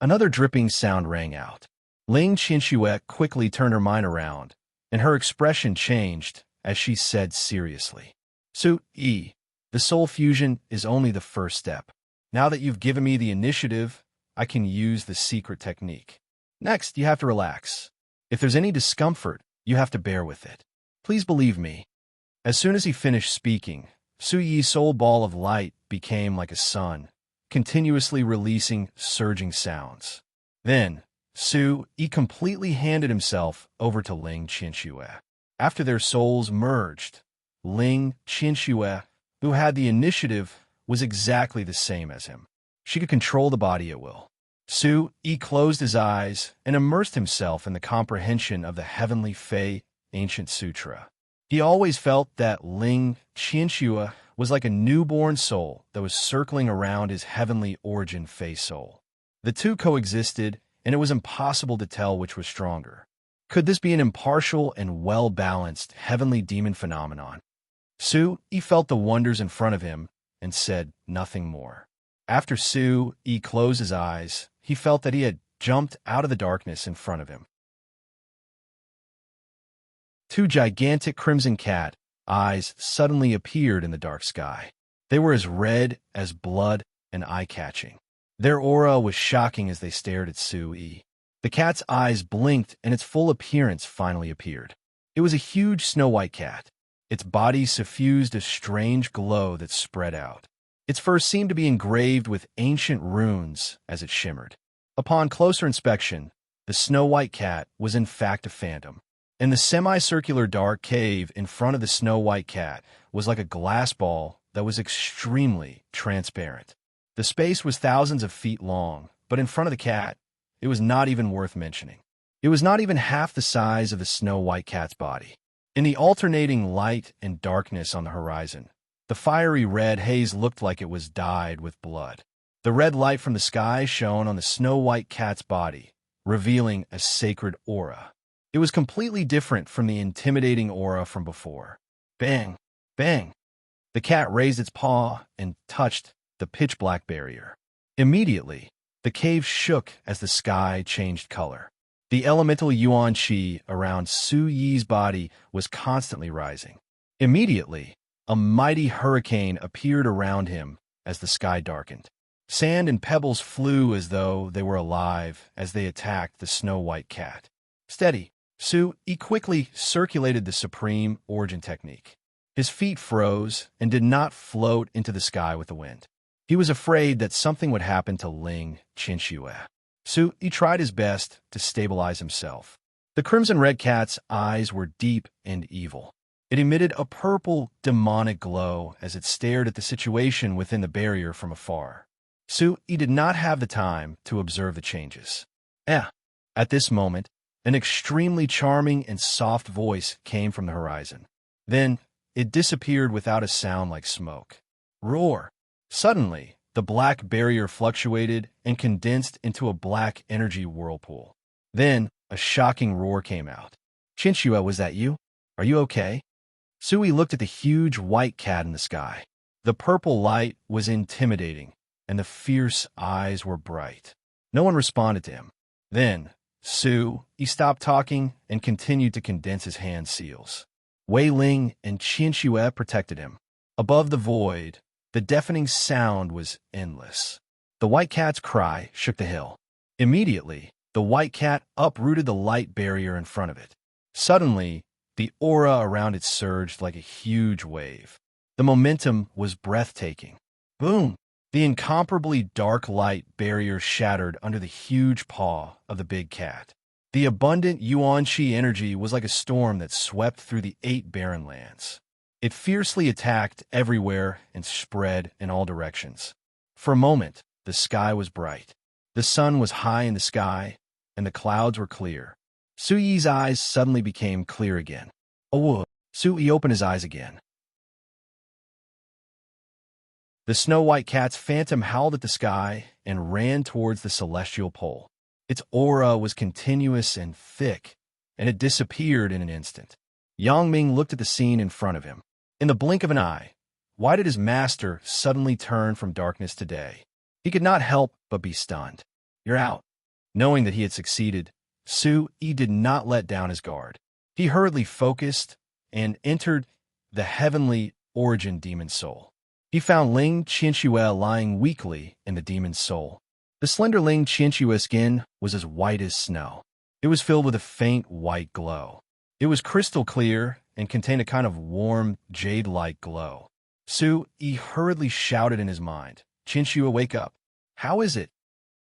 Another dripping sound rang out. Ling Qianxue quickly turned her mind around, and her expression changed as she said seriously. Su-yi, the soul fusion is only the first step. Now that you've given me the initiative, I can use the secret technique. Next, you have to relax. If there's any discomfort, you have to bear with it. Please believe me. As soon as he finished speaking, Su-yi's soul ball of light became like a sun, continuously releasing surging sounds. Then, Su-yi completely handed himself over to Ling Qianxue. After their souls merged, Ling Qianxue, who had the initiative, was exactly the same as him. She could control the body at will. Su-yi closed his eyes and immersed himself in the comprehension of the heavenly Fei ancient sutra. He always felt that Ling Qianxue was like a newborn soul that was circling around his heavenly origin Fei soul. The two coexisted, and it was impossible to tell which was stronger. Could this be an impartial and well-balanced heavenly demon phenomenon? Su-yi felt the wonders in front of him and said nothing more. After Su-yi closed his eyes, he felt that he had jumped out of the darkness in front of him. Two gigantic crimson cat eyes suddenly appeared in the dark sky. They were as red as blood and eye-catching. Their aura was shocking as they stared at Su-yi. The cat's eyes blinked and its full appearance finally appeared. It was a huge snow-white cat. Its body suffused a strange glow that spread out. Its fur seemed to be engraved with ancient runes as it shimmered. Upon closer inspection, the snow-white cat was in fact a phantom. And the semicircular dark cave in front of the snow-white cat was like a glass ball that was extremely transparent. The space was thousands of feet long, but in front of the cat, it was not even worth mentioning. It was not even half the size of the snow-white cat's body. In the alternating light and darkness on the horizon, the fiery red haze looked like it was dyed with blood. The red light from the sky shone on the snow-white cat's body, revealing a sacred aura. It was completely different from the intimidating aura from before. Bang! Bang! The cat raised its paw and touched the pitch-black barrier. Immediately, the cave shook as the sky changed color. The elemental yuan qi around Su-yi's body was constantly rising. Immediately, a mighty hurricane appeared around him as the sky darkened. Sand and pebbles flew as though they were alive as they attacked the snow-white cat. Steady! Su-yi quickly circulated the supreme origin technique. His feet froze and did not float into the sky with the wind. He was afraid that something would happen to Ling Qianxue. Su-yi tried his best to stabilize himself. The crimson-red cat's eyes were deep and evil. It emitted a purple, demonic glow as it stared at the situation within the barrier from afar. Su-yi did not have the time to observe the changes. At this moment, an extremely charming and soft voice came from the horizon. Then, it disappeared without a sound like smoke. Roar! Suddenly, the black barrier fluctuated and condensed into a black energy whirlpool. Then, a shocking roar came out. Qianxue, was that you? Are you okay? Su-yi looked at the huge white cat in the sky. The purple light was intimidating, and the fierce eyes were bright. No one responded to him. Then, Su-yi stopped talking and continued to condense his hand seals. Wei Ling and Qianxue protected him. Above the void, the deafening sound was endless. The white cat's cry shook the hill. Immediately, the white cat uprooted the light barrier in front of it. Suddenly, the aura around it surged like a huge wave. The momentum was breathtaking. Boom! The incomparably dark light barrier shattered under the huge paw of the big cat. The abundant yuan-chi energy was like a storm that swept through the 8 barren lands. It fiercely attacked everywhere and spread in all directions. For a moment, the sky was bright. The sun was high in the sky, and the clouds were clear. Su-yi's eyes suddenly became clear again. Oh, Su-yi opened his eyes again. The snow-white cat's phantom howled at the sky and ran towards the celestial pole. Its aura was continuous and thick, and it disappeared in an instant. Yang Ming looked at the scene in front of him. In the blink of an eye, why did his master suddenly turn from darkness to day? He could not help but be stunned. You're out. Knowing that he had succeeded, Su-yi did not let down his guard. He hurriedly focused and entered the heavenly origin demon soul. He found Ling Qianxue lying weakly in the demon's soul. The slender Ling Qianxue skin was as white as snow. It was filled with a faint white glow. It was crystal clear and contained a kind of warm, jade-like glow. Su-yi hurriedly shouted in his mind, Qianxue, wake up. How is it?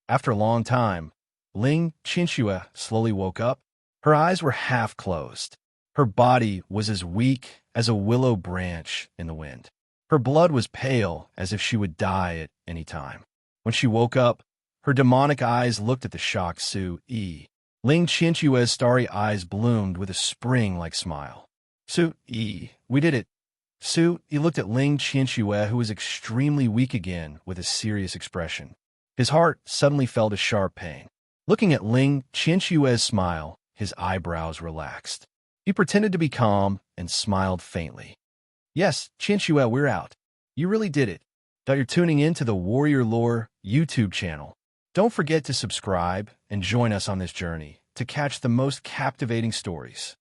After a long time, Ling Qianxue slowly woke up. Her eyes were half closed. Her body was as weak as a willow branch in the wind. Her blood was pale, as if she would die at any time. When she woke up, her demonic eyes looked at the shocked Su-yi. Ling Qianxue's starry eyes bloomed with a spring-like smile. Su-yi, we did it. Su-yi looked at Ling Qianxue, who was extremely weak again, with a serious expression. His heart suddenly felt a sharp pain. Looking at Ling Qianxue's smile, his eyebrows relaxed. He pretended to be calm and smiled faintly. Yes, Qianxue, we're out. You really did it. That you're tuning in to the Warrior Lore YouTube channel. Don't forget to subscribe and join us on this journey to catch the most captivating stories.